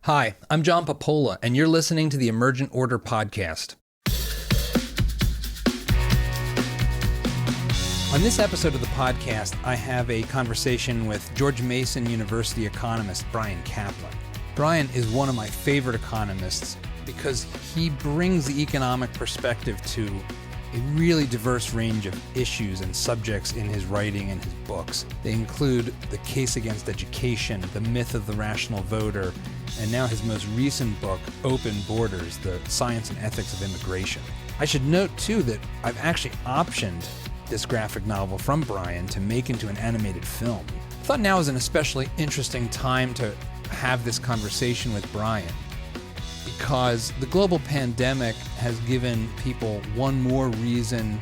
Hi, I'm John Papola, and you're listening to the Emergent Order podcast. On this episode of the podcast, I have a conversation with George Mason University economist Bryan Caplan. Bryan is one of my favorite economists because he brings the economic perspective to a really diverse range of issues and subjects in his writing and his books. They include the case against education, the myth of the rational voter, and now his most recent book, Open Borders, the science and ethics of immigration. I should note, too, that I've actually optioned this graphic novel from Bryan to make into an animated film. I thought now is an especially interesting time to have this conversation with Bryan, because the global pandemic has given people one more reason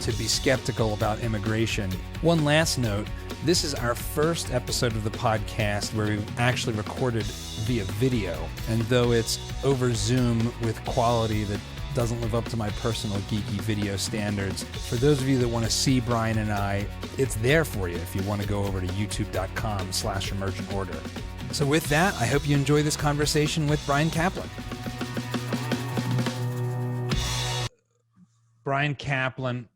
to be skeptical about immigration. One last note, this is our first episode of the podcast where we've actually recorded via video, and though it's over Zoom with quality that doesn't live up to my personal geeky video standards, for those of you that want to see Bryan and I, it's there for you if you want to go over to youtube.com/emergentorder. So with that, I hope you enjoy this conversation with Bryan Caplan. Bryan Caplan,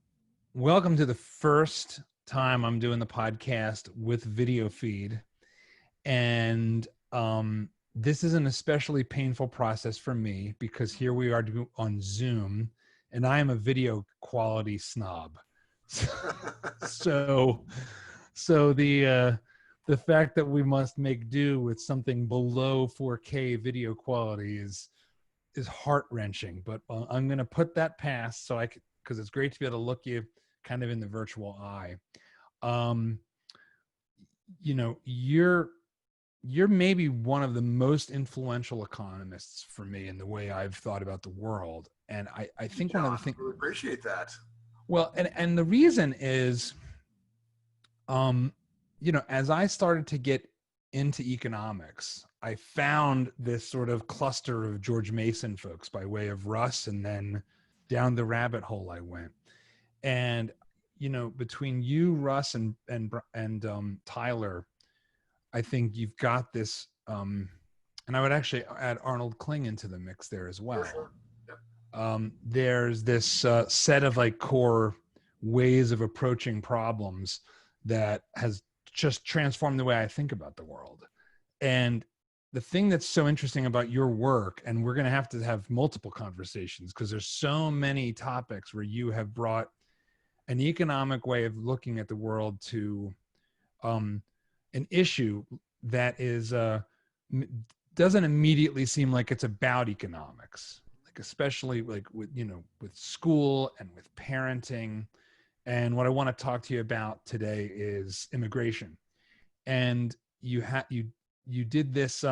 welcome to the first time I'm doing the podcast with video feed. And this is an especially painful process for me because here we are on Zoom and I am a video quality snob. So the fact that we must make do with something below 4K video quality is heart-wrenching, but I'm going to put that past because it's great to be able to look you kind of in the virtual eye. You're maybe one of the most influential economists for me in the way I've thought about the world. And I think John, one of the things, I really appreciate that. Well, and the reason is, as I started to get into economics, I found this sort of cluster of George Mason folks by way of Russ, and then down the rabbit hole I went. And, between you, Russ, and Tyler, I think you've got this, and I would actually add Arnold Kling into the mix there as well. Sure. Yep. There's this set of core ways of approaching problems that has just transformed the way I think about the world. And the thing that's so interesting about your work, and we're going to have multiple conversations because there's so many topics where you have brought an economic way of looking at the world to an issue that is doesn't immediately seem like it's about economics, especially with school and with parenting. And what I want to talk to you about today is immigration. And you did this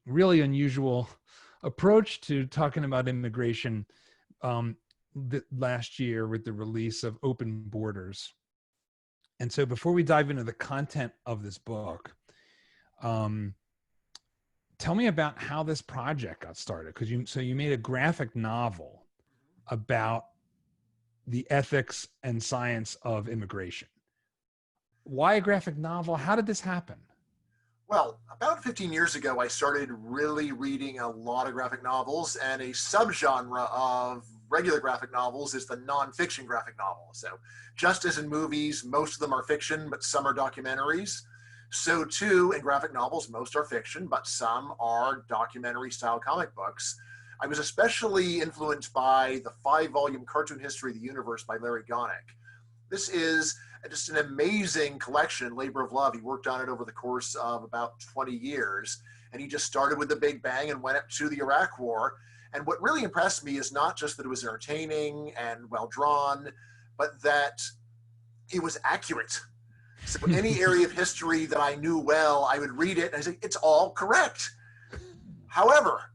really unusual approach to talking about immigration last year with the release of Open Borders. And so before we dive into the content of this book, tell me about how this project got started. Because you made a graphic novel about the ethics and science of immigration. Why a graphic novel? How did this happen? Well, about 15 years ago, I started really reading a lot of graphic novels, and a subgenre of regular graphic novels is the nonfiction graphic novel. So just as in movies, most of them are fiction, but some are documentaries. So too, in graphic novels, most are fiction, but some are documentary-style comic books. I was especially influenced by the 5-volume cartoon history of the universe by Larry Gonick. This is just an amazing collection, labor of love. He worked on it over the course of about 20 years, and he just started with the Big Bang and went up to the Iraq War. And what really impressed me is not just that it was entertaining and well-drawn, but that it was accurate. So any area of history that I knew well, I would read it and I say, it's all correct. However,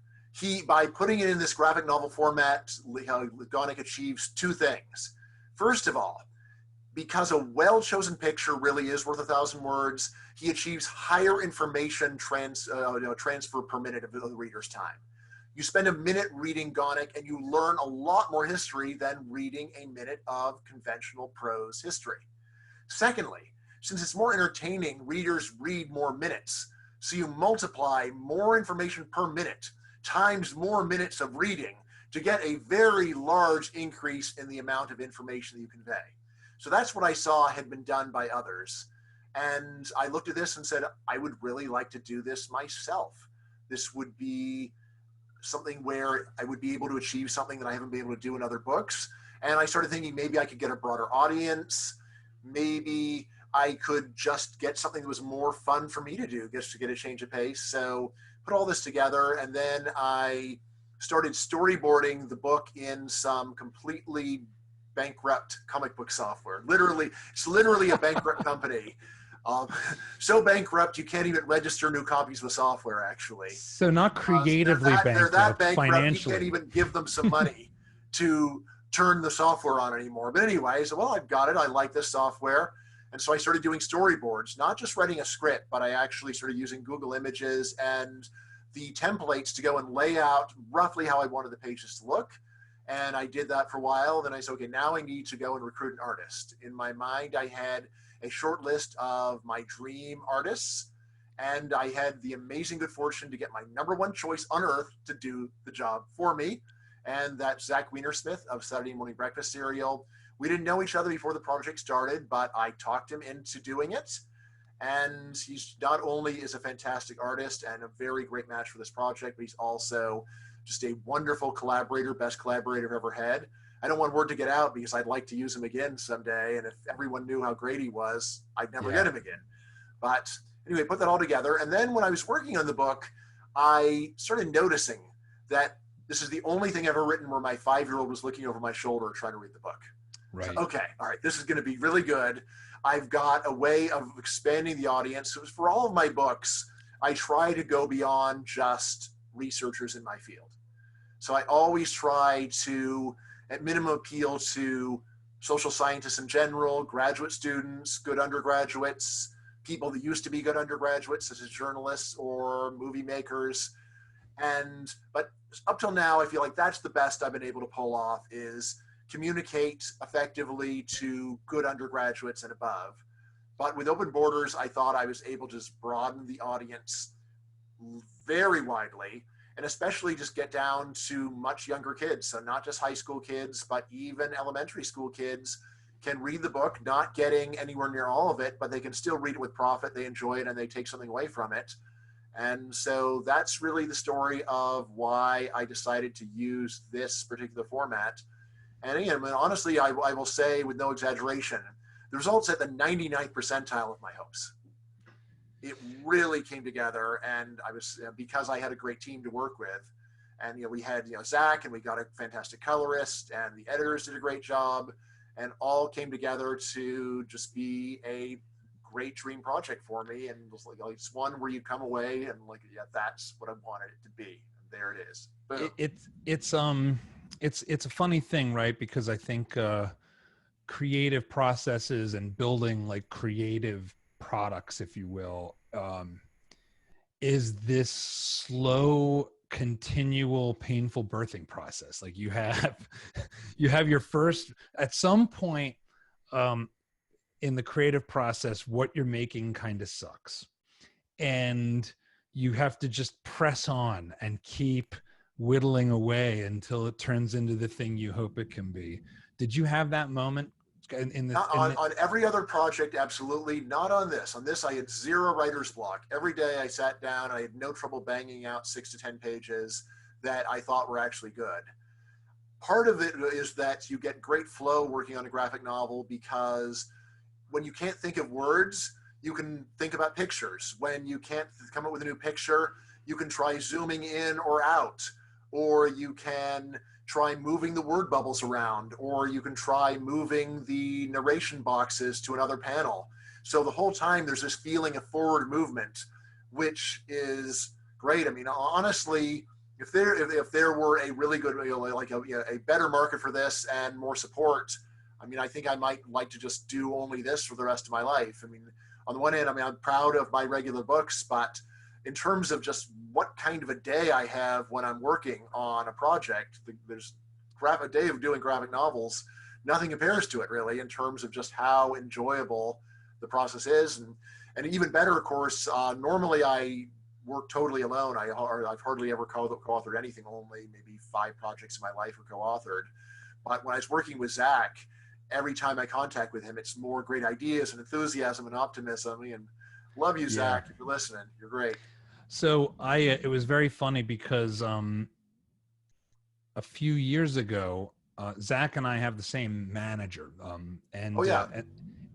by putting it in this graphic novel format, Gonick achieves two things. First of all, because a well-chosen picture really is worth 1,000 words, he achieves higher information transfer per minute of the reader's time. You spend a minute reading Gonick and you learn a lot more history than reading a minute of conventional prose history. Secondly, since it's more entertaining, readers read more minutes. So you multiply more information per minute times more minutes of reading to get a very large increase in the amount of information that you convey. So that's what I saw had been done by others. And I looked at this and said, I would really like to do this myself. This would be something where I would be able to achieve something that I haven't been able to do in other books. And I started thinking maybe I could get a broader audience. Maybe I could just get something that was more fun for me to do, just to get a change of pace. So put all this together, and then I started storyboarding the book in some completely bankrupt comic book software. Literally, it's literally a bankrupt company. So bankrupt you can't even register new copies of the software, actually. So not creatively bankrupt, they're that bankrupt financially. you can't even give them some money to turn the software on anymore. But anyway, so well, I've got it. I like this software. And so I started doing storyboards, not just writing a script, but I actually started using Google Images and the templates to go and lay out roughly how I wanted the pages to look. And I did that for a while. Then I said, okay, now I need to go and recruit an artist. In my mind, I had a short list of my dream artists, and I had the amazing good fortune to get my #1 choice on earth to do the job for me. And that's Zack of Saturday Morning Breakfast Cereal. We didn't know each other before the project started, but I talked him into doing it. And he's not only is a fantastic artist and a very great match for this project, but he's also just a wonderful collaborator, best collaborator I've ever had. I don't want word to get out because I'd like to use him again someday. And if everyone knew how great he was, I'd never get him again. But anyway, put that all together. And then when I was working on the book, I started noticing that this is the only thing I've ever written where my 5-year-old was looking over my shoulder trying to read the book. Right. So, okay, all right, this is going to be really good. I've got a way of expanding the audience. So for all of my books, I try to go beyond just researchers in my field. So I always try to, at minimum, appeal to social scientists in general, graduate students, good undergraduates, people that used to be good undergraduates, such as journalists or movie makers. But up till now, I feel like that's the best I've been able to pull off, is communicate effectively to good undergraduates and above. But with Open Borders, I thought I was able to just broaden the audience very widely, and especially just get down to much younger kids. So not just high school kids, but even elementary school kids can read the book, not getting anywhere near all of it, but they can still read it with profit. They enjoy it and they take something away from it. And so that's really the story of why I decided to use this particular format. And again, I mean, honestly, I will say with no exaggeration, the results at the 99th percentile of my hopes. It really came together, and I was, because I had a great team to work with, and we had Zack, and we got a fantastic colorist, and the editors did a great job, and all came together to just be a great dream project for me. And it was like, it's one where you come away and like, yeah, that's what I wanted it to be. And there it is. Boom. It's a funny thing, right? Because I think creative processes and building like creative products, if you will, is this slow, continual, painful birthing process. Like you have your first, at some point in the creative process, what you're making kind of sucks, and you have to just press on and keep whittling away until it turns into the thing you hope it can be. Did you have that moment in this? On every other project, absolutely. Not on this. On this, I had zero writer's block. Every day I sat down, I had no trouble banging out 6 to 10 pages that I thought were actually good. Part of it is that you get great flow working on a graphic novel, because when you can't think of words, you can think about pictures. When you can't come up with a new picture, you can try zooming in or out, or you can try moving the word bubbles around, or you can try moving the narration boxes to another panel. So the whole time there's this feeling of forward movement, which is great. I mean, honestly, if there were a really good, like a better market for this and more support, I mean, I think I might like to just do only this for the rest of my life. I mean, on the one hand, I mean, I'm proud of my regular books, but in terms of just what kind of a day I have when I'm working on a project, there's a day of doing graphic novels, nothing compares to it really, in terms of just how enjoyable the process is. And even better, of course, normally I work totally alone. I've hardly ever co-authored anything, only maybe 5 projects in my life are co-authored. But when I was working with Zack, every time I contact with him, it's more great ideas and enthusiasm and optimism. And love you, Yeah. Zack. If you're listening, you're great. So it was very funny because a few years ago, Zach and I have the same manager, Oh yeah.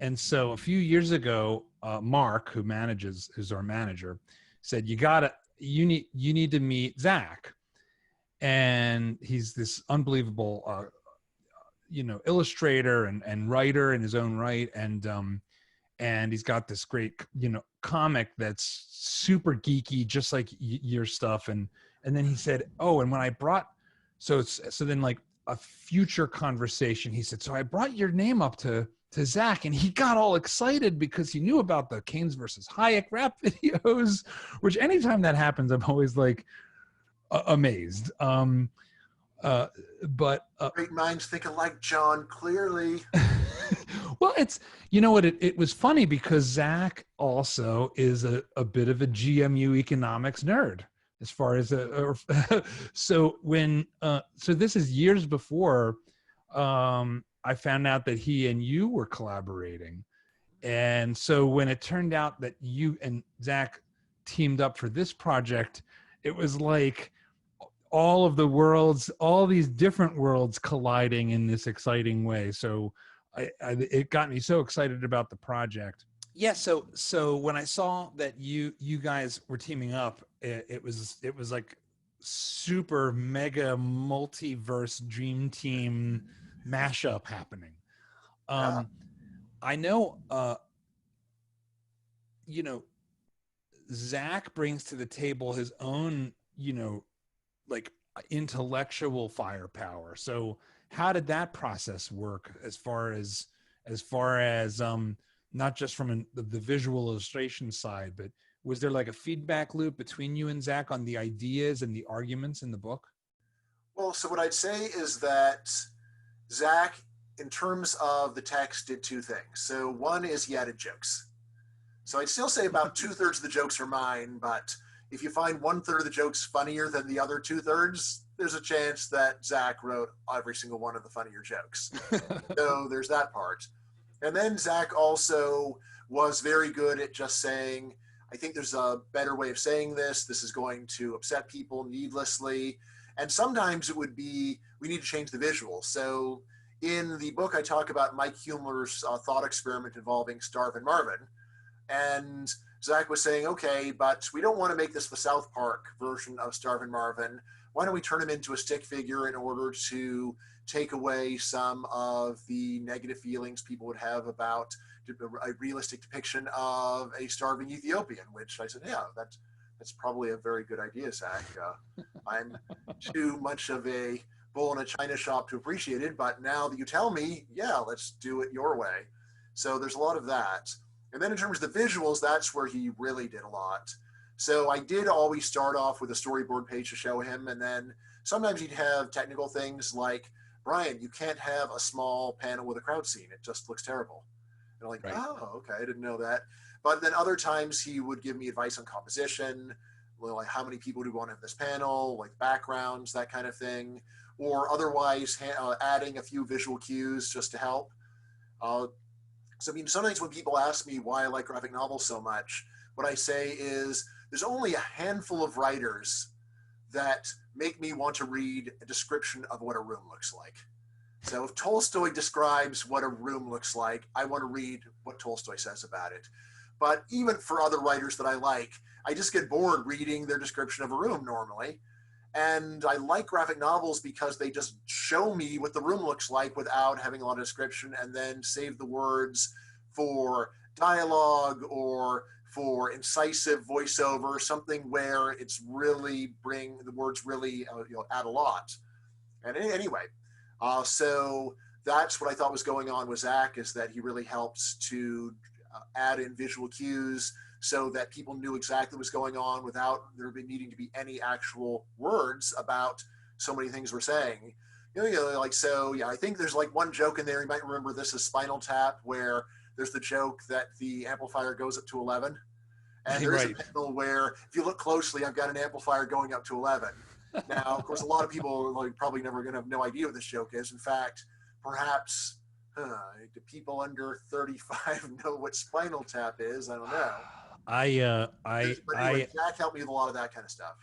and so a few years ago, Mark, who's our manager, said you need to meet Zach, and he's this unbelievable, illustrator and writer in his own right, and he's got this great comic that's super geeky, just like your stuff, and then he said, oh, and when I brought so then like a future conversation, he said, so I brought your name up to Zach, and he got all excited because he knew about the Keynes versus Hayek rap videos, which anytime that happens, I'm always like amazed. But Great minds think alike, John, clearly. well, it's, you know what, it was funny because Zach also is a bit of a GMU economics nerd, as far as so this is years before I found out that he and you were collaborating. And so when it turned out that you and Zach teamed up for this project, it was like all these different worlds colliding in this exciting way. So it got me so excited about the project. Yeah. So when I saw that you guys were teaming up, it was like super mega multiverse dream team mashup happening. I know, Zach brings to the table his own, like intellectual firepower. So how did that process work as far as not just from the visual illustration side, but was there like a feedback loop between you and Zach on the ideas and the arguments in the book? Well, so what I'd say is that Zack, in terms of the text, did 2 things. So one is he added jokes. So I'd still say about 2/3 of the jokes are mine, but if you find 1/3 of the jokes funnier than the other 2/3, there's a chance that Zack wrote every single one of the funnier jokes. So there's that part. And then Zack also was very good at just saying, I think there's a better way of saying this. This is going to upset people needlessly. And sometimes it would be, we need to change the visual. So in the book, I talk about Mike Huemler's thought experiment involving Starvin' Marvin. And Zack was saying, okay, but we don't want to make this the South Park version of Starvin' Marvin. Why don't we turn him into a stick figure in order to take away some of the negative feelings people would have about a realistic depiction of a starving Ethiopian, which I said, yeah, that's probably a very good idea, Zack. I'm too much of a bull in a china shop to appreciate it, but now that you tell me, yeah, let's do it your way. So there's a lot of that. And then in terms of the visuals, that's where he really did a lot. So I did always start off with a storyboard page to show him, and then sometimes he'd have technical things like, Bryan, you can't have a small panel with a crowd scene. It just looks terrible. And I'm like, right. Oh, okay, I didn't know that. But then other times he would give me advice on composition, like how many people do we want to have this panel, like backgrounds, that kind of thing, or otherwise adding a few visual cues just to help. So, I mean, sometimes when people ask me why I like graphic novels so much, what I say is there's only a handful of writers that make me want to read a description of what a room looks like. So if Tolstoy describes what a room looks like, I want to read what Tolstoy says about it. But even for other writers that I like, I just get bored reading their description of a room normally. And I like graphic novels because they just show me what the room looks like without having a lot of description, and then save the words for dialogue or for incisive voiceover, something where it's really the words really add a lot. And anyway, so that's what I thought was going on with Zack, is that he really helps to add in visual cues so that people knew exactly what was going on without there needing to be any actual words about so many things we're saying. So yeah, I think there's like one joke in there, you might remember this as Spinal Tap, where there's the joke that the amplifier goes up to 11. And there's Right. a panel where, if you look closely, I've got an amplifier going up to 11. Now, of course, a lot of people are like, probably never going to have no idea what this joke is. In fact, perhaps do people under 35 know what Spinal Tap is? I don't know. But anyway, Zack helped me with a lot of that kind of stuff.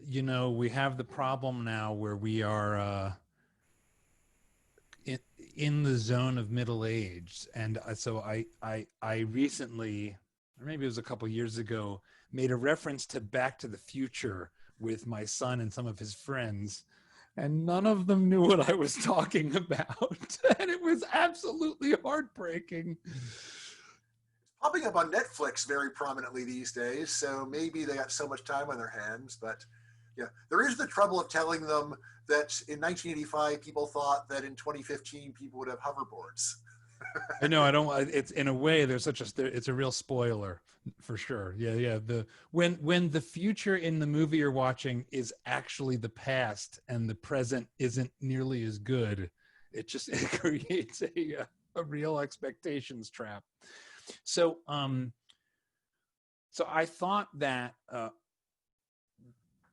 You know, we have the problem now where we are in the zone of middle age, and so I recently, or maybe it was a couple years ago, made a reference to Back to the Future with my son and some of his friends, and none of them knew what I was talking about, and it was absolutely heartbreaking. Popping up on Netflix very prominently these days, so maybe they got so much time on their hands. But yeah, there is the trouble of telling them that in 1985 people thought that in 2015 people would have hoverboards. I know, I don't. It's in a way there's it's a real spoiler for sure. Yeah. When the future in the movie you're watching is actually the past and the present isn't nearly as good, it creates a real expectations trap. So I thought that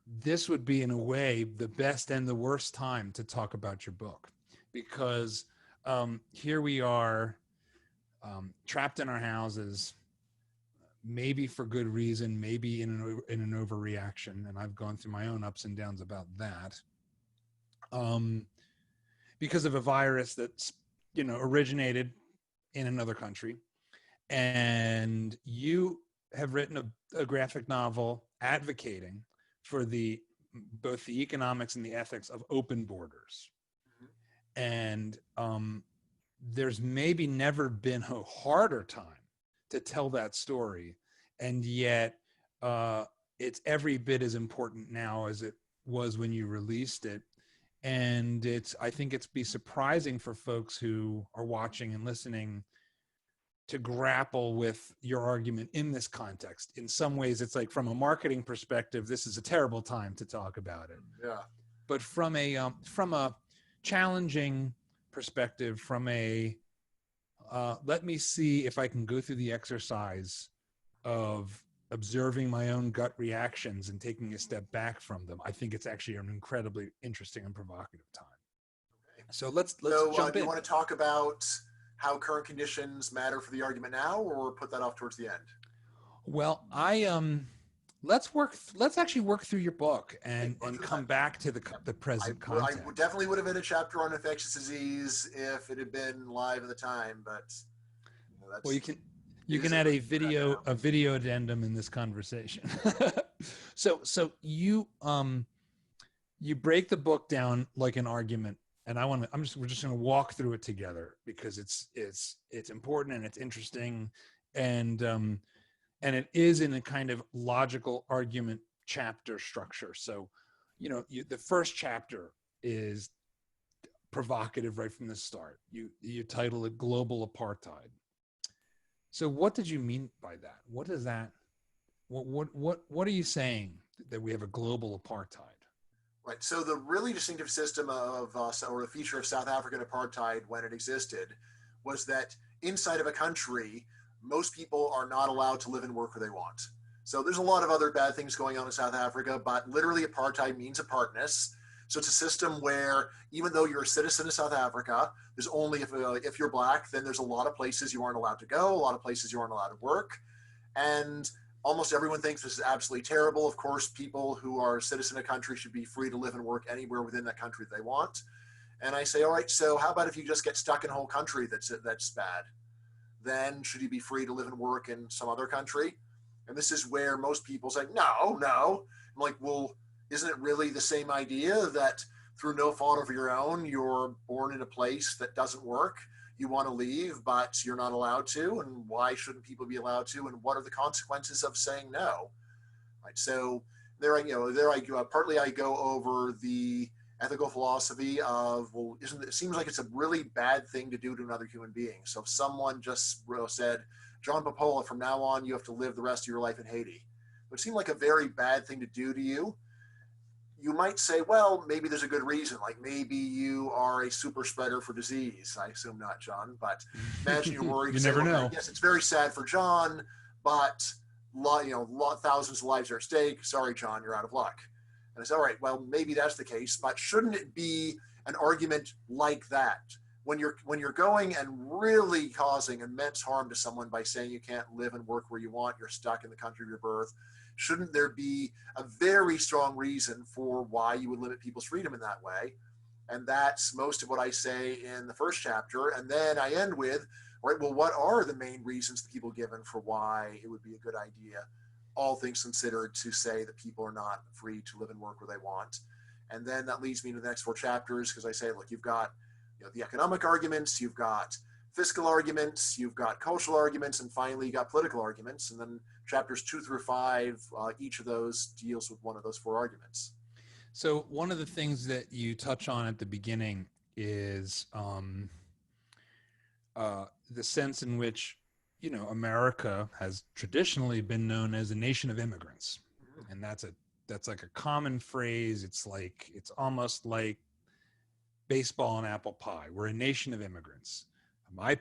this would be, in a way, the best and the worst time to talk about your book, because here we are, trapped in our houses, maybe for good reason, maybe in an overreaction, and I've gone through my own ups and downs about that, because of a virus that's originated in another country. And you have written a graphic novel advocating for both the economics and the ethics of open borders. And there's maybe never been a harder time to tell that story. And yet it's every bit as important now as it was when you released it. And I think it's be surprising for folks who are watching and listening to grapple with your argument in this context. In some ways, it's like, from a marketing perspective, this is a terrible time to talk about it. Yeah. But from a challenging perspective, let me see if I can go through the exercise of observing my own gut reactions and taking a step back from them, I think it's actually an incredibly interesting and provocative time. Okay. So let's jump in. Do you want to talk about how current conditions matter for the argument now, or put that off towards the end? Well, let's actually work through your book and come back to the present context. I definitely would have been a chapter on infectious disease if it had been live at the time, but well, you can add a video addendum in this conversation. So you break the book down like an argument, and we're just going to walk through it together, because it's important and it's interesting, and it is in a kind of logical argument chapter structure. So, the first chapter is provocative right from the start. You title it Global Apartheid. So what did you mean by that? What is that? What are you saying that we have a global apartheid? Right. So the really distinctive system of, or the feature of South African apartheid when it existed, was that inside of a country, most people are not allowed to live and work where they want. So there's a lot of other bad things going on in South Africa, but literally apartheid means apartness. So it's a system where, even though you're a citizen of South Africa, there's only, if you're black, then there's a lot of places you aren't allowed to go, a lot of places you aren't allowed to work. And almost everyone thinks this is absolutely terrible. Of course, people who are a citizen of a country should be free to live and work anywhere within that country they want. And I say, all right, so how about if you just get stuck in a whole country that's bad? Then should you be free to live and work in some other country? And this is where most people say, no. I'm like, well, isn't it really the same idea that through no fault of your own, you're born in a place that doesn't work? You want to leave, but you're not allowed to. And why shouldn't people be allowed to? And what are the consequences of saying no? Right. So there I go. Partly I go over the ethical philosophy of, well, it seems like it's a really bad thing to do to another human being. So if someone just said, John Papola, from now on, you have to live the rest of your life in Haiti, it would seem like a very bad thing to do to you. you might say, well, maybe there's a good reason. Like maybe you are a super spreader for disease. I assume not, John, but imagine you're worried. You say, never well, know. yes, it's very sad for John, but thousands of lives are at stake. Sorry, John, you're out of luck. And I said, all right, well, maybe that's the case, but shouldn't it be an argument like that? When you're going and really causing immense harm to someone by saying you can't live and work where you want, you're stuck in the country of your birth, shouldn't there be a very strong reason for why you would limit people's freedom in that way? And that's most of what I say in the first chapter. And then I end with, all right, well, what are the main reasons that people given for why it would be a good idea, all things considered, to say that people are not free to live and work where they want? And then that leads me to the next 4 chapters, because I say, look, you've got the economic arguments, you've got fiscal arguments, you've got cultural arguments, and finally you got political arguments. And then chapters 2 through 5, each of those deals with one of those 4 arguments. So one of the things that you touch on at the beginning is the sense in which, America has traditionally been known as a nation of immigrants. Mm-hmm. And that's like a common phrase. It's almost like baseball and apple pie. We're a nation of immigrants. My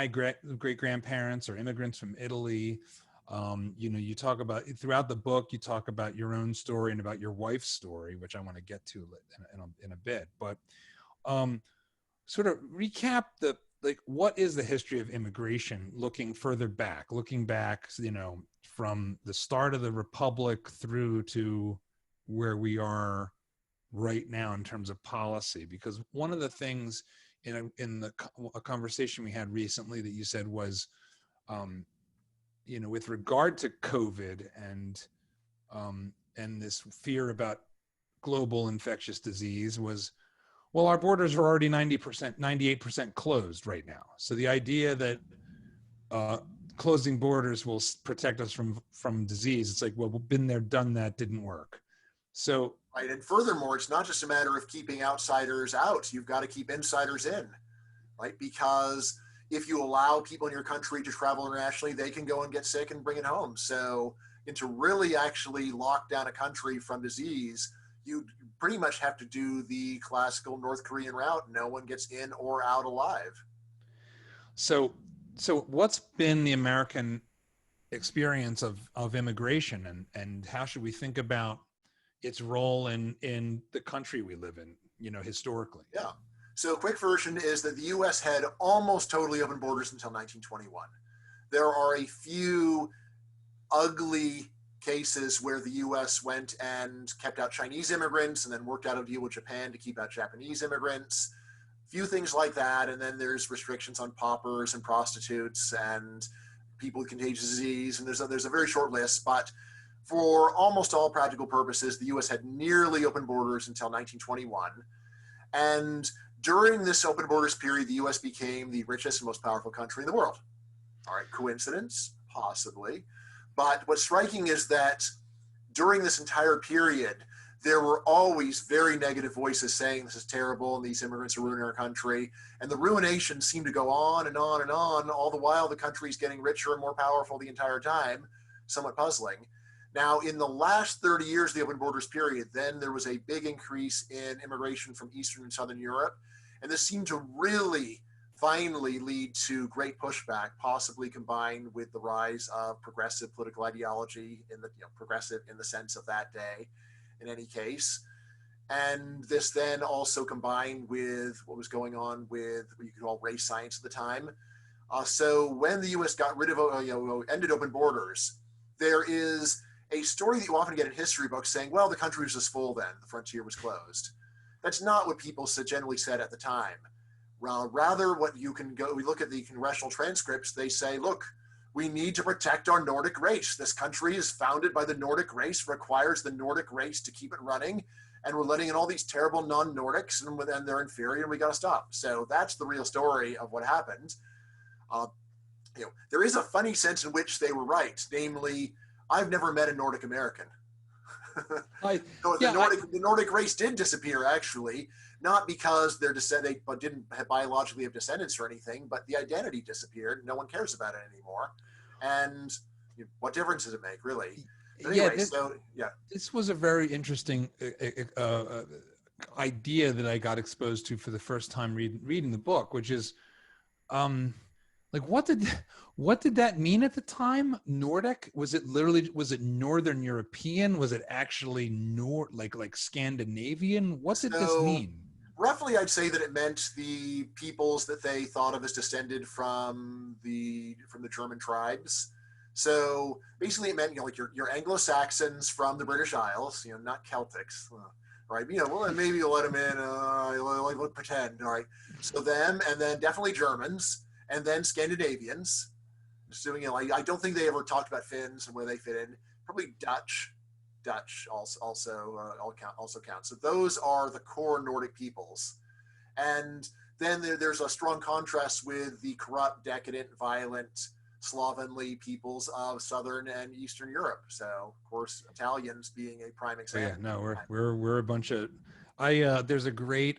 great grandparents are immigrants from Italy. You talk about throughout the book, you talk about your own story and about your wife's story, which I want to get to in a bit. But sort of recap what is the history of immigration looking further back, from the start of the Republic through to where we are right now in terms of policy? Because one of the things in a conversation we had recently that you said was, with regard to COVID and this fear about global infectious disease was, well, our borders are already 98% closed right now. So the idea that closing borders will protect us from disease, it's like, well, we've been there, done that, didn't work. So right, and furthermore, it's not just a matter of keeping outsiders out. You've got to keep insiders in, right? Because if you allow people in your country to travel internationally, they can go and get sick and bring it home. So, and to really actually lock down a country from disease, you pretty much have to do the classical North Korean route. No one gets in or out alive. So what's been the American experience of immigration, and how should we think about its role in the country we live in, historically? Yeah. So a quick version is that the U.S. had almost totally open borders until 1921. There are a few ugly cases where the U.S. went and kept out Chinese immigrants and then worked out a deal with Japan to keep out Japanese immigrants. Few things like that. And then there's restrictions on paupers and prostitutes and people with contagious disease. And there's a very short list, but for almost all practical purposes, the U.S. had nearly open borders until 1921. And during this open borders period, the U.S. became the richest and most powerful country in the world. All right, coincidence? Possibly. But what's striking is that during this entire period, there were always very negative voices saying this is terrible and these immigrants are ruining our country. And the ruination seemed to go on and on and on, all the while the country's getting richer and more powerful the entire time. Somewhat puzzling. Now, in the last 30 years of the open borders period, then there was a big increase in immigration from Eastern and Southern Europe. And this seemed to really finally lead to great pushback, possibly combined with the rise of progressive political ideology, progressive in the sense of that day, in any case. And this then also combined with what was going on with what you could call race science at the time. So when the U.S. got rid of, ended open borders, there is a story that you often get in history books saying, well, the country was just full then, the frontier was closed. That's not what people generally said at the time. Rather, we look at the congressional transcripts, they say, look, we need to protect our Nordic race. This country is founded by the Nordic race, requires the Nordic race to keep it running, and we're letting in all these terrible non-Nordics, and they're inferior, and we got to stop. So that's the real story of what happened. There is a funny sense in which they were right, namely, I've never met a Nordic American. The Nordic race did disappear, actually, not because they didn't biologically have descendants or anything, but the identity disappeared. No one cares about it anymore. And what difference does it make, really? But Yeah, anyway, so yeah. this was a very interesting idea that I got exposed to for the first time reading the book, which is like what did that mean at the time? Nordic? Was it literally, was it Northern European? Was it actually like Scandinavian? What did this So mean? roughly, I'd say that it meant the peoples that they thought of as descended from the German tribes. So basically, it meant, like your Anglo-Saxons from the British Isles, not Celtics, right? Well, then maybe you'll let them in, like pretend, all right? So them, and then definitely Germans, and then Scandinavians. Assuming, I don't think they ever talked about Finns and where they fit in. Probably Dutch also counts. So those are the core Nordic peoples. And then there's a strong contrast with the corrupt, decadent, violent, slovenly peoples of Southern and Eastern Europe. So, of course, Italians being a prime example. Yeah, no, we're a bunch of there's a great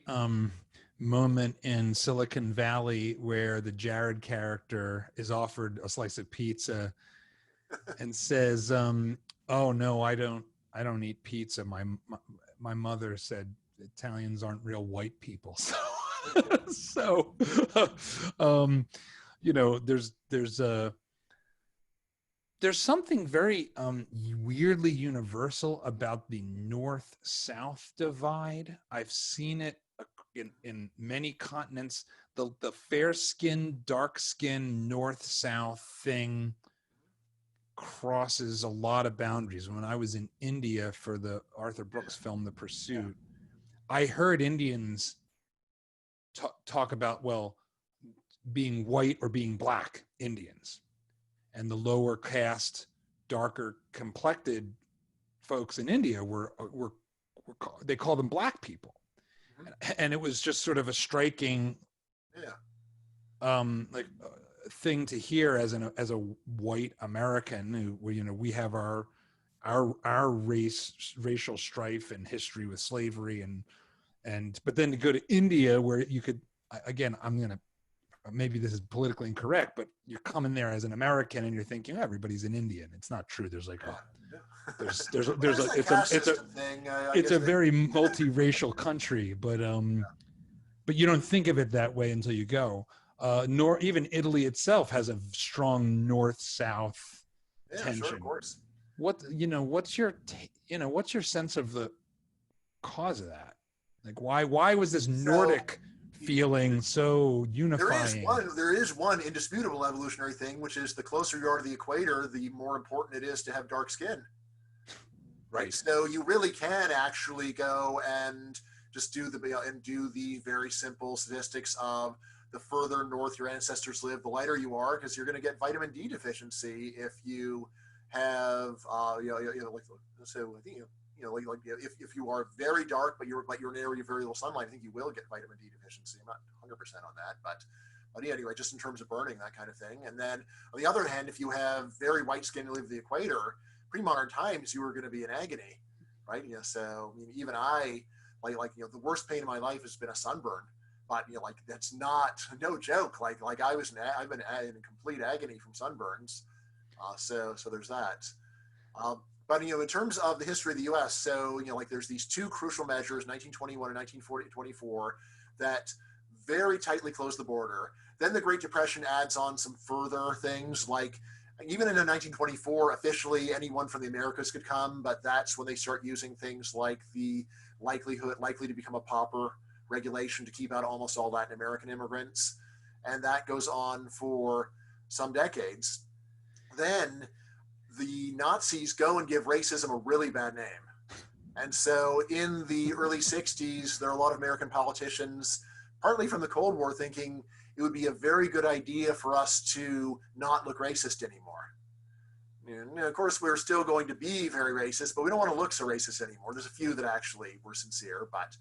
moment in Silicon Valley where the Jared character is offered a slice of pizza and says, "Oh no, I don't eat pizza. My mother said Italians aren't real white people." So, there's something very weirdly universal about the North-South divide. I've seen it in many continents. The fair-skinned, dark-skinned North-South thing crosses a lot of boundaries. When I was in India for the Arthur Brooks film, The Pursuit, I heard Indians talk about, well, being white or being black Indians, and the lower caste, darker complected folks in India were they called them black people. And it was just sort of a striking thing to hear as a white American who, we have our racial strife and history with slavery, but then to go to India where you could, again, maybe this is politically incorrect, but you're coming there as an American and you're thinking, everybody's an Indian. It's not true. There's like it's a very multiracial country, but you don't think of it that way until you go. Nor even Italy itself has a strong North-South tension. Sure, of course. What's your sense of the cause of that? Like, why was this Nordic feeling so unifying? There is one indisputable evolutionary thing, which is the closer you are to the equator, the more important it is to have dark skin. Right. So you really can actually go and just do the very simple statistics of the further north your ancestors live, the lighter you are, because you're going to get vitamin D deficiency if you have so I think if you are very dark but you're in an area of very little sunlight, I think you will get vitamin D deficiency. I'm not 100% on that, but yeah, anyway, just in terms of burning, that kind of thing. And then on the other hand, if you have very white skin and live the equator, pre-modern times, you were going to be in agony, right? So even I, the worst pain in my life has been a sunburn, but that's no joke. I've been in complete agony from sunburns. So there's that. But in terms of the history of the U.S., so there's these two crucial measures, 1921 and 1924, that very tightly closed the border. Then the Great Depression adds on some further things, like even in 1924, officially anyone from the Americas could come, but that's when they start using things like the likely to become a pauper regulation to keep out almost all Latin American immigrants, and that goes on for some decades. Then the Nazis go and give racism a really bad name. And so in the early 60s, there are a lot of American politicians, partly from the Cold War, thinking it would be a very good idea for us to not look racist anymore. And of course, we're still going to be very racist, but we don't want to look so racist anymore. There's a few that actually were sincere, but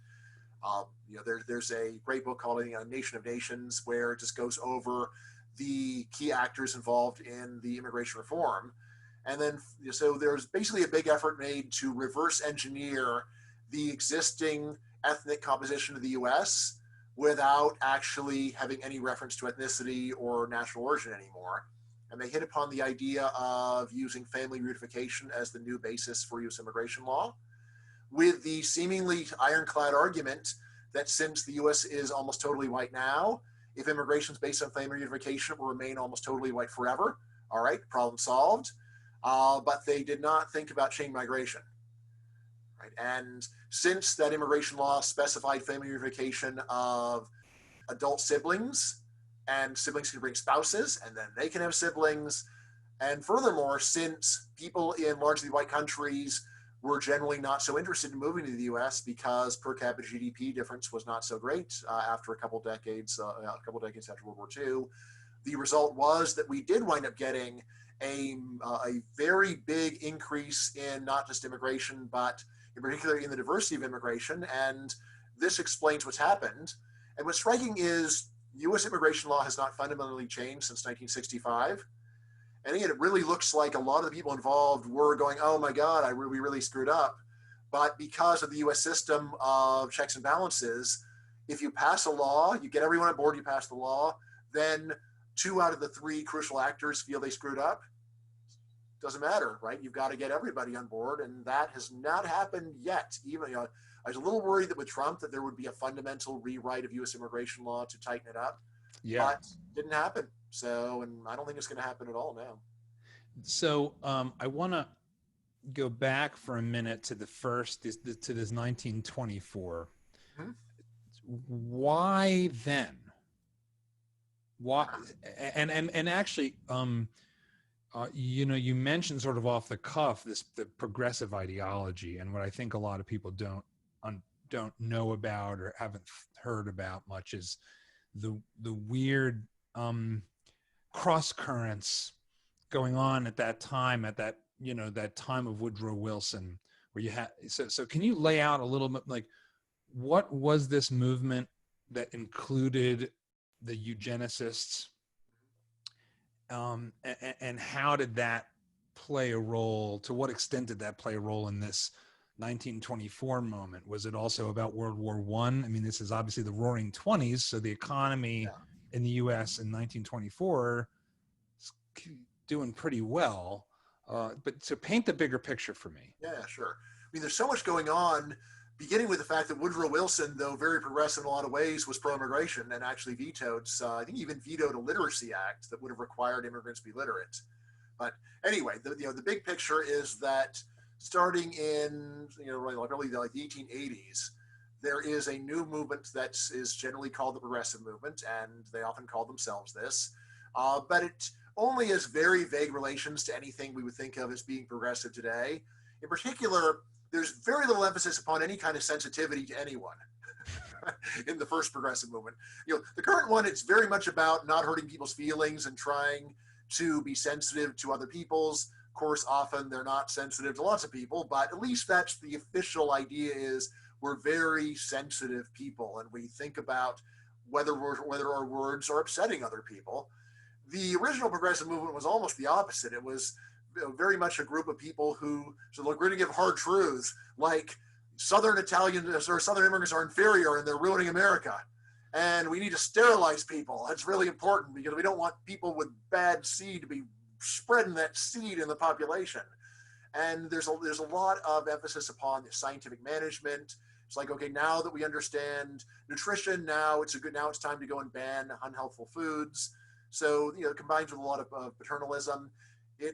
there's a great book called Nation of Nations where it just goes over the key actors involved in the immigration reform. And then, so there's basically a big effort made to reverse engineer the existing ethnic composition of the U.S. without actually having any reference to ethnicity or national origin anymore. and they hit upon the idea of using family reunification as the new basis for U.S. immigration law, with the seemingly ironclad argument that since the U.S. is almost totally white now, if immigration is based on family reunification, it will remain almost totally white forever. All right, problem solved. But they did not think about chain migration. Right? And since that immigration law specified family reunification of adult siblings, and siblings can bring spouses, and then they can have siblings. And furthermore, since people in largely white countries were generally not so interested in moving to the U.S. because per capita GDP difference was not so great after a couple decades after World War II, the result was that we did wind up getting a very big increase in not just immigration, but in particular in the diversity of immigration. And this explains what's happened. And what's striking is U.S. immigration law has not fundamentally changed since 1965. And again, it really looks like a lot of the people involved were going, oh my God, we really screwed up. But because of the US system of checks and balances, if you pass a law, you get everyone on board, you pass the law, then 2 out of the 3 crucial actors feel they screwed up. Doesn't matter, right? You've got to get everybody on board, and that has not happened yet. Even, I was a little worried that with Trump that there would be a fundamental rewrite of US immigration law to tighten it up. Yeah. But didn't happen. So, and I don't think it's going to happen at all now. So I want to go back for a minute to this 1924. Mm-hmm. Why then? Why? And actually, you mentioned sort of off the cuff the progressive ideology, and what I think a lot of people don't know about or haven't heard about much is the weird cross currents going on at that time, that time of Woodrow Wilson, where you had, so can you lay out a little bit, like, what was this movement that included the eugenicists, and how did that play a role? To what extent did that play a role in this 1924 moment? Was it also about World War I? I mean, this is obviously the Roaring '20s, so the economy in the U.S. in 1924 is doing pretty well. But to paint the bigger picture for me. Yeah, sure. I mean, there's so much going on, beginning with the fact that Woodrow Wilson, though very progressive in a lot of ways, was pro-immigration and actually vetoed, I think even vetoed a literacy act that would have required immigrants be literate. But anyway, the big picture is that starting in really the 1880s, there is a new movement that is generally called the progressive movement, and they often call themselves this. But it only has very vague relations to anything we would think of as being progressive today. In particular, there's very little emphasis upon any kind of sensitivity to anyone in the first progressive movement. The current one, it's very much about not hurting people's feelings and trying to be sensitive to other people's. Of course, often they're not sensitive to lots of people, but at least that's the official idea, is we're very sensitive people, and we think about whether our words are upsetting other people. The original progressive movement was almost the opposite. It was very much a group of people who said, look, we're going to give hard truths, like Southern Italians or Southern immigrants are inferior and they're ruining America. And we need to sterilize people. That's really important because we don't want people with bad seed to be spreading that seed in the population. And there's a lot of emphasis upon scientific management. It's like, okay, now that we understand nutrition, now it's time to go and ban unhealthful foods. So, it combines with a lot of paternalism. I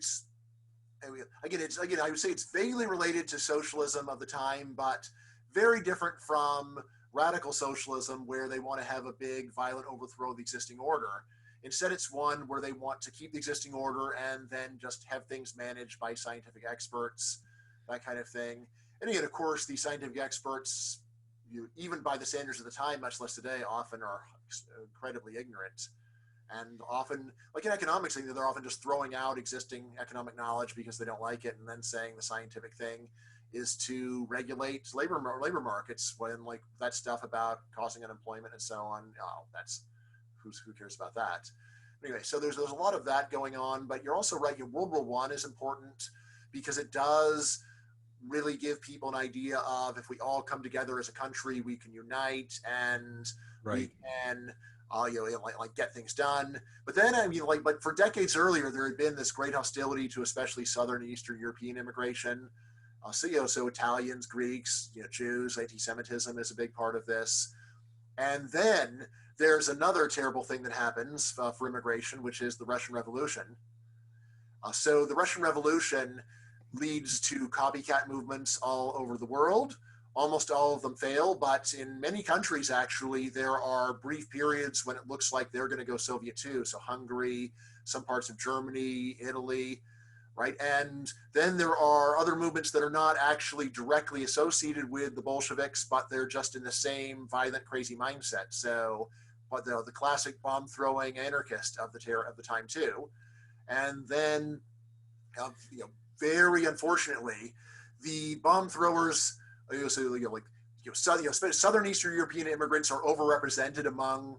would say it's vaguely related to socialism of the time, but very different from radical socialism, where they want to have a big, violent overthrow of the existing order. Instead, it's one where they want to keep the existing order and then just have things managed by scientific experts, that kind of thing. And again, of course, the scientific experts, even by the standards of the time, much less today, often are incredibly ignorant. And often, like in economics, they're often just throwing out existing economic knowledge because they don't like it, and then saying the scientific thing is to regulate labor markets, when like that stuff about causing unemployment and so on, that's who cares about that? Anyway, so there's a lot of that going on, but you're also right. World War I is important because it does really give people an idea of, if we all come together as a country, we can unite, and we can like get things done. But then, I mean, but for decades earlier, there had been this great hostility to especially Southern and Eastern European immigration. So Italians, Greeks, Jews, anti-Semitism is a big part of this. And then there's another terrible thing that happens for immigration, which is the Russian Revolution. So the Russian Revolution leads to copycat movements all over the world. Almost all of them fail, but in many countries, actually, there are brief periods when it looks like they're going to go Soviet too. So Hungary, some parts of Germany, Italy, right? And then there are other movements that are not actually directly associated with the Bolsheviks, but they're just in the same violent, crazy mindset. So but the classic bomb-throwing anarchist of the time too. And then, very unfortunately, the bomb throwers, Southern Eastern European immigrants are overrepresented among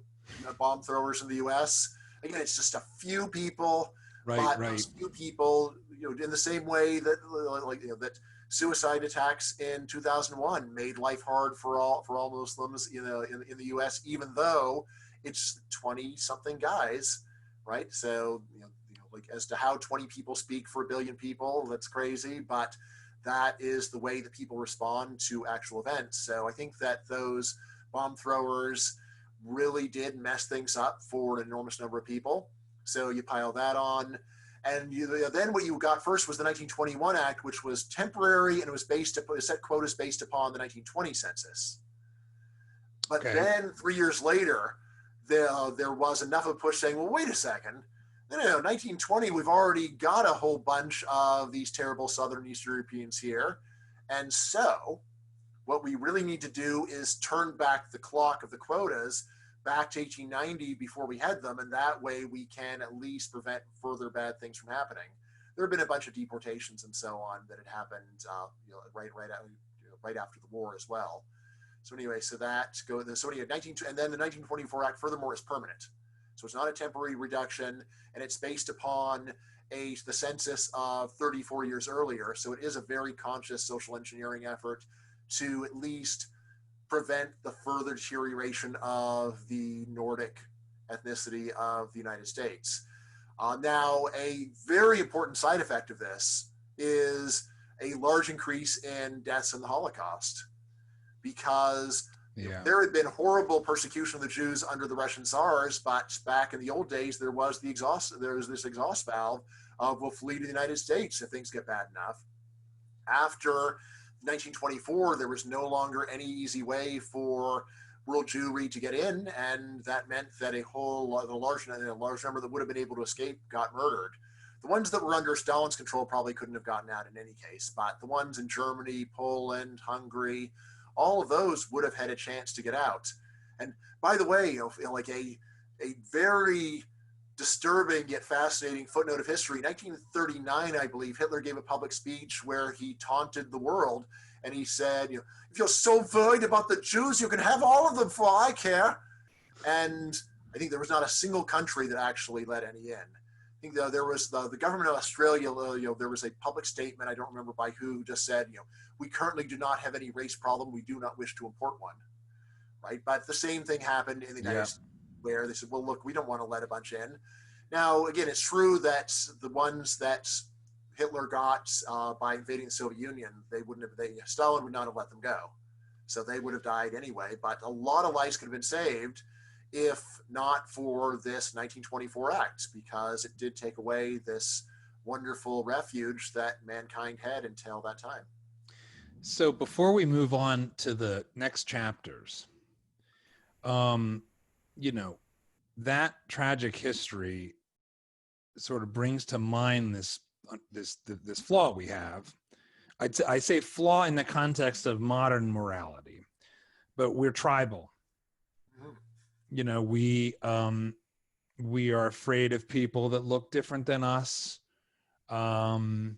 bomb throwers in the U.S. Again, it's just a few people, but those few people, in the same way that that suicide attacks in 2001 made life hard for all Muslims, in the U.S., even though it's 20-something guys, right? So, as to how 20 people speak for a billion people, that's crazy, but that is the way that people respond to actual events. So I think that those bomb throwers really did mess things up for an enormous number of people. So you pile that on. And then what you got first was the 1921 Act, which was temporary, and it was set quotas based upon the 1920 census. But then 3 years later, there was enough of a push saying, well, wait a second. No, 1920, we've already got a whole bunch of these terrible Southern Eastern Europeans here. And so what we really need to do is turn back the clock of the quotas back to 1890 before we had them. And that way we can at least prevent further bad things from happening. There have been a bunch of deportations and so on that had happened right after the war as well. So anyway, and then the 1924 Act furthermore is permanent. So it's not a temporary reduction, and it's based upon the census of 34 years earlier. So it is a very conscious social engineering effort to at least prevent the further deterioration of the Nordic ethnicity of the United States. Now, a very important side effect of this is a large increase in deaths in the Holocaust, because there had been horrible persecution of the Jews under the Russian Tsars, but back in the old days, there was this exhaust valve of, we'll flee to the United States if things get bad enough. After 1924, there was no longer any easy way for world Jewry to get in, and that meant that a large number that would have been able to escape got murdered. The ones that were under Stalin's control probably couldn't have gotten out in any case, but the ones in Germany, Poland, Hungary, all of those would have had a chance to get out. And by the way, a very disturbing yet fascinating footnote of history, 1939, I believe, Hitler gave a public speech where he taunted the world, and he said, if you're so worried about the Jews, you can have all of them for all I care. And I think there was not a single country that actually let any in. I think there was the government of Australia, there was a public statement, I don't remember by who, just said, we currently do not have any race problem. We do not wish to import one, right? But the same thing happened in the United States, where they said, well, look, we don't want to let a bunch in. Now, again, it's true that the ones that Hitler got by invading the Soviet Union, Stalin would not have let them go. So they would have died anyway. But a lot of lives could have been saved if not for this 1924 Act, because it did take away this wonderful refuge that mankind had until that time. So before we move on to the next chapters, that tragic history sort of brings to mind this flaw we have. I say flaw in the context of modern morality, but we're tribal. We are afraid of people that look different than us. I'm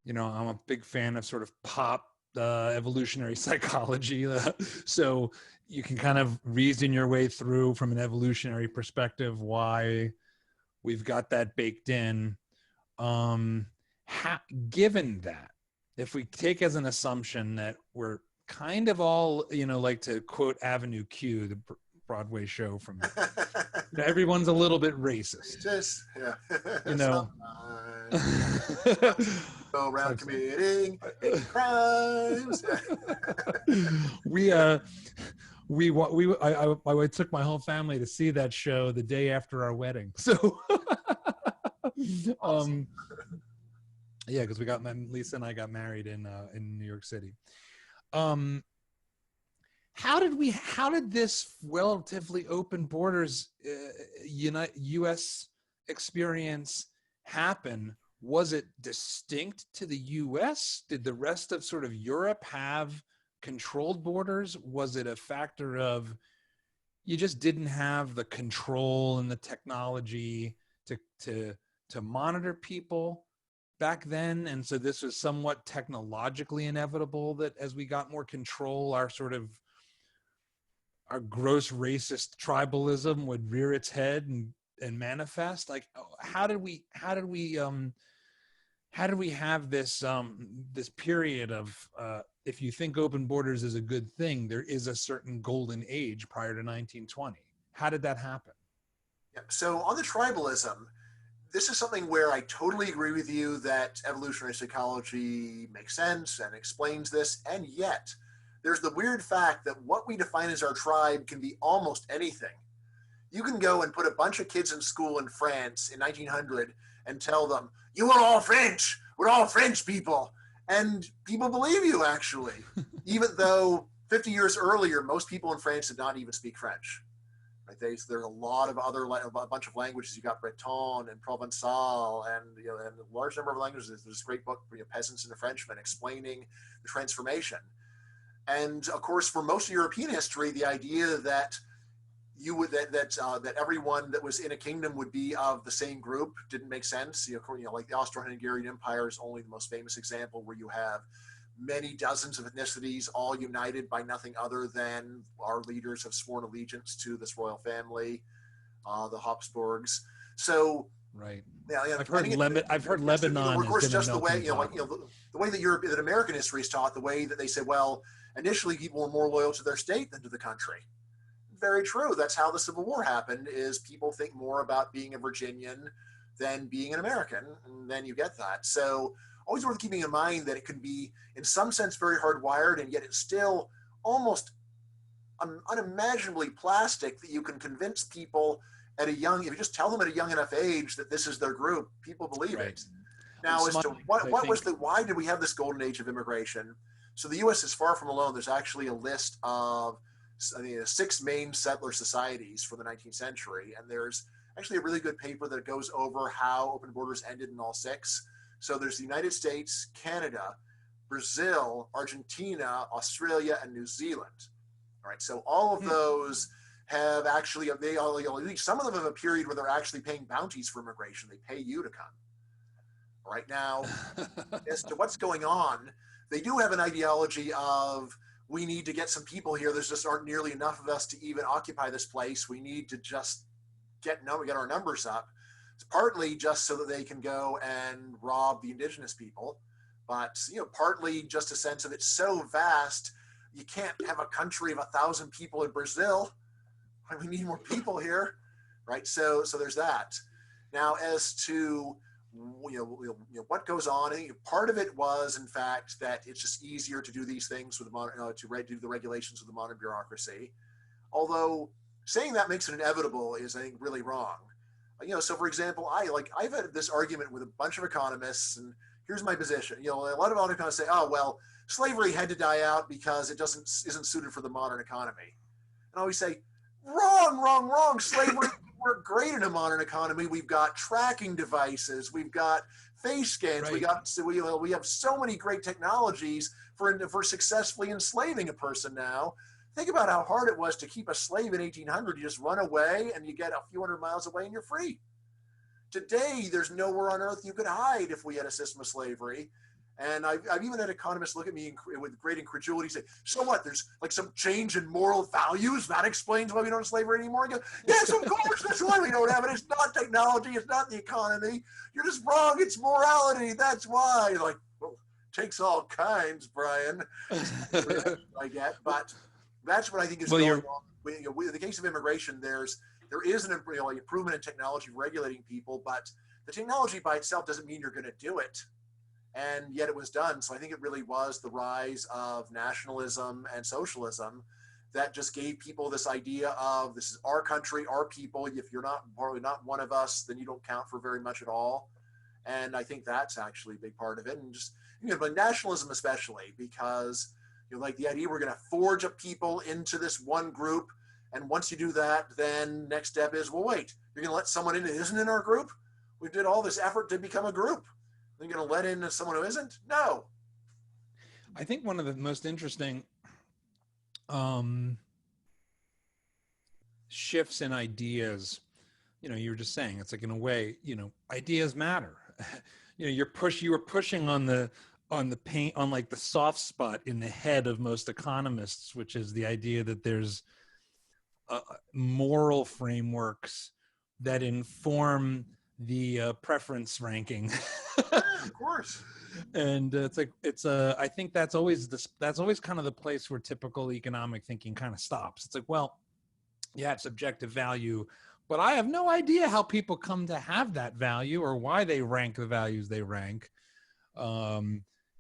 a big fan of sort of pop evolutionary psychology. So you can kind of reason your way through from an evolutionary perspective why we've got that baked in. Given that, if we take as an assumption that we're kind of all, like to quote Avenue Q, the Broadway show from, everyone's a little bit racist. Just, yeah. Go around committing crimes. I took my whole family to see that show the day after our wedding. So, Awesome. yeah, because Lisa and I got married in New York City. How did this relatively open borders U.S. experience happen? Was it distinct to the U.S.? Did the rest of sort of Europe have controlled borders? Was it a factor of you just didn't have the control and the technology to monitor people back then, and so this was somewhat technologically inevitable that as we got more control, our gross racist tribalism would rear its head and manifest? Like, how did we have this this period of if you think open borders is a good thing, there is a certain golden age prior to 1920. How did that happen? Yeah. So on the tribalism, this is something where I totally agree with you that evolutionary psychology makes sense and explains this, and yet there's the weird fact that what we define as our tribe can be almost anything. You can go and put a bunch of kids in school in France in 1900 and tell them, you are all French, we're all French people. And people believe you, actually, even though 50 years earlier, most people in France did not even speak French. Right? There's a lot of a bunch of languages. You got Breton and Provençal and, and a large number of languages. There's this great book, Peasants and the Frenchmen, explaining the transformation. And of course, for most of European history, the idea that that everyone that was in a kingdom would be of the same group didn't make sense. Like the Austro-Hungarian Empire is only the most famous example, where you have many dozens of ethnicities all united by nothing other than our leaders have sworn allegiance to this royal family, the Habsburgs. So right. Yeah, I've heard Lebanon. Of course, just the way the way that American history is taught, the way that they say, well, initially people were more loyal to their state than to the country. Very true. That's how the Civil War happened. Is people think more about being a Virginian than being an American, and then you get that. So always worth keeping in mind that it can be, in some sense, very hardwired, and yet it's still almost unimaginably plastic that you can convince people if you just tell them at a young enough age that this is their group, people believe it. Now, as to why did we have this golden age of immigration? So the U.S. is far from alone. There's actually a list of 6 main settler societies for the 19th century, and there's actually a really good paper that goes over how open borders ended in all 6. So there's the United States, Canada, Brazil, Argentina, Australia, and New Zealand. All right, so all of those have actually, at least some of them have a period where they're actually paying bounties for immigration. They pay you to come. All right, now, as to what's going on, they do have an ideology of, we need to get some people here. There's just aren't nearly enough of us to even occupy this place. We need to just get our numbers up. It's partly just so that they can go and rob the indigenous people, but partly just a sense of it's so vast, you can't have a country of 1,000 people in Brazil. We need more people here, right? So there's that. Now, as to what goes on, I think part of it was, in fact, that it's just easier to do these things with do the regulations of the modern bureaucracy. Although saying that makes it inevitable is, I think, really wrong. So for example, I've had this argument with a bunch of economists, and here's my position. A lot of economists say, oh, well, slavery had to die out because it isn't suited for the modern economy. And I always say, wrong. Slavery worked great in a modern economy. We've got tracking devices, we've got face scans, right. we have so many great technologies for successfully enslaving a person now. Think about how hard it was to keep a slave in 1800. You just run away and you get a few hundred miles away and you're free. Today, there's nowhere on earth you could hide if we had a system of slavery. And I've even had economists look at me with great incredulity, say, so what, there's like some change in moral values? That explains why we don't have slavery anymore? I go, yes, of course, that's why we don't have it. It's not technology, it's not the economy. You're just wrong, it's morality, that's why. Like, well, takes all kinds, Brian. I get, but That's what I think is Well, going on. In the case of immigration, there is an improvement in technology regulating people, but the technology by itself doesn't mean you're going to do it. And yet it was done. So I think it really was the rise of nationalism and socialism that just gave people this idea of this is our country, our people. If you're not one of us, then you don't count for very much at all. And I think that's actually a big part of it. And just, but nationalism especially, because like the idea we're going to forge a people into this one group. And once you do that, then next step is, well, wait, you're going to let someone in that isn't in our group? We did all this effort to become a group. You're going to let in someone who isn't? No. I think one of the most interesting shifts in ideas, you were just saying, it's like, in a way, ideas matter. You were pushing on the paint, on like the soft spot in the head of most economists, which is the idea that there's moral frameworks that inform the preference ranking. Yeah, of course. And I think that's always kind of the place where typical economic thinking kind of stops. It's like, well, yeah, it's objective value, but I have no idea how people come to have that value or why they rank the values they rank. That's more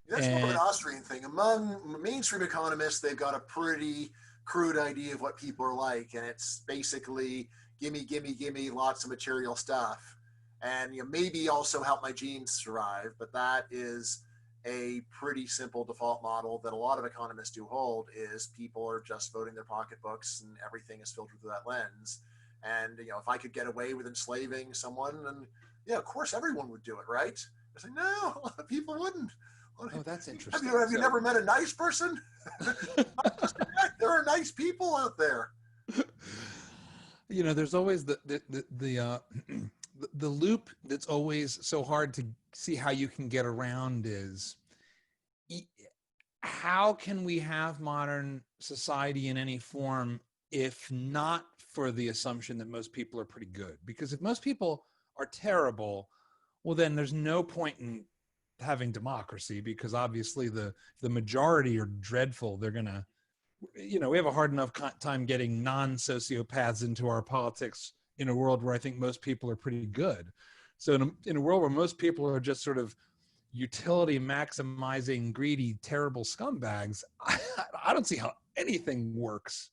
of an Austrian thing. Among mainstream economists, they've got a pretty crude idea of what people are like, and it's basically gimme, lots of material stuff. And maybe also help my genes survive, but that is a pretty simple default model that a lot of economists do hold, is people are just voting their pocketbooks and everything is filtered through that lens. And if I could get away with enslaving someone, then yeah, of course everyone would do it, right? I say, no, a lot of people wouldn't. Oh, that's interesting. Have you never met a nice person? There are nice people out there. There's always the loop that's always so hard to see how you can get around is, how can we have modern society in any form if not for the assumption that most people are pretty good? Because if most people are terrible, well, then there's no point in having democracy, because obviously the majority are dreadful. They're going to, we have a hard enough time getting non-sociopaths into our politics in a world where I think most people are pretty good. So in a world where most people are just sort of utility maximizing, greedy, terrible scumbags, I don't see how anything works.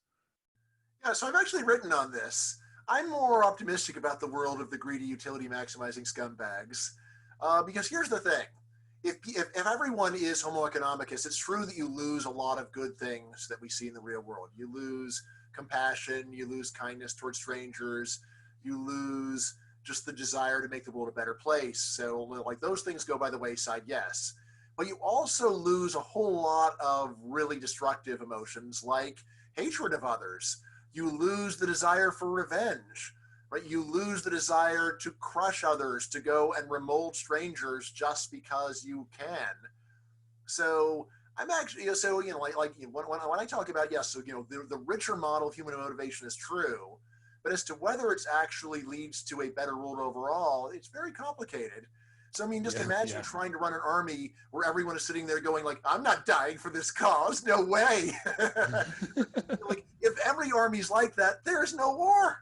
Yeah, so I've actually written on this. I'm more optimistic about the world of the greedy, utility maximizing scumbags, because here's the thing. If everyone is homo economicus, it's true that you lose a lot of good things that we see in the real world. You lose compassion, you lose kindness towards strangers, you lose just the desire to make the world a better place. So like those things go by the wayside, yes. But you also lose a whole lot of really destructive emotions like hatred of others. You lose the desire for revenge, right? You lose the desire to crush others, to go and remold strangers just because you can. So I'm actually, when I talk about, yes, so, the richer model of human motivation is true, but as to whether it's actually leads to a better world overall, it's very complicated. So, just imagine trying to run an army where everyone is sitting there going like, I'm not dying for this cause. No way. Like, if every army's like that, there's no war.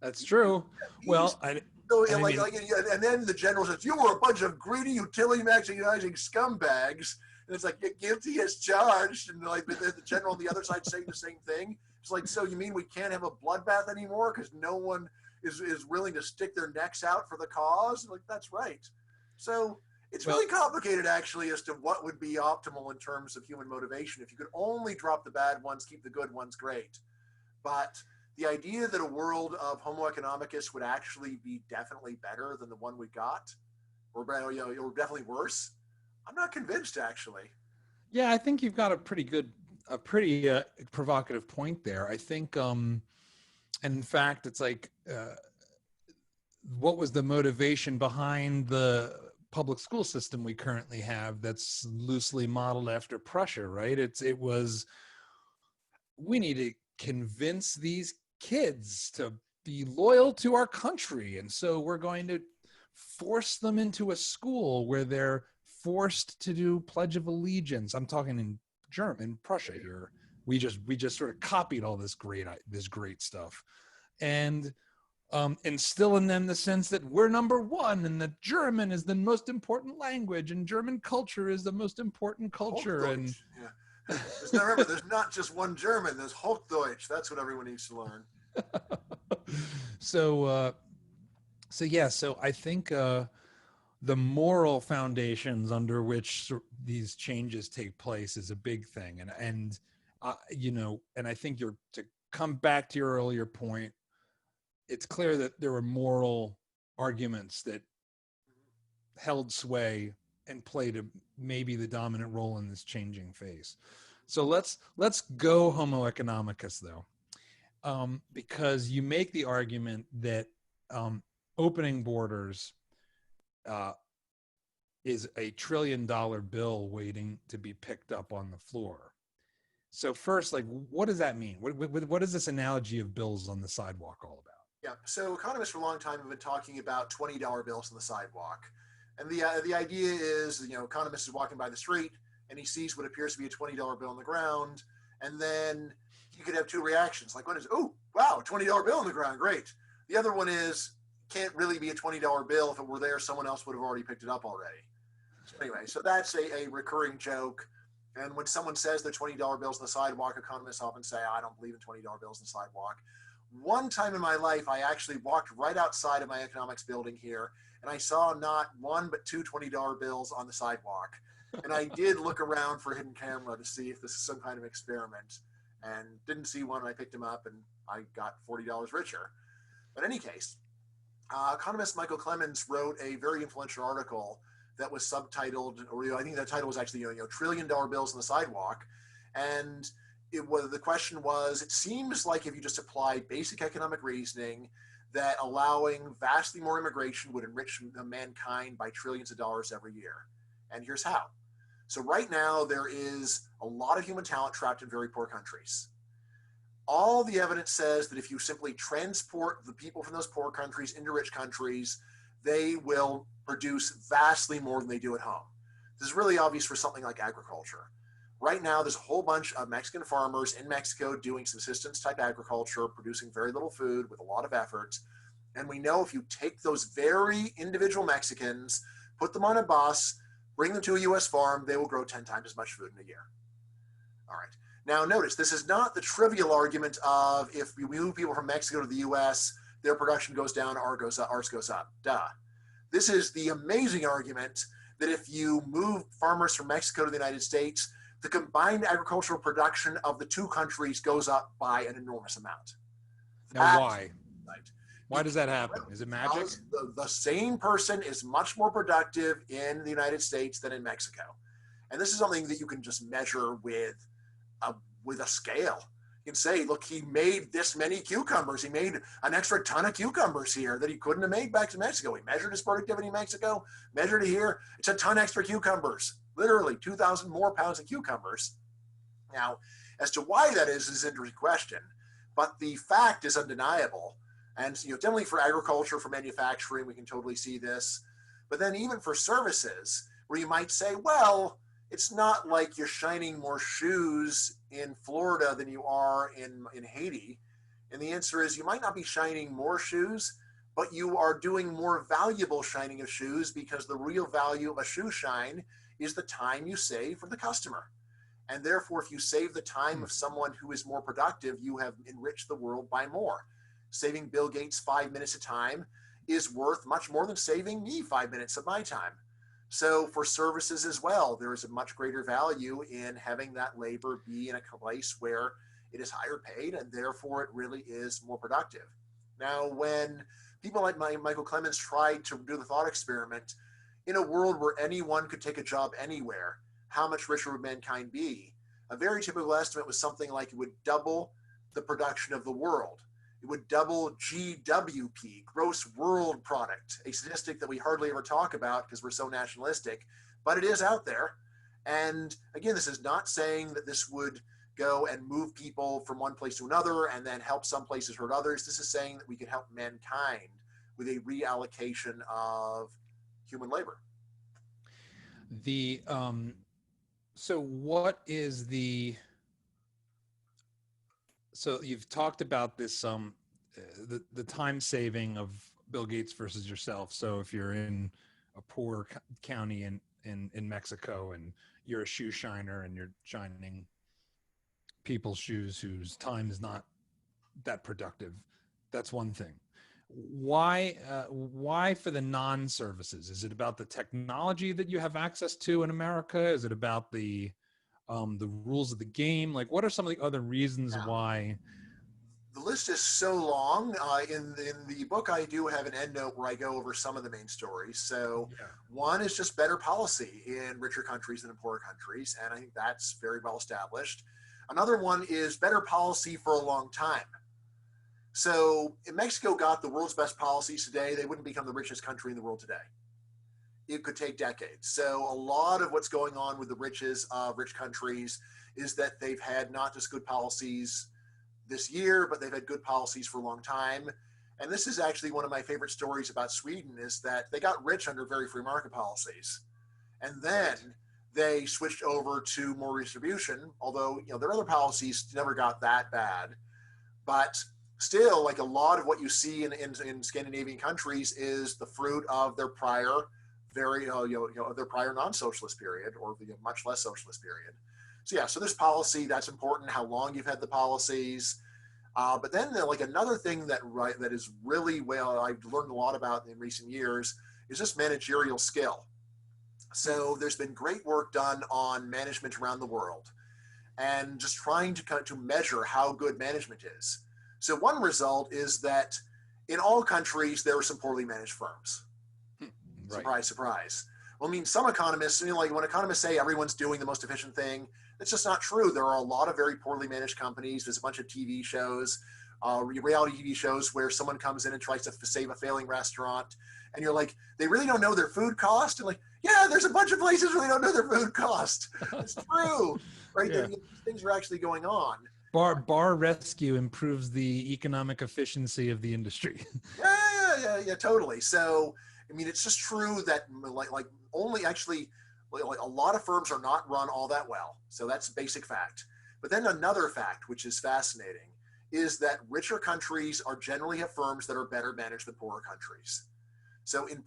That's true. Well, and then the general says, you were a bunch of greedy, utility maximizing scumbags. And it's like, guilty as charged. And like the general on the other side saying the same thing. It's like, so you mean we can't have a bloodbath anymore because no one is willing to stick their necks out for the cause? Like, that's right. So it's really complicated, actually, as to what would be optimal in terms of human motivation. If you could only drop the bad ones, keep the good ones, great. But the idea that a world of homo economicus would actually be definitely better than the one we got, or definitely worse, I'm not convinced, actually. Yeah, I think you've got a pretty provocative point there. I think, and in fact, it's like, what was the motivation behind the public school system we currently have that's loosely modeled after Prussia, right? It was, we need to convince these kids to be loyal to our country. And so we're going to force them into a school where they're forced to do Pledge of Allegiance. I'm talking in Prussia here. We just sort of copied all this great stuff, and instill in them the sense that we're number one and that German is the most important language and German culture is the most important culture. And yeah. Remember, there's not just one German. There's Hochdeutsch. That's what everyone needs to learn. So I think the moral foundations under which these changes take place is a big thing, and I think to come back to your earlier point, it's clear that there were moral arguments that held sway and played maybe the dominant role in this changing phase. So let's go Homo economicus though, because you make the argument that opening borders is a $1 trillion bill waiting to be picked up on the floor. So first, like, what does that mean? What is this analogy of bills on the sidewalk all about? Yeah, so economists for a long time have been talking about $20 bills on the sidewalk. And the idea is, economist is walking by the street and he sees what appears to be a $20 bill on the ground. And then you could have two reactions. Like one is, oh, wow, $20 bill on the ground, great. The other one is, can't really be a $20 bill. If it were there, someone else would have already picked it up already. So anyway, so that's a recurring joke. And when someone says they're $20 bills on the sidewalk, economists often say, I don't believe in $20 bills on the sidewalk. One time in my life, I actually walked right outside of my economics building here, and I saw not one but two $20 bills on the sidewalk. And I did look around for a hidden camera to see if this is some kind of experiment, and didn't see one. I picked them up, and I got $40 richer. But in any case, economist Michael Clemens wrote a very influential article that was subtitled, or I think that title was actually, $1 trillion bills on the sidewalk. And the question was, it seems like if you just apply basic economic reasoning, that allowing vastly more immigration would enrich mankind by trillions of dollars every year. And here's how. So right now, there is a lot of human talent trapped in very poor countries. All the evidence says that if you simply transport the people from those poor countries into rich countries, they will produce vastly more than they do at home. This is really obvious for something like agriculture. Right now, there's a whole bunch of Mexican farmers in Mexico doing subsistence type agriculture, producing very little food with a lot of effort. And we know if you take those very individual Mexicans, put them on a bus, bring them to a US farm, they will grow 10 times as much food in a year. All right. Now notice, this is not the trivial argument of if we move people from Mexico to the US, their production goes down, ours goes up. Duh. This is the amazing argument that if you move farmers from Mexico to the United States, the combined agricultural production of the two countries goes up by an enormous amount. Now, why? Right. Why does that happen? Is it magic? The same person is much more productive in the United States than in Mexico. And this is something that you can just measure with a scale. You can say, look, he made this many cucumbers. He made an extra ton of cucumbers here that he couldn't have made back to Mexico. He measured his productivity in Mexico, measured it here. It's a ton extra cucumbers. Literally 2,000 more pounds of cucumbers. Now, as to why that is an interesting question, but the fact is undeniable. And definitely for agriculture, for manufacturing, we can totally see this. But then even for services, where you might say, well, it's not like you're shining more shoes in Florida than you are in Haiti. And the answer is you might not be shining more shoes, but you are doing more valuable shining of shoes, because the real value of a shoe shine is the time you save for the customer. And therefore, if you save the time of someone who is more productive, you have enriched the world by more. Saving Bill Gates 5 minutes of time is worth much more than saving me 5 minutes of my time. So for services as well, there is a much greater value in having that labor be in a place where it is higher paid, and therefore it really is more productive. Now, when people like Michael Clemens tried to do the thought experiment, in a world where anyone could take a job anywhere, how much richer would mankind be? A very typical estimate was something like it would double the production of the world. It would double GWP, gross world product, a statistic that we hardly ever talk about because we're so nationalistic, but it is out there. And again, this is not saying that this would go and move people from one place to another and then help some places hurt others. This is saying that we can help mankind with a reallocation of human labor. So what is the So you've talked about this, the time saving of Bill Gates versus yourself. So if you're in a poor county in Mexico and you're a shoe shiner and you're shining people's shoes whose time is not that productive, that's one thing. Why for the non-services? Is it about the technology that you have access to in America? Is it about the rules of the game? Like, what are some of the other reasons Yeah. why? The list is so long. In the book, I do have an endnote where I go over some of the main stories. So Yeah. one is just better policy in richer countries than in poorer countries, and I think that's very well established. Another one is better policy for a long time. So if Mexico got the world's best policies today, they wouldn't become the richest country in the world today. It could take decades. So a lot of what's going on with the riches of rich countries is that they've had not just good policies this year, but they've had good policies for a long time. And this is actually one of my favorite stories about Sweden, is that they got rich under very free market policies. And then they switched over to more redistribution, although their other policies never got that bad. But still, like a lot of what you see in Scandinavian countries is the fruit of their prior their prior non-socialist period, or the much less socialist period. So yeah, so there's policy, that's important, how long you've had the policies. But then like another thing that is really, well, I've learned a lot about in recent years is just managerial skill. So there's been great work done on management around the world and just trying to measure how good management is. So one result is that in all countries, there are some poorly managed firms. Right. Surprise, surprise. Well, I mean, some economists, like when economists say everyone's doing the most efficient thing, that's just not true. There are a lot of very poorly managed companies. There's a bunch of TV shows, reality TV shows where someone comes in and tries to save a failing restaurant. And you're like, they really don't know their food cost? And like, yeah, there's a bunch of places where they don't know their food cost. It's true, right? Yeah. These things are actually going on. Bar rescue improves the economic efficiency of the industry. Yeah, totally. So, I mean, it's just true that like only actually like a lot of firms are not run all that well. So that's a basic fact. But then another fact, which is fascinating, is that richer countries are generally have firms that are better managed than poorer countries. So in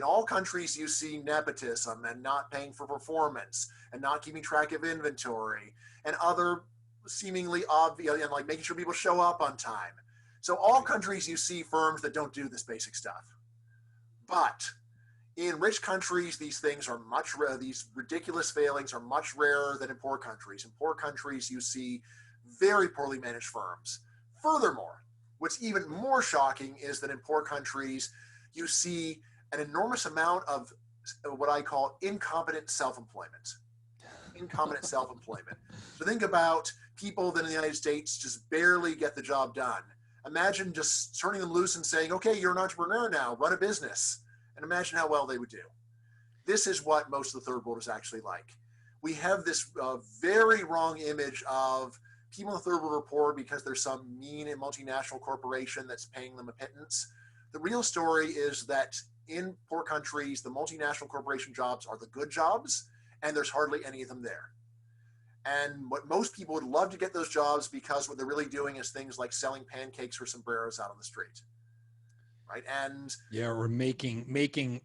all countries, you see nepotism and not paying for performance and not keeping track of inventory and other seemingly obvious, and like making sure people show up on time. So all countries, you see firms that don't do this basic stuff. But in rich countries, these things are much rare. These ridiculous failings are much rarer than in poor countries. In poor countries, you see very poorly managed firms. Furthermore, what's even more shocking is that in poor countries, you see an enormous amount of what I call incompetent self-employment. Incompetent self-employment. So think about people that in the United States just barely get the job done. Imagine just turning them loose and saying, okay, you're an entrepreneur now, run a business. And imagine how well they would do. This is what most of the third world is actually like. We have this very wrong image of people in the third world are poor because there's some mean and multinational corporation that's paying them a pittance. The real story is that in poor countries, the multinational corporation jobs are the good jobs, and there's hardly any of them there. And what most people would love to get those jobs, because what they're really doing is things like selling pancakes or sombreros out on the street, right? And yeah, or making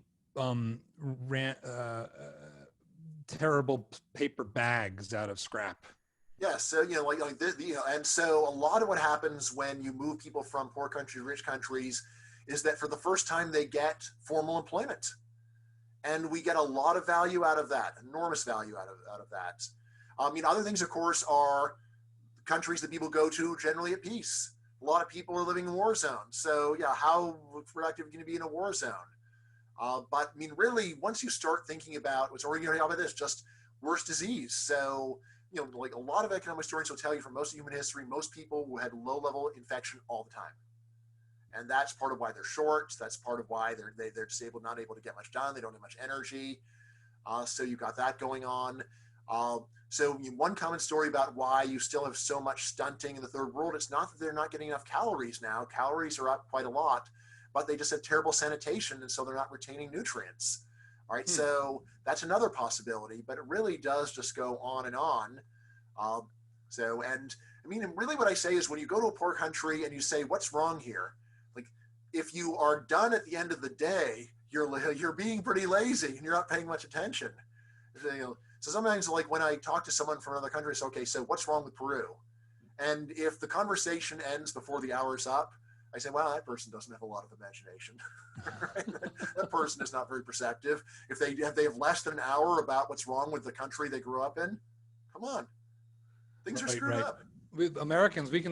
terrible paper bags out of scrap. yeah, so and so a lot of what happens when you move people from poor countries to rich countries is that for the first time they get formal employment, and we get a lot of value out of that, enormous value out of that. Other things, of course, are countries that people go to generally at peace. A lot of people are living in war zones. So, yeah, how productive can you be in a war zone? But, really, once you start thinking about what's already about this, just worse disease. So, like a lot of economic historians will tell you from most of human history, most people had low-level infection all the time. And that's part of why they're short. That's part of why they're disabled, not able to get much done. They don't have much energy. So you've got that going on. So one common story about why you still have so much stunting in the third world, it's not that they're not getting enough calories now. Calories are up quite a lot, but they just have terrible sanitation, and so they're not retaining nutrients. All right, So that's another possibility, but it really does just go on and on. So, and I mean, and really what I say is when you go to a poor country and you say, what's wrong here? Like, if you are done at the end of the day, you're being pretty lazy and you're not paying much attention. So, so sometimes, like when I talk to someone from another country, I say, okay, so what's wrong with Peru? And if the conversation ends before the hour's up, I say, well, that person doesn't have a lot of imagination. Right? That person is not very perceptive. If they have less than an hour about what's wrong with the country they grew up in, come on, things are screwed up. With Americans, we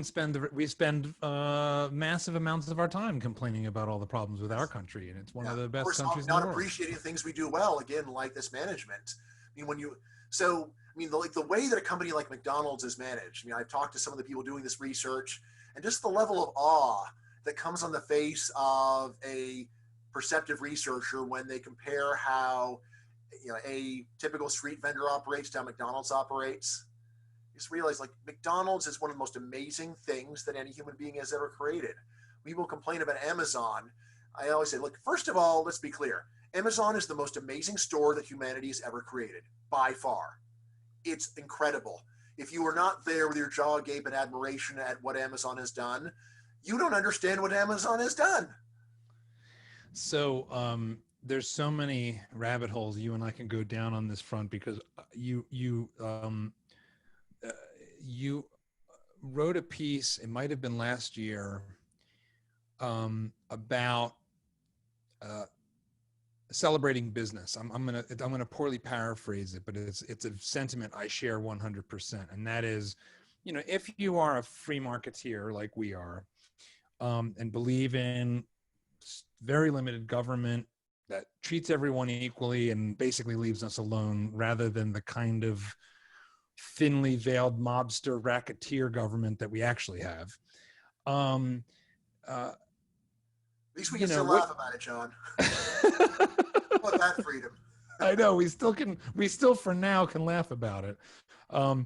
spend massive amounts of our time complaining about all the problems with our country, and it's one of the best countries in the world. Not appreciating things we do well, again, like this management. I mean, the way that a company like McDonald's is managed. I mean, I've talked to some of the people doing this research, and just the level of awe that comes on the face of a perceptive researcher when they compare how a typical street vendor operates to how McDonald's operates. You just realize, like, McDonald's is one of the most amazing things that any human being has ever created. We will complain about Amazon. I always say, look, first of all, let's be clear. Amazon is the most amazing store that humanity has ever created, by far. It's incredible. If you are not there with your jaw agape and admiration at what Amazon has done, you don't understand what Amazon has done. So there's so many rabbit holes you and I can go down on this front, because you wrote a piece, it might have been last year, about celebrating business. I'm gonna poorly paraphrase it, but it's a sentiment I share 100%, and that is, if you are a free marketeer like we are, and believe in very limited government that treats everyone equally and basically leaves us alone, rather than the kind of thinly veiled mobster racketeer government that we actually have. At least we can still laugh about it, John. About that freedom. I know we still for now can laugh about it. So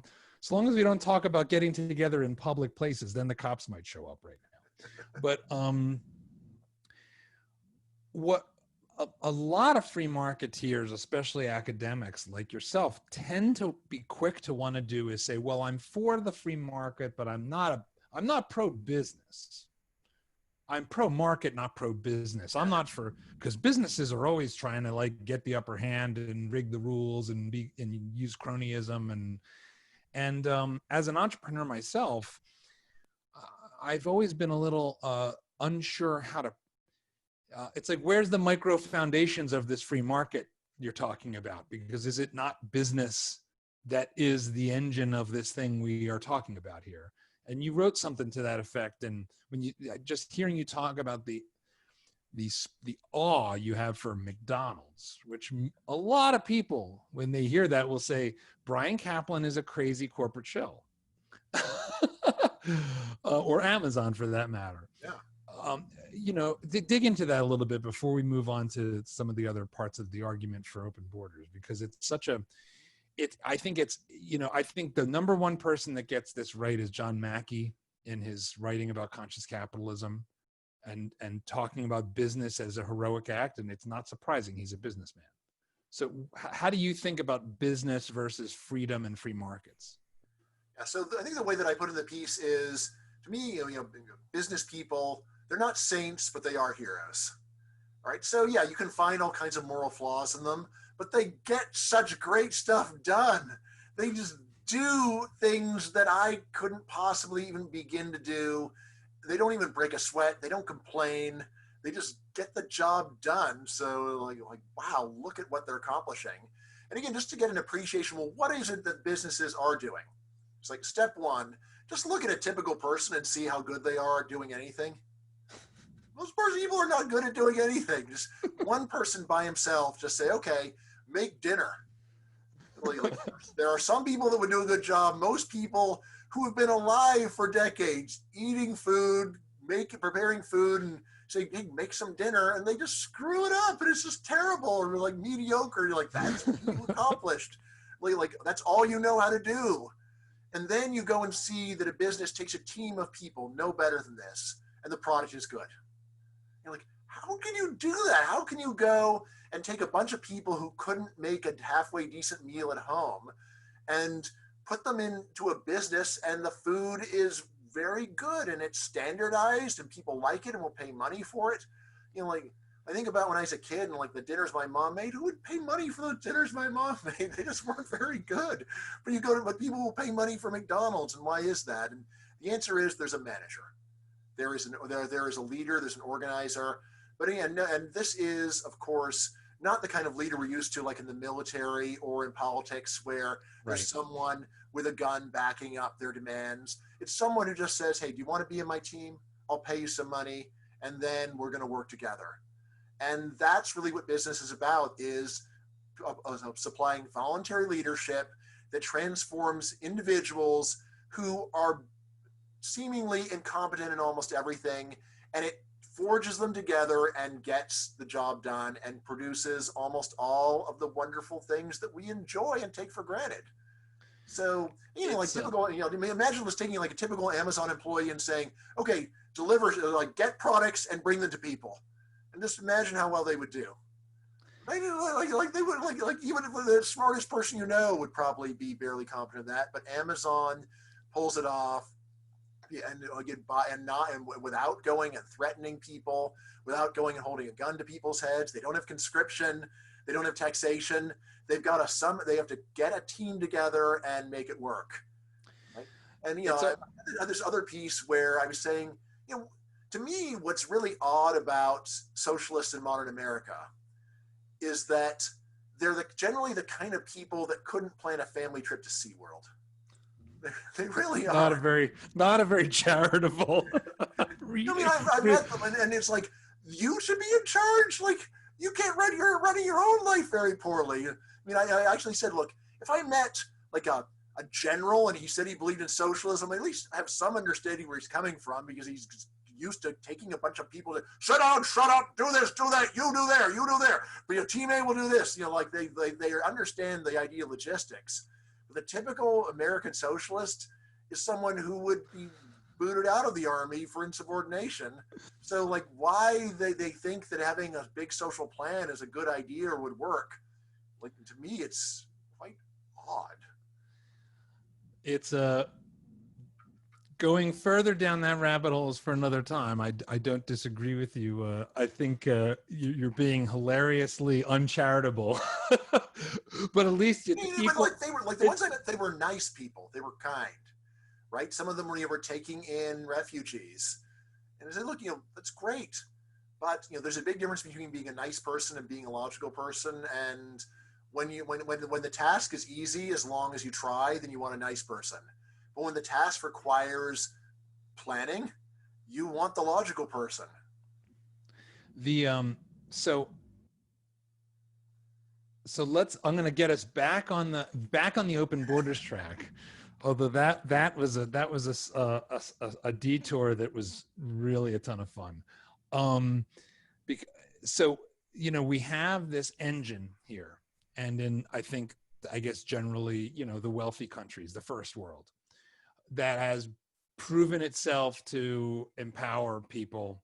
long as we don't talk about getting together in public places, then the cops might show up right now. But what a lot of free marketeers, especially academics like yourself, tend to be quick to want to do is say, well, I'm for the free market, but I'm not pro-business. I'm pro-market, not pro-business. I'm not for, because businesses are always trying to like get the upper hand and rig the rules and use cronyism. And as an entrepreneur myself, I've always been a little unsure how to, it's like, where's the micro foundations of this free market you're talking about? Because is it not business that is the engine of this thing we are talking about here? And you wrote something to that effect. And when just hearing you talk about the awe you have for McDonald's, which a lot of people, when they hear that, will say, Bryan Caplan is a crazy corporate shell. Or Amazon for that matter. Yeah. Dig into that a little bit before we move on to some of the other parts of the argument for open borders, because it's such a, I think the number one person that gets this right is John Mackey in his writing about conscious capitalism and talking about business as a heroic act. And it's not surprising, he's a businessman. So how do you think about business versus freedom and free markets? Yeah, so I think the way that I put in the piece is, to me, business people, they're not saints, but they are heroes. All right. So yeah, you can find all kinds of moral flaws in them, but they get such great stuff done. They just do things that I couldn't possibly even begin to do. They don't even break a sweat. They don't complain. They just get the job done. So like, wow, look at what they're accomplishing. And again, just to get an appreciation, well, what is it that businesses are doing? It's like step one, just look at a typical person and see how good they are at doing anything. Most people are not good at doing anything. Just one person by himself, just say, okay, make dinner. Like, there are some people that would do a good job. Most people who have been alive for decades, eating food, preparing food, and say, hey, make some dinner, and they just screw it up, and it's just terrible, or like mediocre. You're like, that's what you accomplished. Like that's all you know how to do. And then you go and see that a business takes a team of people no better than this, and the product is good. You're like, how can you do that? How can you go and take a bunch of people who couldn't make a halfway decent meal at home and put them into a business and the food is very good and it's standardized and people like it and will pay money for it. Like I think about when I was a kid and like the dinners my mom made, who would pay money for the dinners my mom made? They just weren't very good. But people will pay money for McDonald's, and why is that? And the answer is there's a manager. There is a leader, there's an organizer. But again, and this is, of course, not the kind of leader we're used to like in the military or in politics where there's someone with a gun backing up their demands. It's someone who just says, hey, do you want to be in my team? I'll pay you some money, and then we're going to work together. And that's really what business is about, is supplying voluntary leadership that transforms individuals who are seemingly incompetent in almost everything, and it forges them together and gets the job done and produces almost all of the wonderful things that we enjoy and take for granted. So, typical, imagine just taking like a typical Amazon employee and saying, okay, deliver, like get products and bring them to people. And just imagine how well they would do. Like they would, like even if the smartest person you know would probably be barely competent in that, but Amazon pulls it off. And without going and threatening people, without going and holding a gun to people's heads. They don't have conscription. They don't have taxation. They've got they have to get a team together and make it work. Right? And there's other piece where I was saying, to me, what's really odd about socialists in modern America is that they're generally the kind of people that couldn't plan a family trip to SeaWorld. They really are. Not a very charitable. I've met them, and it's like, you should be in charge. Like, you can't you're running your own life very poorly. I actually said, look, if I met like a general and he said he believed in socialism, I at least have some understanding where he's coming from, because he's used to taking a bunch of people to shut up, do this, do that, you do there, you do there. But your team A will do this. They understand the idea of logistics. The typical American socialist is someone who would be booted out of the army for insubordination. So like why they think that having a big social plan is a good idea or would work, like to me it's quite odd. It's going further down that rabbit hole is for another time. I don't disagree with you. I think you're being hilariously uncharitable. But at least they were like the ones I met, they were nice people. They were kind, right? Some of them were taking in refugees, and I said, look, that's great, but there's a big difference between being a nice person and being a logical person. And when the task is easy, as long as you try, then you want a nice person. But when the task requires planning, you want the logical person. So I'm going to get us back on the open borders track. Although that was a detour that was really a ton of fun. We have this engine here, and I guess generally, the wealthy countries, the first world, that has proven itself to empower people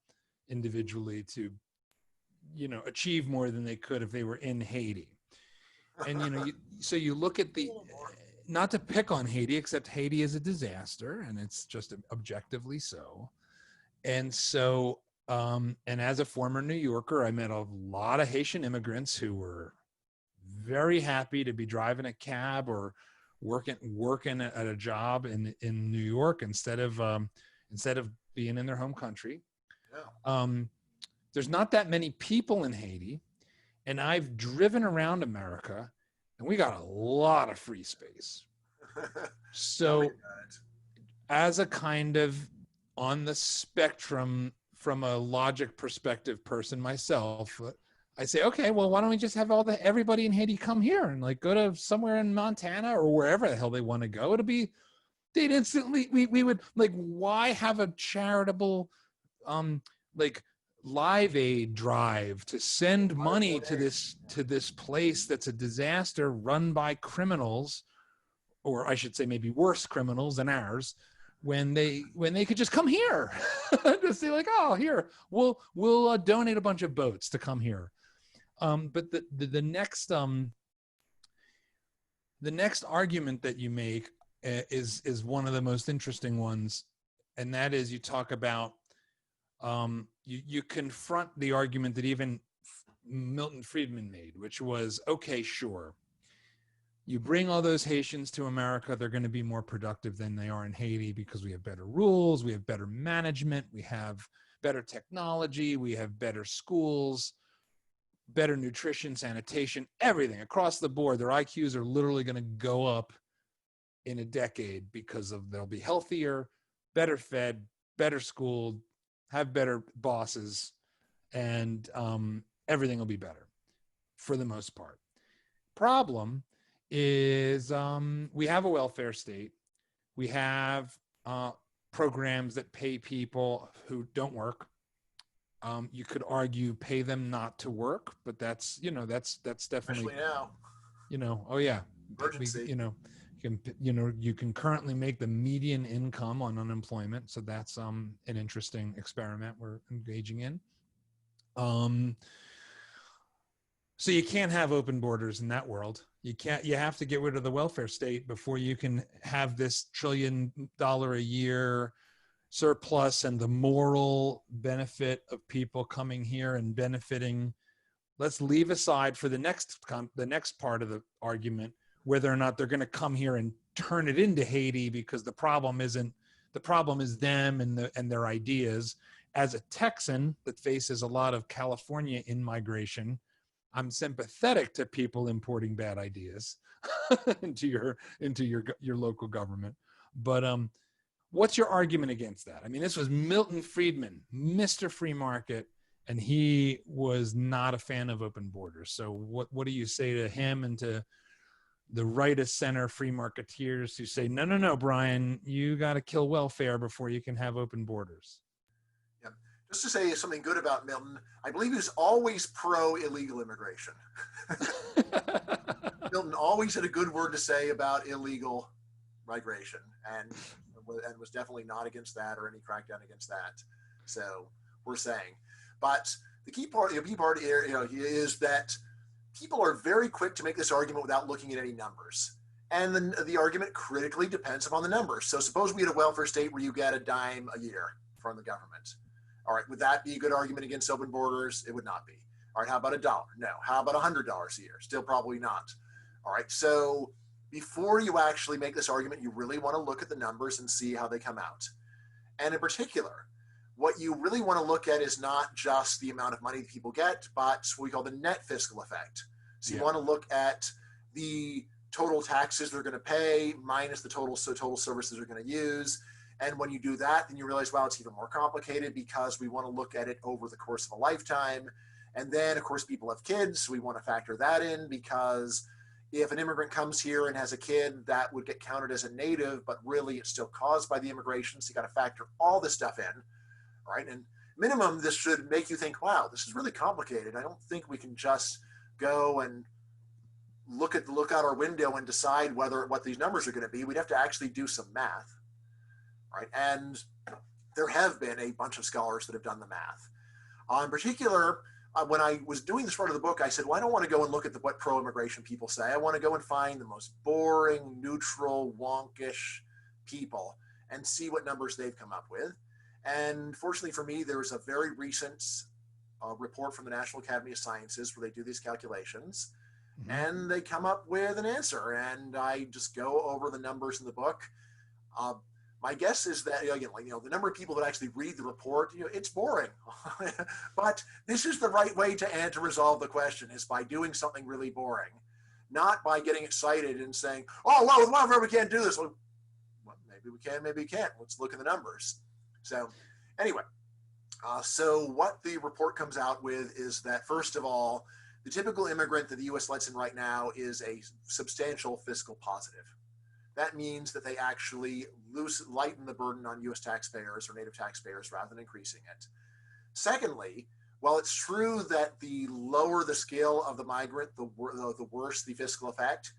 individually to, achieve more than they could if they were in Haiti. And, so you look at not to pick on Haiti, except Haiti is a disaster, and it's just objectively so. And so, and as a former New Yorker, I met a lot of Haitian immigrants who were very happy to be driving a cab or working at a job in New York instead of being in their home country. Yeah. There's not that many people in Haiti, and I've driven around America, and we got a lot of free space. So as a kind of on the spectrum from a logic perspective person myself, I say, okay, well, why don't we just have everybody in Haiti come here and like go to somewhere in Montana or wherever the hell they want to go. They'd instantly, we would like, why have a charitable, Live Aid drive to send money to this place that's a disaster run by criminals, or I should say maybe worse criminals than ours, when they could just come here. Just say like, oh, here, we'll donate a bunch of boats to come here. But the next argument that you make, is one of the most interesting ones, and that is you talk about you confront the argument that even Milton Friedman made, which was, okay, sure, you bring all those Haitians to America, they're going to be more productive than they are in Haiti because we have better rules, we have better management, we have better technology, we have better schools, better nutrition, sanitation, everything across the board. Their IQs are literally going to go up in a decade because of they'll be healthier, better fed, better schooled, have better bosses, and everything will be better for the most part. Problem is we have a welfare state. We have programs that pay people who don't work. You could argue pay them not to work, but that's definitely, especially now. Oh yeah, Emergency. You can currently make the median income on unemployment, so that's an interesting experiment we're engaging in. So you can't have open borders in that world. You have to get rid of the welfare state before you can have this $1 trillion a year surplus and the moral benefit of people coming here and benefiting. Let's leave aside for the next part of the argument whether or not they're going to come here and turn it into Haiti, because the problem is them and their ideas. As a Texan that faces a lot of California in-migration, I'm sympathetic to people importing bad ideas into your local government. But what's your argument against that? I mean, this was Milton Friedman, Mr. Free Market, and he was not a fan of open borders. So what do you say to him and to the right of center free marketeers who say, no, Brian, you got to kill welfare before you can have open borders? Yeah. Just to say something good about Milton, I believe he was always pro-illegal immigration. Milton always had a good word to say about illegal migration, and was definitely not against that or any crackdown against that. So we're saying, but the key part here, is that people are very quick to make this argument without looking at any numbers. And then the argument critically depends upon the numbers. So suppose we had a welfare state where you get a dime a year from the government. All right, would that be a good argument against open borders? It would not be. All right, how about $1? No. How about $100 a year? Still probably not. All right, so before you actually make this argument, you really want to look at the numbers and see how they come out. And in particular, what you really want to look at is not just the amount of money that people get, but what we call the net fiscal effect. So you want to look at the total taxes they're going to pay minus the total services they're going to use. And when you do that, then you realize, wow, it's even more complicated because we want to look at it over the course of a lifetime. And then, of course, people have kids. So we want to factor that in, because if an immigrant comes here and has a kid, that would get counted as a native, but really it's still caused by the immigration. So you got to factor all this stuff in, right? And minimum, this should make you think, wow, this is really complicated. I don't think we can just go and look out our window and decide what these numbers are going to be. We'd have to actually do some math, right? And there have been a bunch of scholars that have done the math. In particular, when I was doing this part of the book, I said, well, I don't want to go and look at what pro-immigration people say. I want to go and find the most boring, neutral, wonkish people and see what numbers they've come up with. And fortunately for me, there was a very recent report from the National Academy of Sciences where they do these calculations, and they come up with an answer. And I just go over the numbers in the book. My guess is that, again, the number of people that actually read the report, it's boring. But this is the right way to resolve the question, is by doing something really boring, not by getting excited and saying, oh, well, with welfare, we can't do this. Well, maybe we can, maybe we can't. Let's look at the numbers. So anyway, so what the report comes out with is that, first of all, the typical immigrant that the U.S. lets in right now is a substantial fiscal positive. That means that they actually lighten the burden on U.S. taxpayers or native taxpayers rather than increasing it. Secondly, while it's true that the lower the scale of the migrant, the worse the fiscal effect,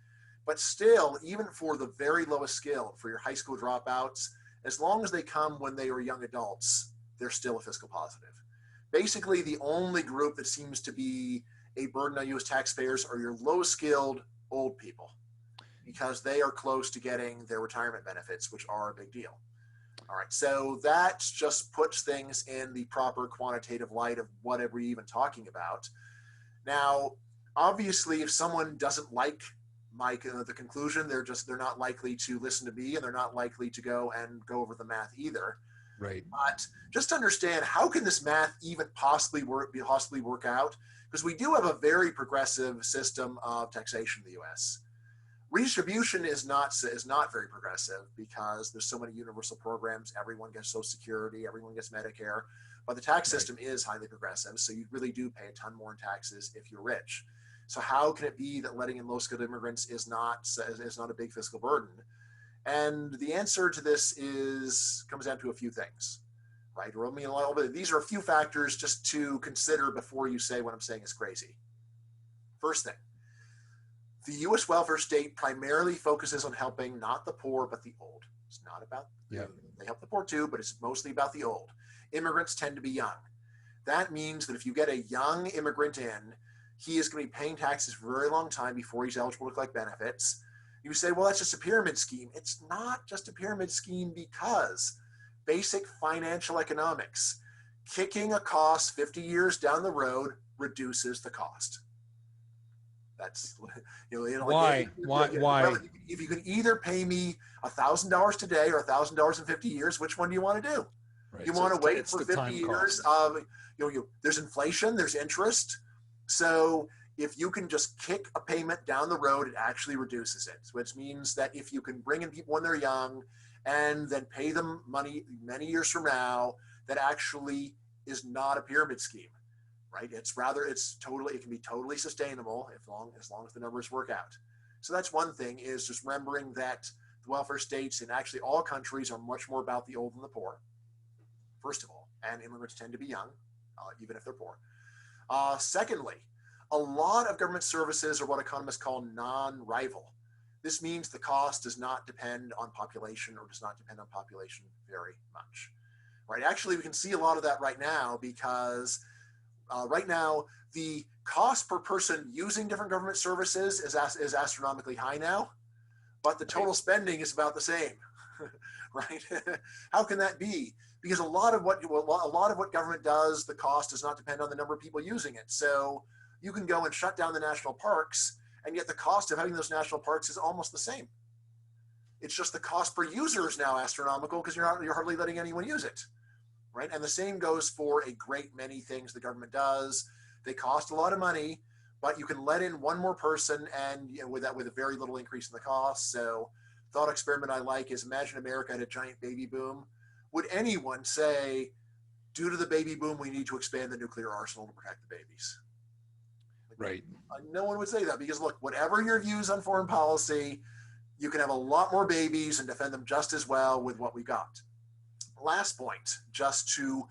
but still, even for the very lowest scale, for your high school dropouts, as long as they come when they are young adults, they're still a fiscal positive. Basically, the only group that seems to be a burden on U.S. taxpayers are your low-skilled old people. because they are close to getting their retirement benefits, which are a big deal. All right, so that just puts things in the proper quantitative light of whatever we're even talking about. Now, obviously, if someone doesn't like the conclusion, they're not likely to listen to me, and they're not likely to go over the math either. Right. But just to understand, how can this math even possibly work out? Because we do have a very progressive system of taxation in the U.S. Redistribution is not very progressive because there's so many universal programs. Everyone gets Social Security, everyone gets Medicare, but the tax system is highly progressive. So you really do pay a ton more in taxes if you're rich. So how can it be that letting in low-skilled immigrants is not a big fiscal burden? And the answer to this comes down to a few things, right? Or I mean, these are a few factors just to consider before you say what I'm saying is crazy. First thing. The U.S. welfare state primarily focuses on helping not the poor, but the old. It's not about, they help the poor too, but it's mostly about the old. Immigrants tend to be young. That means that if you get a young immigrant in, he is going to be paying taxes for a very long time before he's eligible to collect benefits. You say, well, that's just a pyramid scheme. It's not just a pyramid scheme because basic financial economics, kicking a cost 50 years down the road reduces the cost. That's, why? If you can either pay me $1,000 today or $1,000 in 50 years, which one do you want to do? Right. You want to wait for 50 years of, there's inflation, there's interest. So if you can just kick a payment down the road, it actually reduces it. Which means that if you can bring in people when they're young and then pay them money many years from now, that actually is not a pyramid scheme. Right? It can be totally sustainable as long as the numbers work out. So that's one thing, is just remembering that the welfare states in actually all countries are much more about the old than the poor, first of all, and immigrants tend to be young, even if they're poor. Secondly, a lot of government services are what economists call non-rival. This means the cost does not depend on population or does not depend on population very much. Right? Actually, we can see a lot of that right now because right now, the cost per person using different government services is astronomically high now, but the total spending is about the same, right? How can that be? Because a lot of what government does, the cost does not depend on the number of people using it. So you can go and shut down the national parks, and yet the cost of having those national parks is almost the same. It's just the cost per user is now astronomical because you're hardly letting anyone use it. Right? And the same goes for a great many things the government does. They cost a lot of money, but you can let in one more person and with a very little increase in the cost. So thought experiment I like is, imagine America had a giant baby boom. Would anyone say, due to the baby boom, we need to expand the nuclear arsenal to protect the babies? Right. No one would say that because look, whatever your views on foreign policy, you can have a lot more babies and defend them just as well with what we got. Last point, just to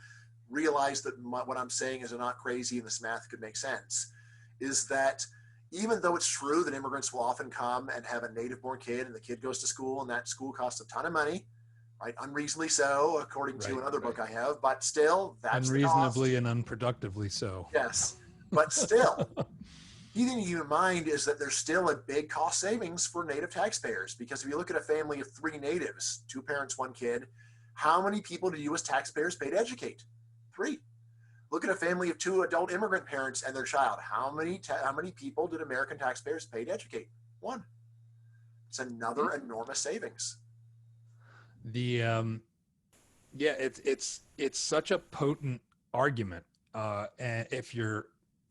realize that what I'm saying is not crazy and this math could make sense, is that even though it's true that immigrants will often come and have a native-born kid and the kid goes to school and that school costs a ton of money, right? Unreasonably so, according to another book I have, but still, that's unreasonably and unproductively so. Yes, but still, the thing to keep in mind is that there's still a big cost savings for native taxpayers, because if you look at a family of 3 natives, 2 parents, 1 kid, how many people do you as taxpayers pay to educate? 3. Look at a family of 2 adult immigrant parents and their child. How many people did American taxpayers pay to educate? 1. It's another enormous savings. It's such a potent argument, and if you're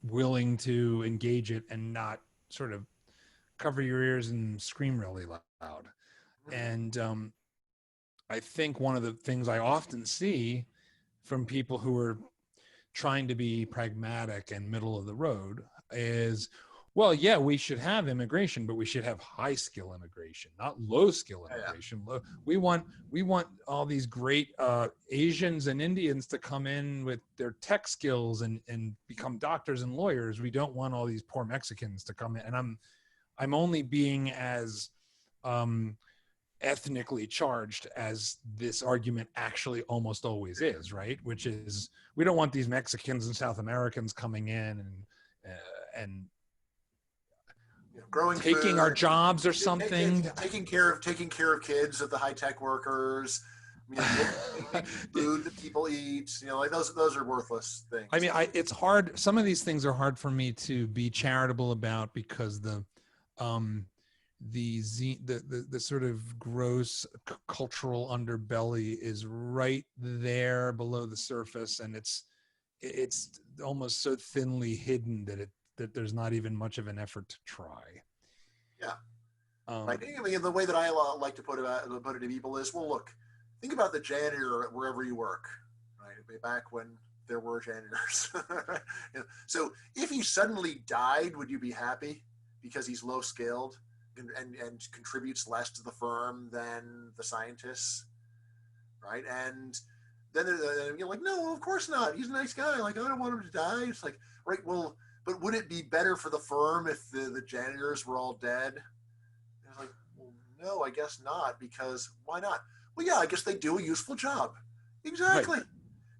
willing to engage it and not sort of cover your ears and scream really loud. And I think one of the things I often see from people who are trying to be pragmatic and middle of the road is, well, yeah, we should have immigration, but we should have high skill immigration, not low skill immigration. Yeah. We want all these great Asians and Indians to come in with their tech skills and become doctors and lawyers. We don't want all these poor Mexicans to come in. And I'm only being as ethnically charged as this argument actually almost always is, right? Which is, we don't want these Mexicans and South Americans coming in and growing taking food, our jobs or something. taking care of kids of the high tech workers, making food that people eat. Like those are worthless things. I mean, it's hard. Some of these things are hard for me to be charitable about because the sort of gross cultural underbelly is right there below the surface, and it's almost so thinly hidden that there's not even much of an effort to try. Yeah. Right. I mean, the way that I like to put it to people is, well, look, think about the janitor wherever you work, right? Back when there were janitors. So if he suddenly died, would you be happy because he's low skilled and contributes less to the firm than the scientists, right? And then you're like, no, of course not. He's a nice guy. Like, I don't want him to die. It's like, right, well, but would it be better for the firm if the janitors were all dead? And it's like, well, no, I guess not, because why not? Well, yeah, I guess they do a useful job. Exactly. Right.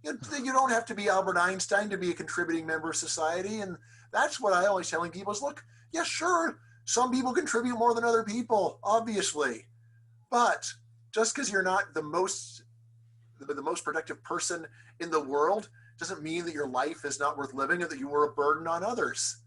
You don't have to be Albert Einstein to be a contributing member of society. And that's what I always telling people is, look, yeah, sure, some people contribute more than other people, obviously. But just because you're not the most productive person in the world doesn't mean that your life is not worth living or that you were a burden on others.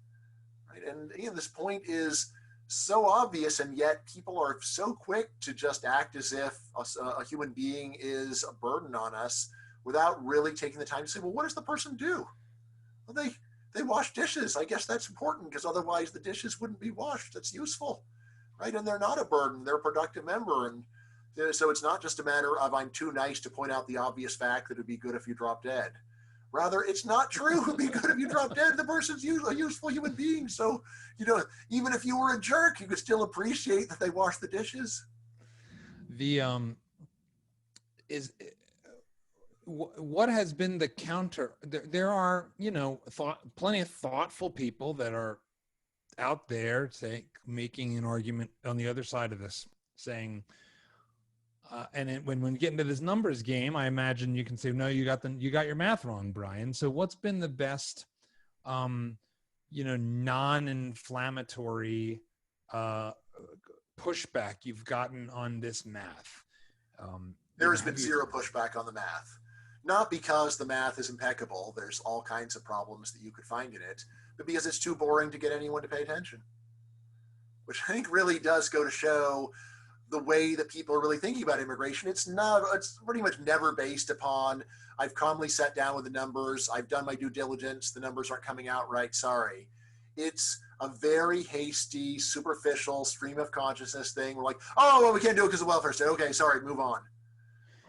Right? And this point is so obvious, and yet people are so quick to just act as if a human being is a burden on us without really taking the time to say, well, what does the person do? Well, they wash dishes. I guess that's important because otherwise the dishes wouldn't be washed. That's useful, right? And they're not a burden. They're a productive member. And so it's not just a matter of I'm too nice to point out the obvious fact that it'd be good if you drop dead. Rather, it's not true. It'd be good if you drop dead. The person's a useful human being. So, even if you were a jerk, you could still appreciate that they wash the dishes. What has been the counter? There are, plenty of thoughtful people that are out there making an argument on the other side of this, saying, when we get into this numbers game, I imagine you can say, no, you got your math wrong, Bryan. So what's been the best, non-inflammatory pushback you've gotten on this math? There has been zero pushback on the math. Not because the math is impeccable. There's all kinds of problems that you could find in it, but because it's too boring to get anyone to pay attention. Which I think really does go to show the way that people are really thinking about immigration. It's pretty much never based upon, I've calmly sat down with the numbers, I've done my due diligence, the numbers aren't coming out right, sorry. It's a very hasty, superficial stream of consciousness thing. We're like, oh, well, we can't do it because of welfare state. Okay, sorry, move on.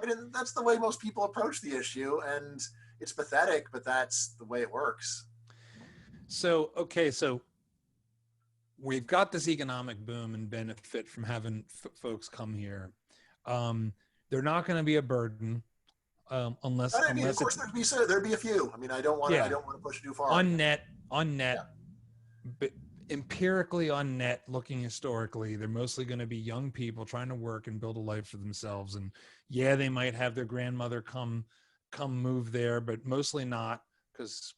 And that's the way most people approach the issue, and it's pathetic, but that's the way it works. So we've got this economic boom and benefit from having folks come here. They're not going to be a burden unless of course there'd be a few. I mean, I don't want to push too far. On net, but empirically on net, looking historically, they're mostly going to be young people trying to work and build a life for themselves. And yeah, they might have their grandmother come move there, but mostly not, because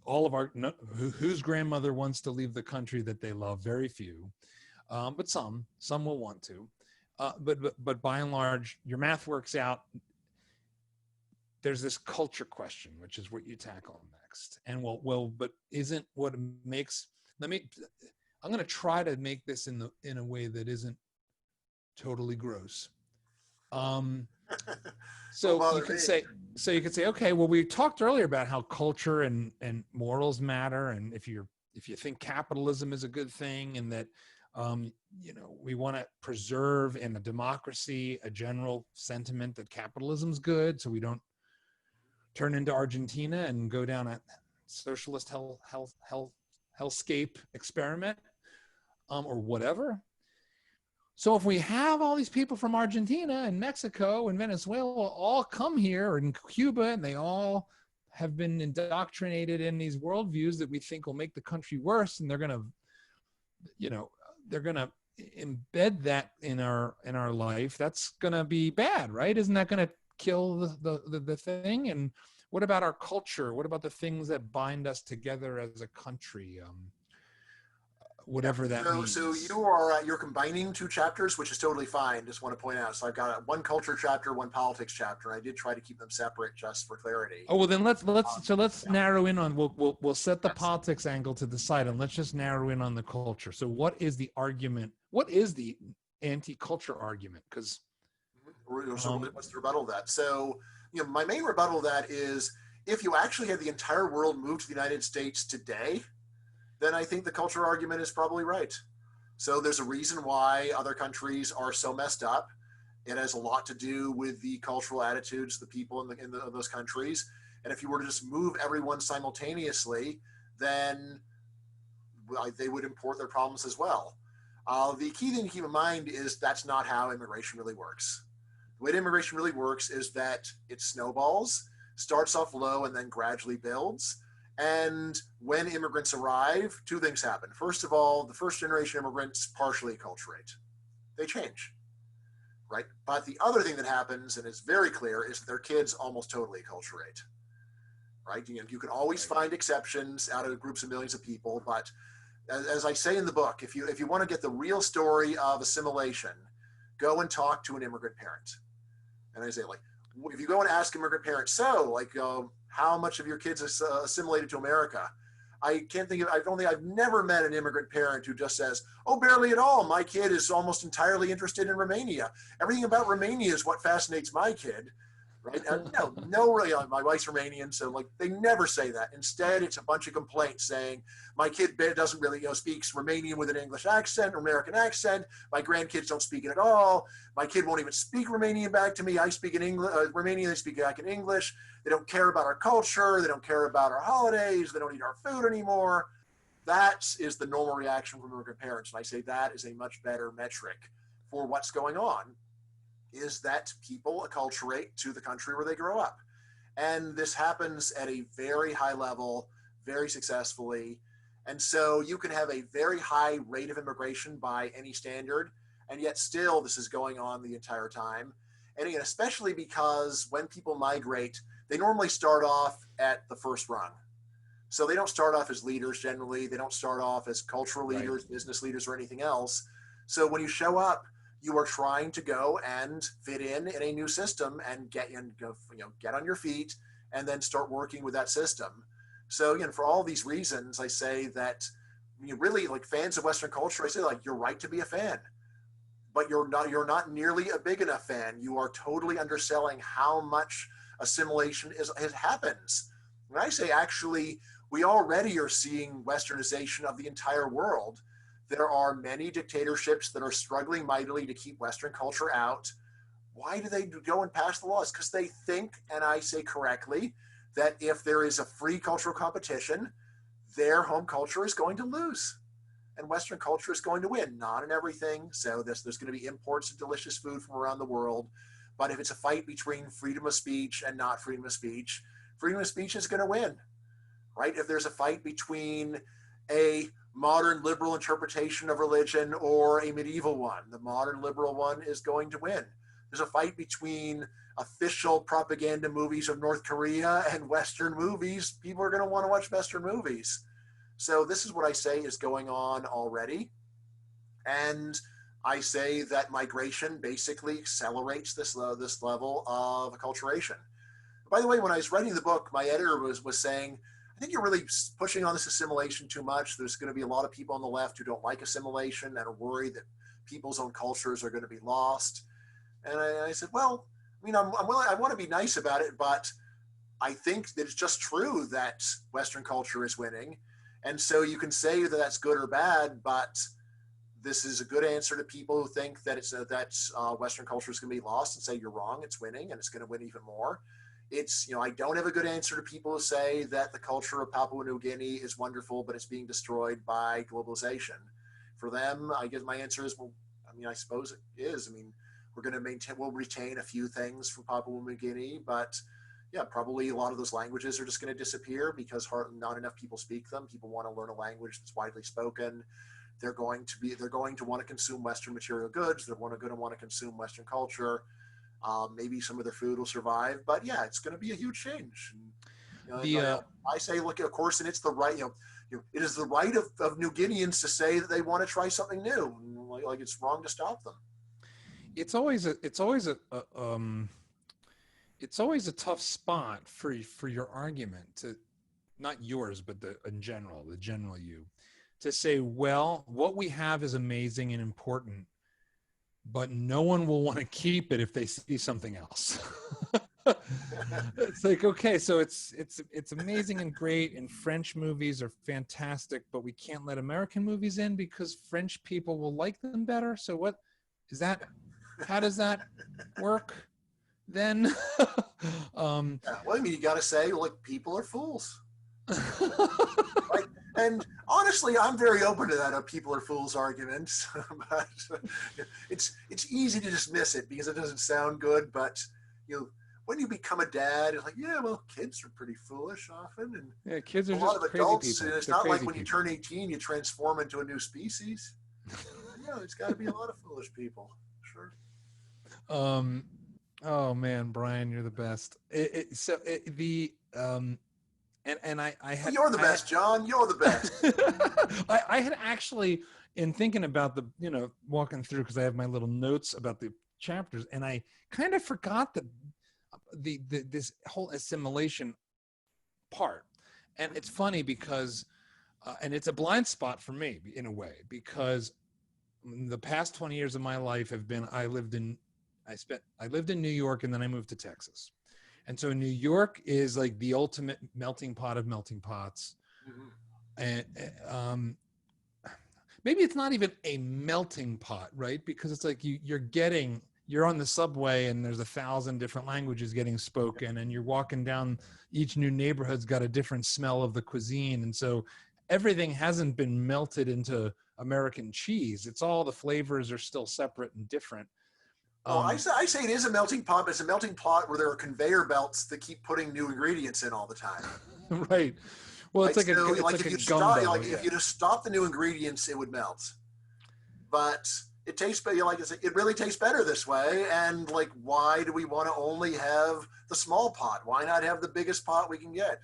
whose grandmother wants to leave the country that they love? Very few, but some will want to. But by and large, your math works out. There's this culture question, which is what you tackle next. And but isn't what makes? I'm going to try to make this in a way that isn't totally gross. So you could say, okay, well, we talked earlier about how culture and morals matter, and if you think capitalism is a good thing, and that we want to preserve in a democracy a general sentiment that capitalism's good, so we don't turn into Argentina and go down a socialist hellscape experiment, or whatever. So if we have all these people from Argentina and Mexico and Venezuela all come here, and Cuba, and they all have been indoctrinated in these worldviews that we think will make the country worse, and they're going to embed that in our life, that's going to be bad, right? Isn't that going to kill the thing? And what about our culture? What about the things that bind us together as a country? whatever that means. So you're combining two chapters, which is totally fine. Just want to point out. So I've got one culture chapter, one politics chapter. I did try to keep them separate just for clarity. Oh well, then let's narrow in on we'll set the politics angle to the side, and let's just narrow in on the culture. So what is the argument? What is the anti-culture argument? Because what's the rebuttal to that? So my main rebuttal to that is if you actually had the entire world move to the United States today, then I think the culture argument is probably right. So there's a reason why other countries are so messed up. It has a lot to do with the cultural attitudes of the people in those countries. And if you were to just move everyone simultaneously, then they would import their problems as well. The key thing to keep in mind is that's not how immigration really works. The way immigration really works is that it snowballs, starts off low, and then gradually builds. And when immigrants arrive, two things happen. First of all, the first generation immigrants partially acculturate. They change, right? But the other thing that happens, and is very clear, is that their kids almost totally acculturate, right? You can always find exceptions out of groups of millions of people, but as I say in the book, if you want to get the real story of assimilation, go and talk to an immigrant parent. And I say, like, if you go and ask immigrant parents, how much of your kids assimilated to America? I can't think of, I've never met an immigrant parent who just says, oh, barely at all. My kid is almost entirely interested in Romania. Everything about Romania is what fascinates my kid, right? No, really. My wife's Romanian, so like they never say that. Instead, it's a bunch of complaints saying my kid doesn't really speaks Romanian with an English accent or American accent. My grandkids don't speak it at all. My kid won't even speak Romanian back to me. I speak in English, Romanian. They speak back in English. They don't care about our culture. They don't care about our holidays. They don't eat our food anymore. That is the normal reaction from immigrant parents. And I say that is a much better metric for what's going on, is that people acculturate to the country where they grow up. And this happens at a very high level, very successfully. And so you can have a very high rate of immigration by any standard, and yet still this is going on the entire time. And again, especially because when people migrate, they normally start off at the first rung. So they don't start off as leaders generally. They don't start off as cultural leaders, business leaders, or anything else. So when you show up, you are trying to go and fit in a new system and get on your feet and then start working with that system. So again, for all these reasons, I say that really, like, fans of Western culture, I say, like, you're right to be a fan, but you're not nearly a big enough fan. You are totally underselling how much assimilation happens. When I say, actually, we already are seeing Westernization of the entire world. There are many dictatorships that are struggling mightily to keep Western culture out. Why do they go and pass the laws? Because they think, and I say correctly, that if there is a free cultural competition, their home culture is going to lose. And Western culture is going to win. Not in everything. So there's going to be imports of delicious food from around the world. But if it's a fight between freedom of speech and not freedom of speech is going to win, right? If there's a fight between a modern liberal interpretation of religion or a medieval one, the modern liberal one is going to win. There's a fight between official propaganda movies of North Korea and Western movies. People are going to want to watch Western movies. So this is what I say is going on already. And I say that migration basically accelerates this level of acculturation. By the way, when I was writing the book, my editor was saying, I think you're really pushing on this assimilation too much. There's going to be a lot of people on the left who don't like assimilation and are worried that people's own cultures are going to be lost. And I said, well, I mean, I want to be nice about it, but I think that it's just true that Western culture is winning. And so you can say that that's good or bad, but this is a good answer to people who think that Western culture is going to be lost, and say you're wrong, it's winning, and it's going to win even more. I don't have a good answer to people who say that the culture of Papua New Guinea is wonderful, but it's being destroyed by globalization. For them, I guess my answer is, well, I mean, I suppose it is. I mean, we'll retain a few things from Papua New Guinea, but yeah, probably a lot of those languages are just going to disappear because not enough people speak them. People want to learn a language that's widely spoken. They're going to want to consume Western material goods. They're going to want to consume Western culture. Maybe some of their food will survive, but yeah, it's going to be a huge change. And, I say, look, of course, and it's the right. it is the right of New Guineans to say that they want to try something new. Like it's wrong to stop them. It's always a tough spot for your argument to, not yours, but the general you, to say, well, what we have is amazing and important, but no one will want to keep it if they see something else. It's like, okay, so it's amazing and great, and French movies are fantastic, but we can't let American movies in because French people will like them better. So what is that? How does that work then? Well, I mean, you got to say, like, people are fools. Right? And honestly, I'm very open to that people are fools arguments. But it's easy to dismiss it because it doesn't sound good. But when you become a dad, it's like, yeah, well, kids are pretty foolish often, and yeah, kids are a lot just of crazy adults. people. It's They're not like crazy when you people. turn 18, you transform into a new species. There's got to be a lot of foolish people. Sure. Oh man, Bryan, you're the best. You're the best, John. You're the best. I had actually, in thinking about walking through, because I have my little notes about the chapters, and I kind of forgot this whole assimilation part. And it's funny because, and it's a blind spot for me in a way, because the past 20 years of my life have been, I lived in New York, and then I moved to Texas. And so New York is like the ultimate melting pot of melting pots. And maybe it's not even a melting pot, right? Because it's like you're on the subway and there's 1,000 different languages getting spoken, and you're walking down, each new neighborhood's got a different smell of the cuisine. And so everything hasn't been melted into American cheese. It's all the flavors are still separate and different. Well, I say it is a melting pot, but it's a melting pot where there are conveyor belts that keep putting new ingredients in all the time. Right. Well, it's like a gumbo. If you just stop the new ingredients, it would melt. But it tastes better. It really tastes better this way. And like, why do we want to only have the small pot? Why not have the biggest pot we can get?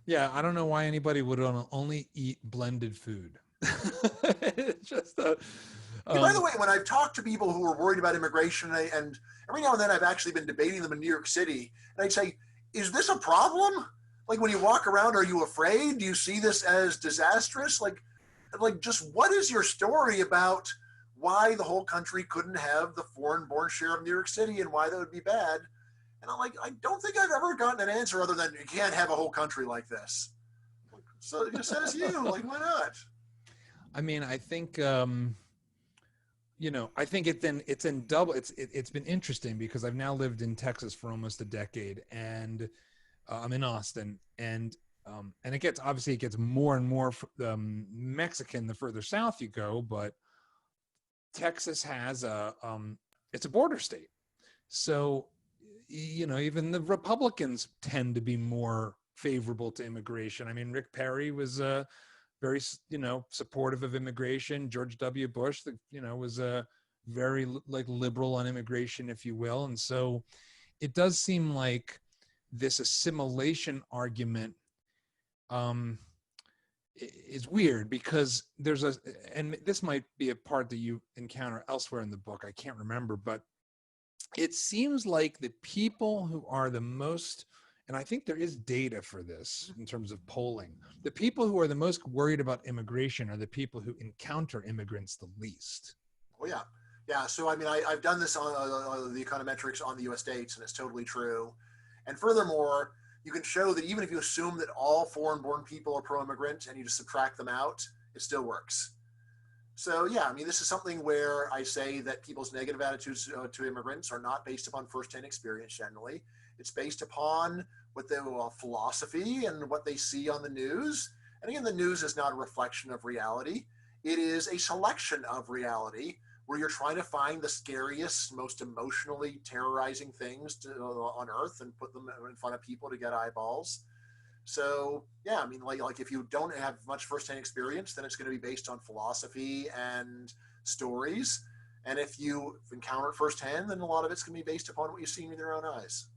Yeah, I don't know why anybody would only eat blended food. It's just by the way, when I've talked to people who are worried about immigration, and every now and then I've actually been debating them in New York City, and I'd say, is this a problem? Like, when you walk around, are you afraid? Do you see this as disastrous? Like just what is your story about why the whole country couldn't have the foreign-born share of New York City and why that would be bad? And I'm like, I don't think I've ever gotten an answer other than you can't have a whole country like this. So it just says you, like, why not? I mean, I think, I think it's been interesting because I've now lived in Texas for almost a decade, and I'm in Austin, and it gets more and more Mexican the further south you go, but Texas has it's a border state. So, even the Republicans tend to be more favorable to immigration. I mean, Rick Perry was very, supportive of immigration. George W. Bush, was very liberal on immigration, if you will. And so it does seem like this assimilation argument is weird because and this might be a part that you encounter elsewhere in the book. I can't remember, but it seems like the people who are the most, and I think there is data for this in terms of polling, the people who are the most worried about immigration are the people who encounter immigrants the least. Oh, yeah. Yeah. So, I mean, I've done this on the econometrics on the U.S. states, and it's totally true. And furthermore, you can show that even if you assume that all foreign-born people are pro-immigrant and you just subtract them out, it still works. So, yeah, I mean, this is something where I say that people's negative attitudes to immigrants are not based upon first-hand experience generally. It's based upon what their philosophy and what they see on the news. And again, the news is not a reflection of reality. It is a selection of reality where you're trying to find the scariest, most emotionally terrorizing things on earth and put them in front of people to get eyeballs. So, yeah, I mean, like if you don't have much firsthand experience, then it's going to be based on philosophy and stories. And if you encounter it firsthand, then a lot of it's going to be based upon what you've seen with your own eyes.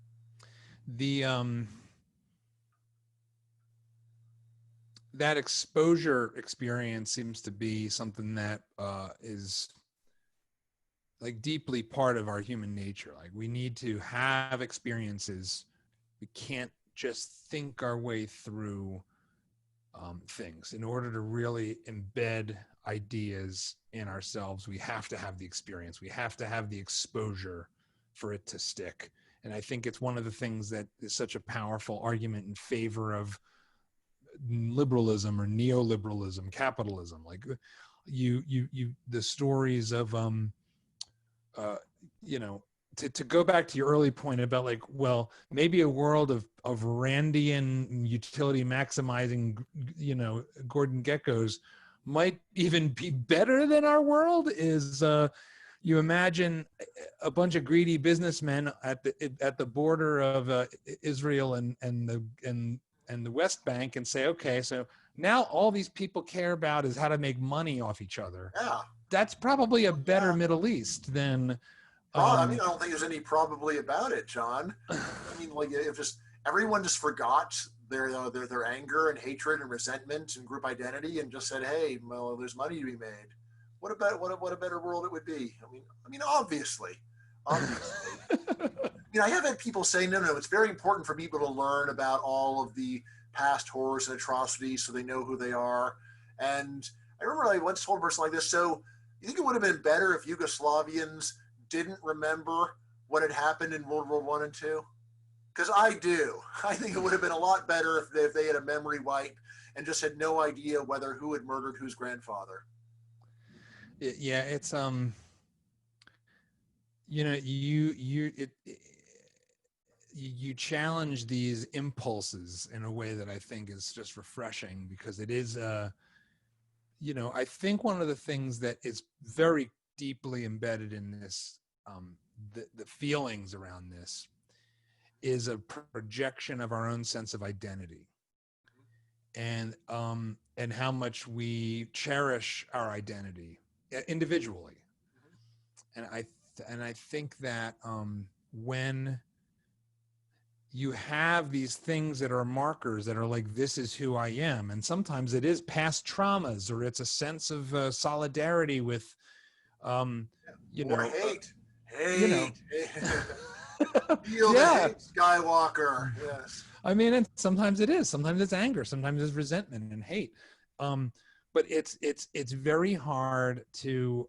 that exposure experience seems to be something that is like deeply part of our human nature. Like we need to have experiences. We can't just think our way through things. In order to really embed ideas in ourselves, we have to have the experience. We have to have the exposure for it to stick. And I think it's one of the things that is such a powerful argument in favor of liberalism or neoliberalism, capitalism. Like the stories of you know, to go back to your early point about like, well, maybe a world of Randian utility maximizing, you know, Gordon Geckos might even be better than our world. Is you imagine a bunch of greedy businessmen at the border of Israel and the West Bank, and say, okay, so now all these people care about is how to make money off each other. Yeah. That's probably a better Middle East than. I mean, I don't think there's any probably about it, John. I mean, like if just everyone just forgot their anger and hatred and resentment and group identity and just said, "Hey, well, there's money to be made." What a better world it would be. I mean, obviously. I mean, I have had people say, no, it's very important for people to learn about all of the past horrors and atrocities so they know who they are. And I remember I once told a person like this, so you think it would have been better if Yugoslavians didn't remember what had happened in World War I and II? Because I do. I think it would have been a lot better if they had a memory wipe and just had no idea who had murdered whose grandfather. Yeah, it's you know, you challenge these impulses in a way that I think is just refreshing, because it is you know, I think one of the things that is very deeply embedded in this, the feelings around this, is a projection of our own sense of identity, and how much we cherish our identity individually. And I think that when you have these things that are markers that are like, this is who I am, and sometimes it is past traumas, or it's a sense of solidarity with you know, hate, you know, feel the hate, Skywalker. Yes. I mean, and sometimes it is. Sometimes it's anger. Sometimes it's resentment and hate. But it's very hard to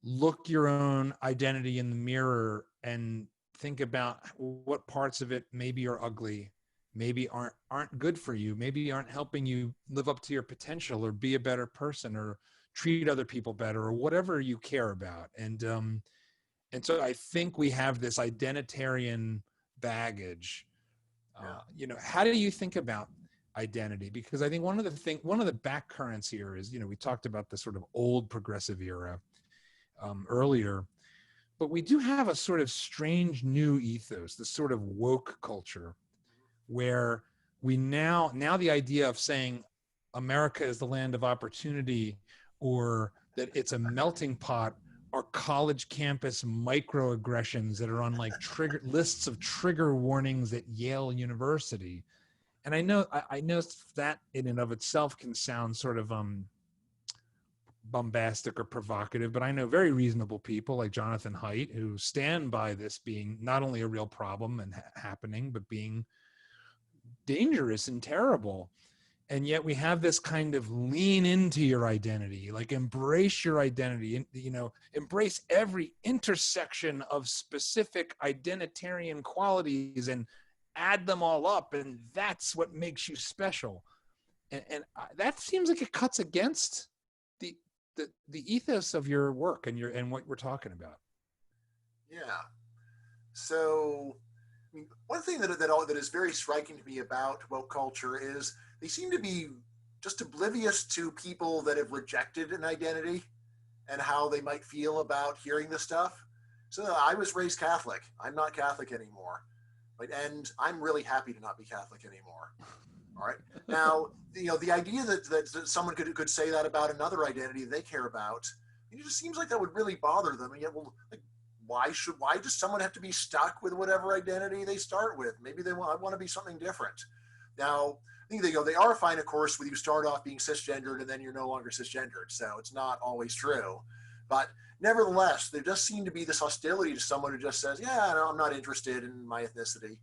look your own identity in the mirror and think about what parts of it maybe are ugly, maybe aren't good for you, maybe aren't helping you live up to your potential or be a better person or treat other people better or whatever you care about. And so I think we have this identitarian baggage. You know, how do you think about identity? Because I think one of the back currents here is, you know, we talked about the sort of old progressive era earlier, but we do have a sort of strange new ethos, this sort of woke culture, where we now the idea of saying America is the land of opportunity, or that it's a melting pot, are college campus microaggressions that are on like trigger lists of trigger warnings at Yale University. And I know that in and of itself can sound sort of bombastic or provocative, but I know very reasonable people like Jonathan Haidt who stand by this being not only a real problem and happening, but being dangerous and terrible. And yet we have this kind of lean into your identity, like embrace your identity, you know, embrace every intersection of specific identitarian qualities and add them all up. And that's what makes you special. And that seems like it cuts against the ethos of your work and what we're talking about. Yeah. So, I mean, one thing that is very striking to me about woke culture is they seem to be just oblivious to people that have rejected an identity and how they might feel about hearing this stuff. So I was raised Catholic. I'm not Catholic anymore. Right? And I'm really happy to not be Catholic anymore. All right. Now, you know, the idea that someone could say that about another identity they care about, it just seems like that would really bother them. And yet, well, like, why does someone have to be stuck with whatever identity they start with? Maybe I want to be something different. Now, I think they are fine, of course, when you start off being cisgendered and then you're no longer cisgendered. So it's not always true. But nevertheless, there does seem to be this hostility to someone who just says, yeah, no, I'm not interested in my ethnicity.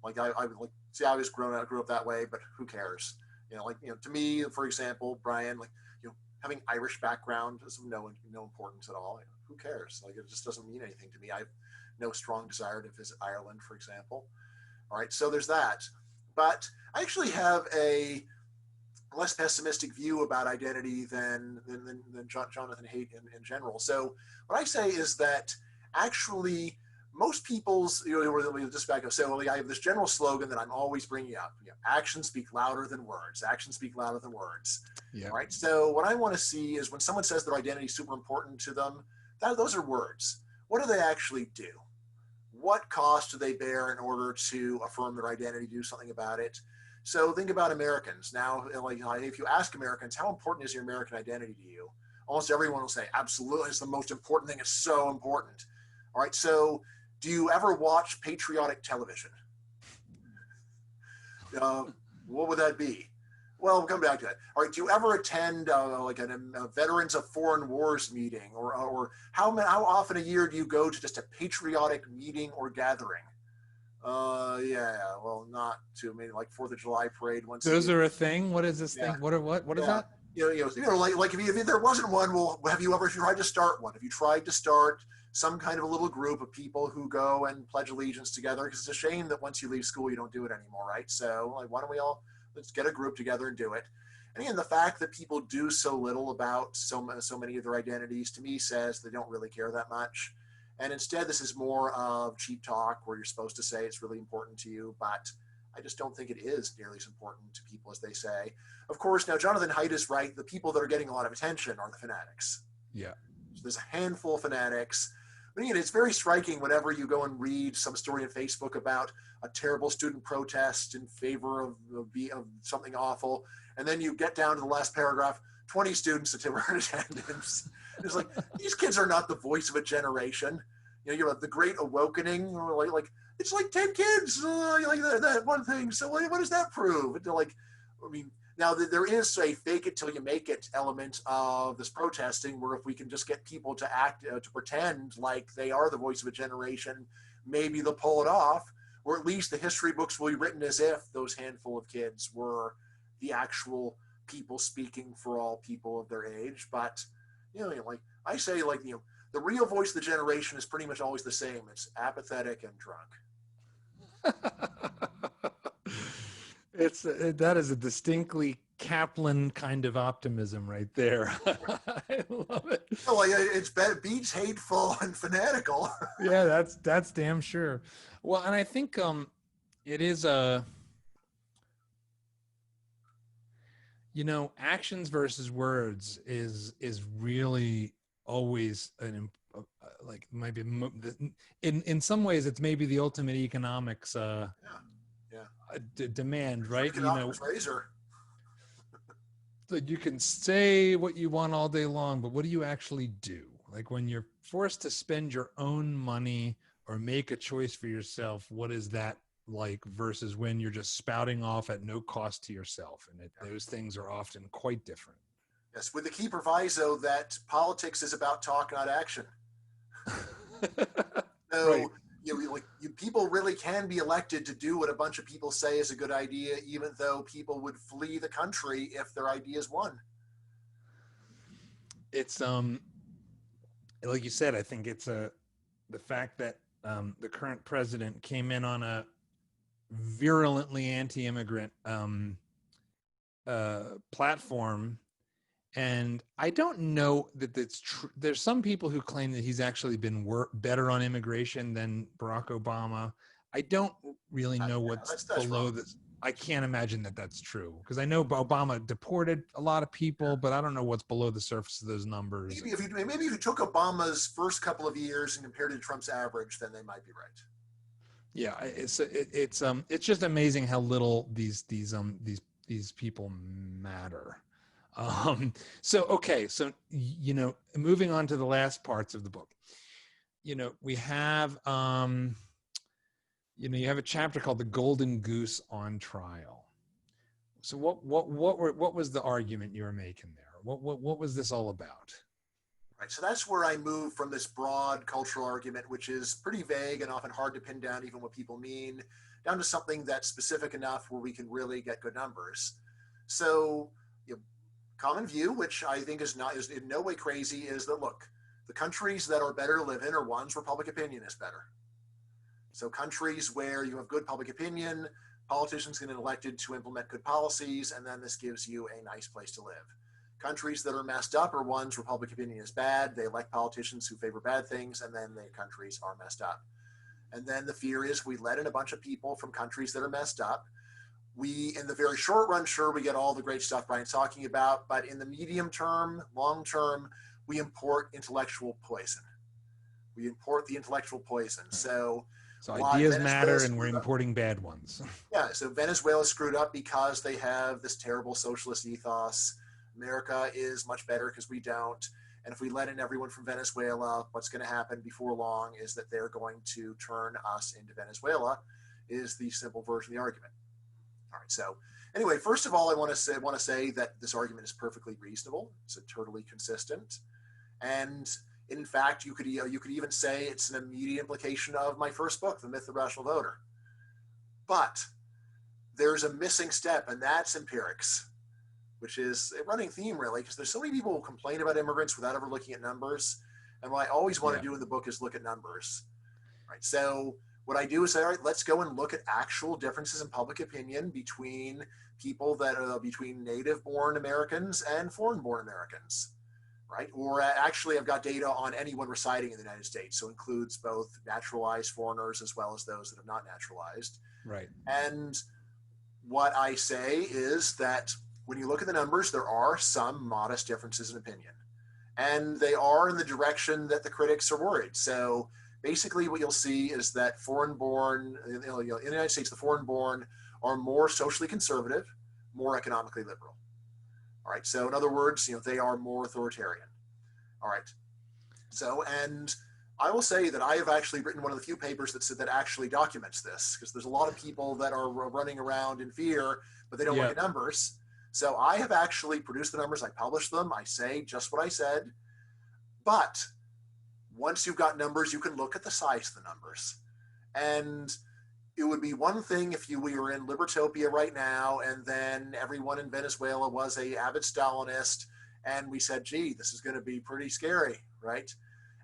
Like I would like, see, I was grew up that way, but who cares? To me, for example, Brian, having Irish background is of no importance at all. Who cares? Like, it just doesn't mean anything to me. I have no strong desire to visit Ireland, for example. All right, so there's that. But I actually have a less pessimistic view about identity than Jonathan Haidt in general. So what I say is that actually most people's, just back up. So I have this general slogan that I'm always bringing up. Actions speak louder than words. Actions speak louder than words. Yeah. All right. So what I want to see is when someone says their identity is super important to them, those are words. What do they actually do? What cost do they bear in order to affirm their identity, do something about it? So think about Americans. Now, if you ask Americans, how important is your American identity to you? Almost everyone will say, absolutely, it's the most important thing. It's so important. All right. So do you ever watch patriotic television? What would that be? Well, we'll come back to that. All right. Do you ever attend a Veterans of Foreign Wars meeting, or how often a year do you go to just a patriotic meeting or gathering? Yeah. Well, not too many. Like 4th of July parade once. Those are a thing. What is this thing? What is that? If there wasn't one, well, have you ever tried to start one? Have you tried to start some kind of a little group of people who go and pledge allegiance together? Because it's a shame that once you leave school, you don't do it anymore, right? So why don't we all, let's get a group together and do it. And again, the fact that people do so little about so many of their identities, to me, says they don't really care that much. And instead, this is more of cheap talk where you're supposed to say it's really important to you, but I just don't think it is nearly as important to people as they say. Of course, now Jonathan Haidt is right. The people that are getting a lot of attention are the fanatics. Yeah. So there's a handful of fanatics. But again, it's very striking whenever you go and read some story on Facebook about a terrible student protest in favor of something awful. And then you get down to the last paragraph, 20 students that were in attendance. It's like, these kids are not the voice of a generation. You have the Great Awakening, or like it's like 10 kids, like that one thing. So what does that prove? Now there is a fake it till you make it element of this protesting, where if we can just get people to act, to pretend like they are the voice of a generation, maybe they'll pull it off, or at least the history books will be written as if those handful of kids were the actual people speaking for all people of their age. But, I say, the real voice of the generation is pretty much always the same. It's apathetic and drunk. That is a distinctly Caplan kind of optimism right there. I love it. Well, it beats hateful and fanatical. Yeah, that's damn sure. Well, and I think it is actions versus words is really always might be in some ways it's maybe the ultimate economics demand, right? Razor. You can say what you want all day long, but what do you actually do? Like when you're forced to spend your own money or make a choice for yourself, what is that like versus when you're just spouting off at no cost to yourself? And those things are often quite different. Yes, with the key proviso that politics is about talk, not action. So right. People really can be elected to do what a bunch of people say is a good idea, even though people would flee the country if their ideas won. It's like you said, I think it's the fact that the current president came in on a virulently anti-immigrant platform. And I don't know that that's true. There's some people who claim that he's actually been better on immigration than Barack Obama. I don't really know what's below this. I can't imagine that that's true, because I know Obama deported a lot of people, but I don't know what's below the surface of those numbers. Maybe if you took Obama's first couple of years and compared it to Trump's average, then they might be right. Yeah, it's just amazing how little these people matter. So moving on to the last parts of the book, we have, you have a chapter called The Golden Goose on Trial. So what was the argument you were making there? What was this all about? Right, so that's where I move from this broad cultural argument, which is pretty vague and often hard to pin down even what people mean, down to something that's specific enough where we can really get good numbers. So, you know, common view, which I think is in no way crazy, is that look, the countries that are better to live in are ones where public opinion is better. So countries where you have good public opinion, politicians get elected to implement good policies, and then this gives you a nice place to live. Countries that are messed up are ones where public opinion is bad. They elect politicians who favor bad things, and then the countries are messed up. And then the fear is we let in a bunch of people from countries that are messed up. We, in the very short run, sure, we get all the great stuff Brian's talking about, but in the medium term, long term, we import intellectual poison. We import the intellectual poison. So ideas matter, and we're importing bad ones. Yeah, so Venezuela screwed up because they have this terrible socialist ethos. America is much better because we don't. And if we let in everyone from Venezuela, what's going to happen before long is that they're going to turn us into Venezuela, is the simple version of the argument. All right, so anyway, first of all, I want to say that this argument is perfectly reasonable. It's totally consistent. And in fact, you could even say it's an immediate implication of my first book, The Myth of the Rational Voter. But there's a missing step, and that's empirics, which is a running theme, really, because there's so many people who complain about immigrants without ever looking at numbers. And what I always want to do in the book is look at numbers. Right. So what I do is say, all right, let's go and look at actual differences in public opinion between people that are between native-born Americans and foreign-born Americans. Right? Or actually, I've got data on anyone residing in the United States, so includes both naturalized foreigners as well as those that have not naturalized. Right. And what I say is that when you look at the numbers, there are some modest differences in opinion, and they are in the direction that the critics are worried. So basically, what you'll see is that foreign-born, in the United States, the foreign-born are more socially conservative, more economically liberal. All right. So in other words, they are more authoritarian. All right. So, and I will say that I have actually written one of the few papers that actually documents this, because there's a lot of people that are running around in fear, but they don't look at numbers. So I have actually produced the numbers. I published them. I say just what I said. But once you've got numbers, you can look at the size of the numbers. And it would be one thing if we were in Libertopia right now, and then everyone in Venezuela was a avid Stalinist, and we said, gee, this is going to be pretty scary, right?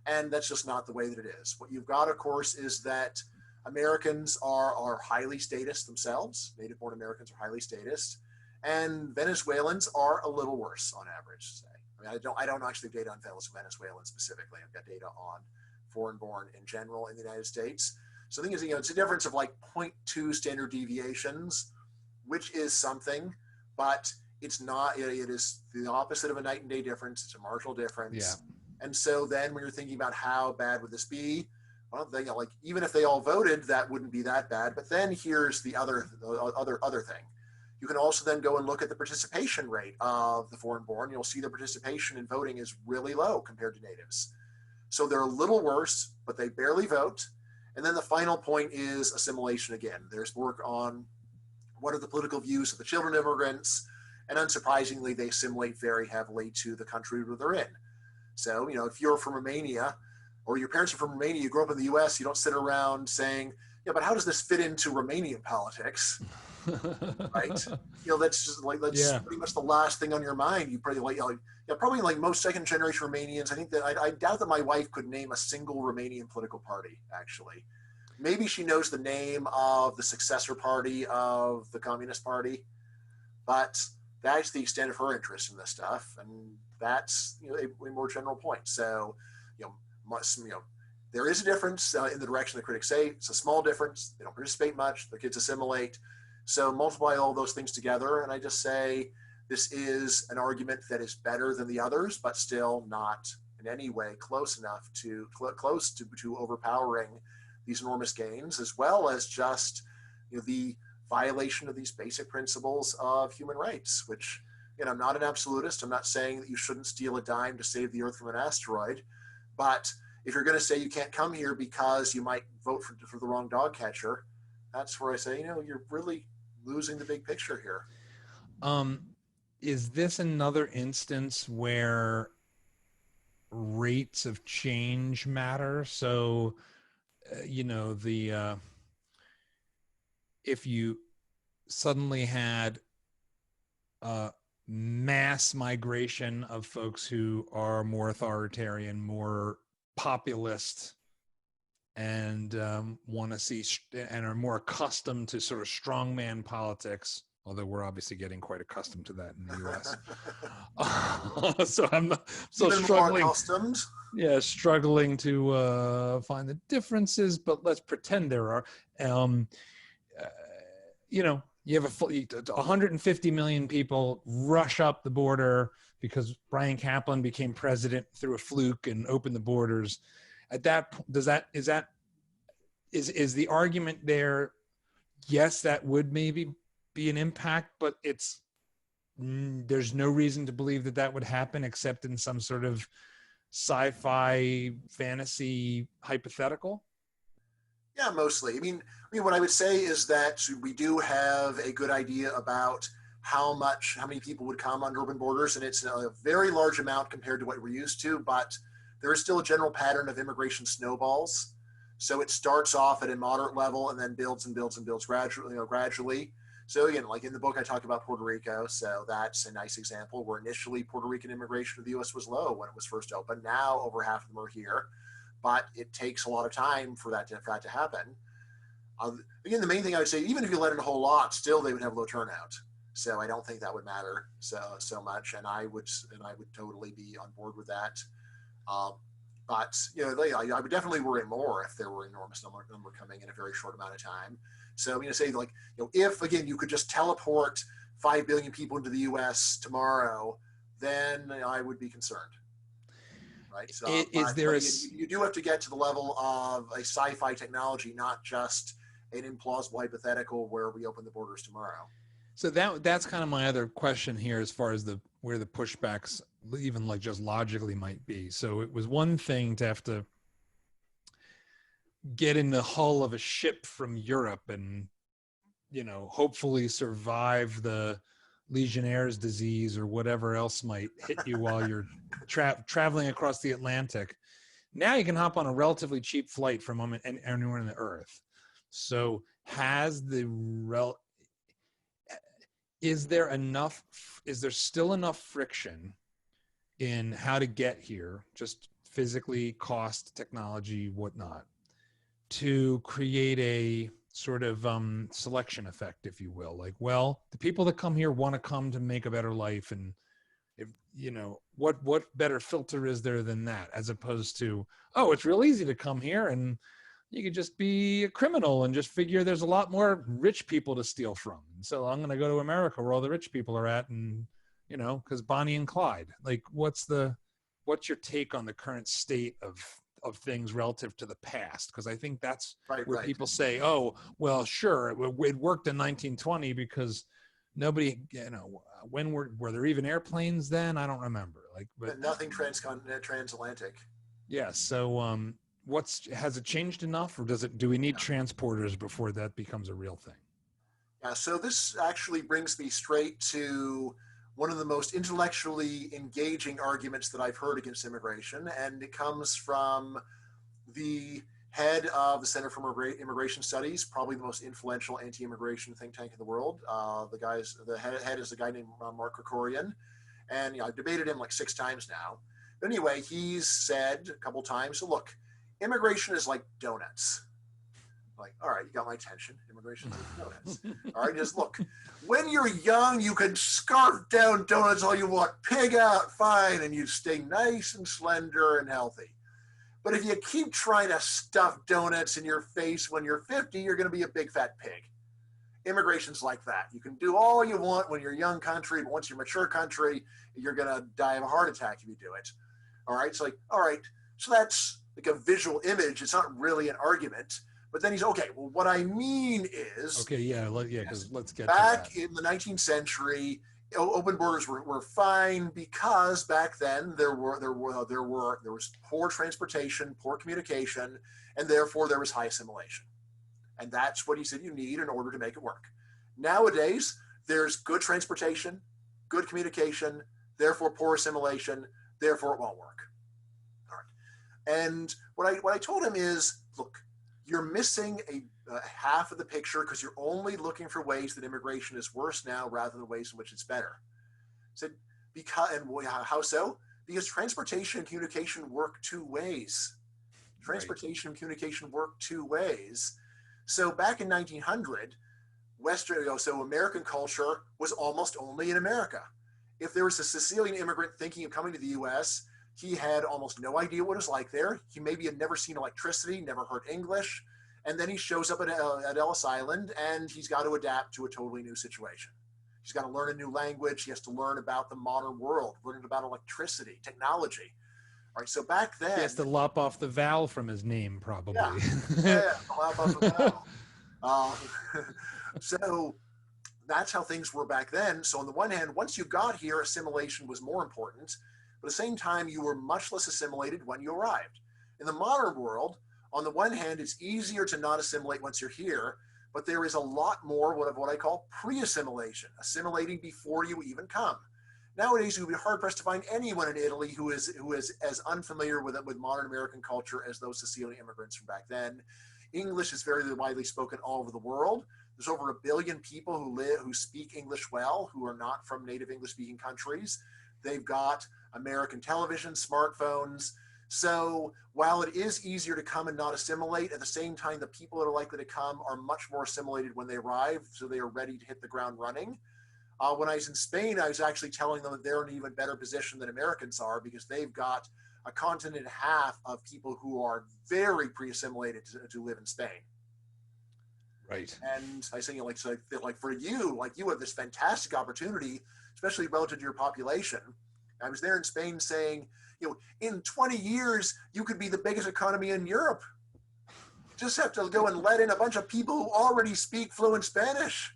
And that's just not the way that it is. What you've got, of course, is that Americans are highly statist themselves. Native-born Americans are highly statist, and Venezuelans are a little worse on average, say. I mean, I don't actually have data on Venezuelans specifically. I've got data on foreign-born in general in the United States. So the thing is, it's a difference of like 0.2 standard deviations, which is something, but it's not, it is the opposite of a night and day difference. It's a marginal difference. Yeah. And so then when you're thinking about how bad would this be, well, like even if they all voted, that wouldn't be that bad. But then here's the other thing. You can also then go and look at the participation rate of the foreign-born. You'll see the participation in voting is really low compared to natives. So they're a little worse, but they barely vote. And then the final point is assimilation again. There's work on what are the political views of the children of immigrants, and unsurprisingly, they assimilate very heavily to the country where they're in. So, if you're from Romania, or your parents are from Romania, you grew up in the US, you don't sit around saying, yeah, but how does this fit into Romanian politics? Right? That's just pretty much the last thing on your mind. You probably probably like most second generation Romanians. I think that I doubt that my wife could name a single Romanian political party, actually. Maybe she knows the name of the successor party of the Communist Party, but that's the extent of her interest in this stuff. And that's, a more general point. So, there is a difference in the direction the critics say. It's a small difference. They don't participate much. The kids assimilate. So multiply all those things together, and I just say this is an argument that is better than the others, but still not in any way close to overpowering these enormous gains, as well as just the violation of these basic principles of human rights. Which, I'm not an absolutist. I'm not saying that you shouldn't steal a dime to save the Earth from an asteroid, but if you're going to say you can't come here because you might vote for the wrong dog catcher, that's where I say, you're really losing the big picture here. Is this another instance where rates of change matter? So, if you suddenly had mass migration of folks who are more authoritarian, more populist, and want to see and are more accustomed to sort of strongman politics, although we're obviously getting quite accustomed to that in the US. So I'm still Even struggling. more accustomed. Yeah, struggling to find the differences, but let's pretend there are. You have 150 million people rush up the border because Bryan Caplan became president through a fluke and opened the borders. At that, is the argument there? Yes, that would maybe be an impact, but there's no reason to believe that would happen except in some sort of sci-fi fantasy hypothetical. Yeah, mostly. I mean, what I would say is that we do have a good idea about how many people would come on urban borders, and it's a very large amount compared to what we're used to, but there is still a general pattern of immigration snowballs. So it starts off at a moderate level and then builds and builds and builds gradually. So again, like in the book, I talk about Puerto Rico. So that's a nice example where initially Puerto Rican immigration to the U.S. was low when it was first opened. Now over half of them are here, but it takes a lot of time for that to happen. Again, the main thing I would say, even if you let in a whole lot, still they would have low turnout. So I don't think that would matter so much, and I would totally be on board with that. But I would definitely worry more if there were an enormous number coming in a very short amount of time. So say if again you could just teleport 5 billion people into the U.S. tomorrow, then I would be concerned. Right. So you do have to get to the level of a sci-fi technology, not just an implausible hypothetical where we open the borders tomorrow. So that's kind of my other question here, as far as where the pushbacks, even like just logically, might be. So it was one thing to have to get in the hull of a ship from Europe and hopefully survive the Legionnaire's disease or whatever else might hit you while you're traveling across the Atlantic. Now you can hop on a relatively cheap flight from anywhere on the earth. So is there still enough friction in how to get here, just physically, cost, technology, whatnot, to create a sort of selection effect, if you will? Like, well, the people that come here want to come to make a better life, and if what better filter is there than that, as opposed to, oh, it's real easy to come here and you could just be a criminal and just figure there's a lot more rich people to steal from, and so I'm going to go to America where all the rich people are at, and because Bonnie and Clyde. Like, what's your take on the current state of things relative to the past? Because I think that's where people say, oh, well, sure, it worked in 1920 because nobody, when were there even airplanes then? I don't remember. But nothing transatlantic. Yeah. So has it changed enough, or do we need transporters before that becomes a real thing? Yeah. So this actually brings me straight to one of the most intellectually engaging arguments that I've heard against immigration, and it comes from the head of the Center for Immigration Studies, probably the most influential anti-immigration think tank in the world. The head is a guy named Mark Krikorian, and I've debated him like 6 times now. But anyway, he's said a couple times, look, immigration is like donuts. Like, all right, you got my attention. Immigration is like donuts. All right, just look. When you're young, you can scarf down donuts all you want, pig out fine, and you stay nice and slender and healthy. But if you keep trying to stuff donuts in your face when you're 50, you're going to be a big fat pig. Immigration's like that. You can do all you want when you're a young country, but once you're a mature country, you're going to die of a heart attack if you do it. All right, it's like, all right, so that's like a visual image. It's not really an argument. But then he's okay. Well, what I mean is, okay, because let's get back in the 19th century, open borders were fine because back then there was poor transportation, poor communication, and therefore there was high assimilation, and that's what he said you need in order to make it work. Nowadays, there's good transportation, good communication, therefore poor assimilation, therefore it won't work. All right. And what I told him is, look, you're missing a half of the picture because you're only looking for ways that immigration is worse now rather than ways in which it's better. I said, how so? Because transportation and communication work two ways. Transportation and communication work two ways. So back in 1900, so American culture was almost only in America. If there was a Sicilian immigrant thinking of coming to the US, he had almost no idea what it was like there. He maybe had never seen electricity, never heard English. And then he shows up at Ellis Island and he's got to adapt to a totally new situation. He's got to learn a new language. He has to learn about the modern world, learn about electricity, technology. All right, so back then... He has to lop off the vowel from his name, probably. Yeah, lop off the vowel. So that's how things were back then. So on the one hand, once you got here, assimilation was more important. But at the same time, you were much less assimilated when you arrived. In the modern world, on the one hand, it's easier to not assimilate once you're here, but there is a lot more of what I call pre-assimilation, assimilating before you even come. Nowadays, it would be hard-pressed to find anyone in Italy who is as unfamiliar with modern American culture as those Sicilian immigrants from back then. English is very widely spoken all over the world. There's over 1 billion people who speak English well, who are not from native English-speaking countries. They've got American television, smartphones. So while it is easier to come and not assimilate, at the same time, the people that are likely to come are much more assimilated when they arrive, so they are ready to hit the ground running. When I was in Spain, I was actually telling them that they're in an even better position than Americans are because they've got a continent and a half of people who are very pre-assimilated to live in Spain. Right. And I say, for you, you have this fantastic opportunity, especially relative to your population. I was there in Spain saying, in 20 years, you could be the biggest economy in Europe. You just have to go and let in a bunch of people who already speak fluent Spanish.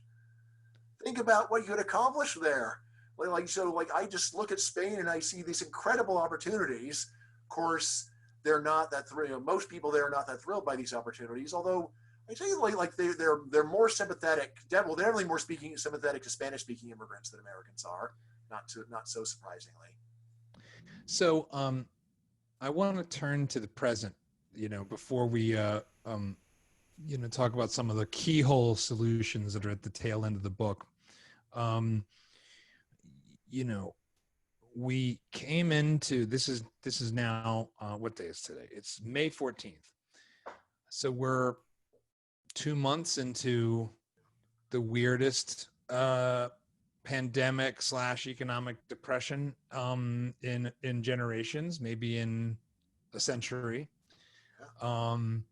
Think about what you could accomplish there. I just look at Spain and I see these incredible opportunities. Of course, they're not that thrilled. Most people there are not that thrilled by these opportunities, although I tell you, they're more sympathetic. They're definitely more sympathetic to Spanish-speaking immigrants than Americans are. Not so surprisingly. So I want to turn to the present, before we talk about some of the keyhole solutions that are at the tail end of the book. We came into this is now what day is today? It's May 14th. So we're 2 months into the weirdest pandemic / economic depression in generations, maybe in a century. We're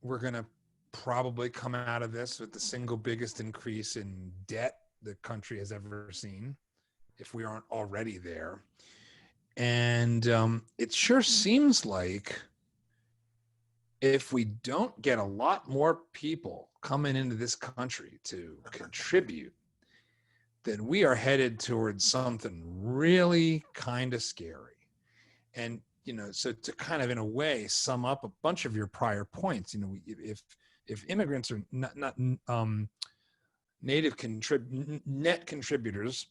going to probably come out of this with the single biggest increase in debt the country has ever seen, if we aren't already there. And it sure seems like if we don't get a lot more people coming into this country to contribute, then we are headed towards something really kind of scary. And, so to kind of, in a way, sum up a bunch of your prior points, if immigrants are not net contributors,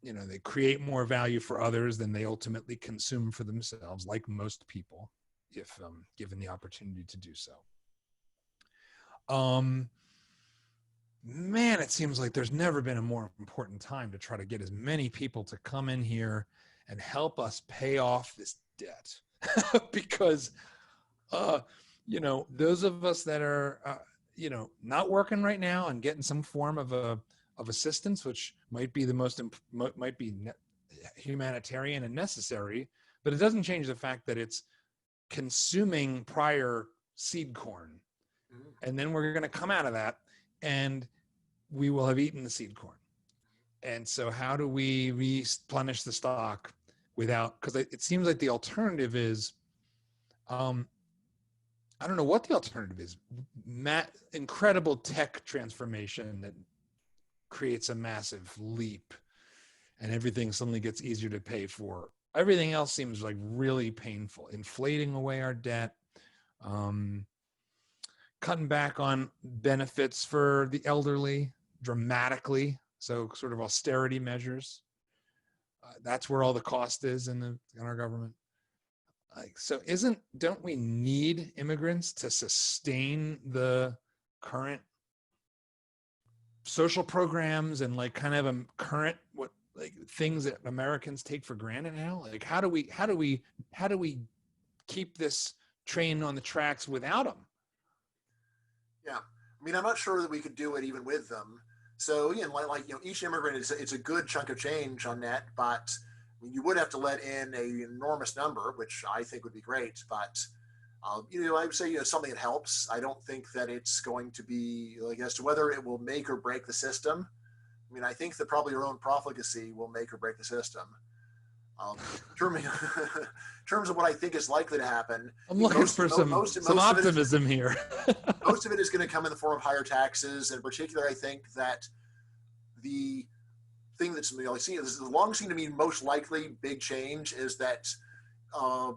they create more value for others than they ultimately consume for themselves, like most people, if given the opportunity to do so. Man, it seems like there's never been a more important time to try to get as many people to come in here and help us pay off this debt. Because, those of us that are, not working right now and getting some form of assistance, which might be humanitarian and necessary, but it doesn't change the fact that it's consuming prior seed corn. And then we're going to come out of that and we will have eaten the seed corn. And so how do we replenish the stock without, because it seems like the alternative is, I don't know what the alternative is, incredible tech transformation that creates a massive leap and everything suddenly gets easier to pay for. Everything else seems like really painful, inflating away our debt, cutting back on benefits for the elderly dramatically, So sort of austerity measures. That's where all the cost is in our government. Like, so don't we need immigrants to sustain the current social programs and like kind of a current things that Americans take for granted now? Like, how do we keep this train on the tracks without them? Yeah, I mean, I'm not sure that we could do it even with them. So, each immigrant it's a good chunk of change on net, but you would have to let in an enormous number, which I think would be great. But I would say something that helps. I don't think that it's going to be as to whether it will make or break the system. I mean, I think that probably your own profligacy will make or break the system. In terms of what I think is likely to happen, I'm looking for some optimism here. Most of it is going to come in the form of higher taxes. In particular, I think that the thing that's long seen to me most likely big change is that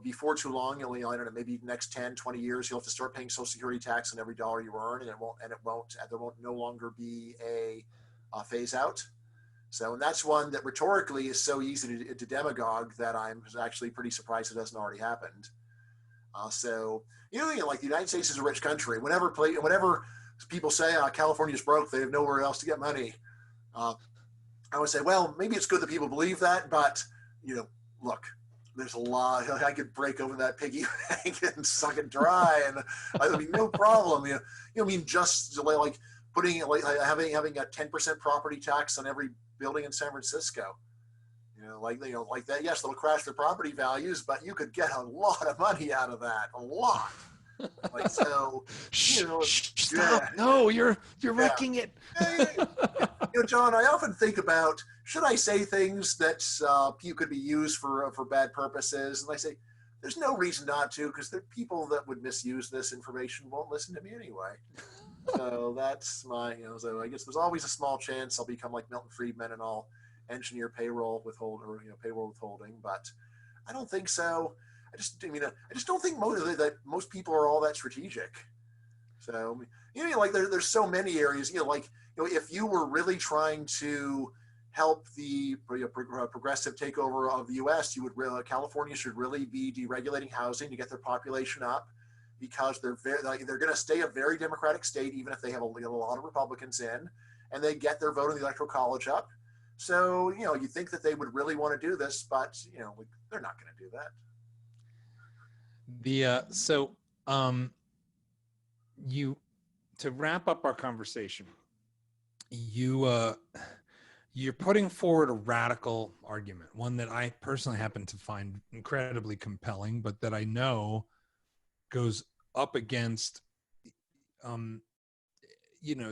before too long, I don't know, maybe next 10, 20 years, you'll have to start paying Social Security tax on every dollar you earn, and there won't no longer be a phase out. So, and that's one that rhetorically is so easy to demagogue that I'm actually pretty surprised it hasn't already happened. The United States is a rich country. Whenever people say California's broke, they have nowhere else to get money. I would say, well, maybe it's good that people believe that, but look, there's a lot. I could break over that piggy bank and suck it dry, and I mean, no problem. Just like putting having a 10% property tax on every building in San Francisco. Like that. Yes, they'll crash their property values, but you could get a lot of money out of that. A lot. Stop! Yeah. No, you're wrecking it. John, I often think about, should I say things that could be used for bad purposes? And I say, there's no reason not to, because there are people that would misuse this information won't listen to me anyway. So that's my, so I guess there's always a small chance I'll become like Milton Friedman and I'll engineer payroll withholding, but I don't think so. I just don't think most people are all that strategic. So, there's so many areas, if you were really trying to help the progressive takeover of the U.S., California should really be deregulating housing to get their population up, because they're going to stay a very democratic state, even if they have a lot of Republicans in, and they get their vote in the Electoral College up. So, you think that they would really want to do this, but, they're not going to do that. To wrap up our conversation, you're putting forward a radical argument, one that I personally happen to find incredibly compelling, but that I know goes up against,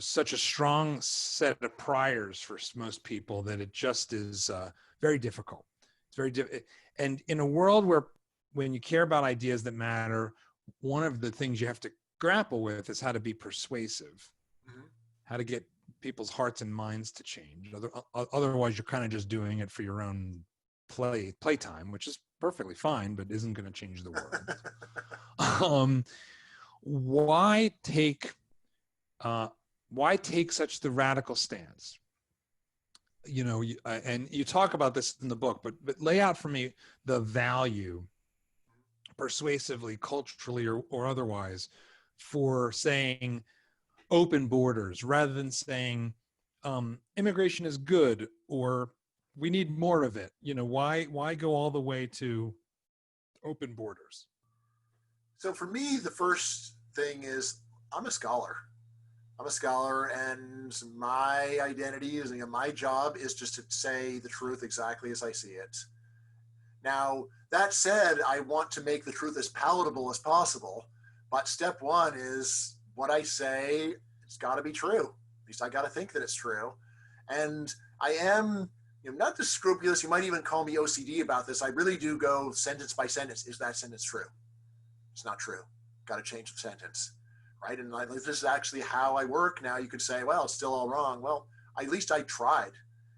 such a strong set of priors for most people that it just is very difficult. It's very difficult. And in a world where, when you care about ideas that matter, one of the things you have to grapple with is how to be persuasive, how to get people's hearts and minds to change. Otherwise, you're kind of just doing it for your own playtime, which is perfectly fine, but isn't going to change the world. Why take such the radical stance? And you talk about this in the book, but lay out for me the value, persuasively, culturally, or otherwise, for saying open borders rather than saying immigration is good or we need more of it. Why go all the way to open borders? So for me, the first thing is I'm a scholar, and my identity is, my job is just to say the truth exactly as I see it. Now, that said, I want to make the truth as palatable as possible, but step one is what I say, it's got to be true. At least I got to think that it's true. And I am, not just scrupulous. You might even call me OCD about this. I really do go sentence by sentence. Is that sentence true? It's not true. Got to change the sentence, right? And this is actually how I work now. You could say, well, it's still all wrong. Well, at least I tried.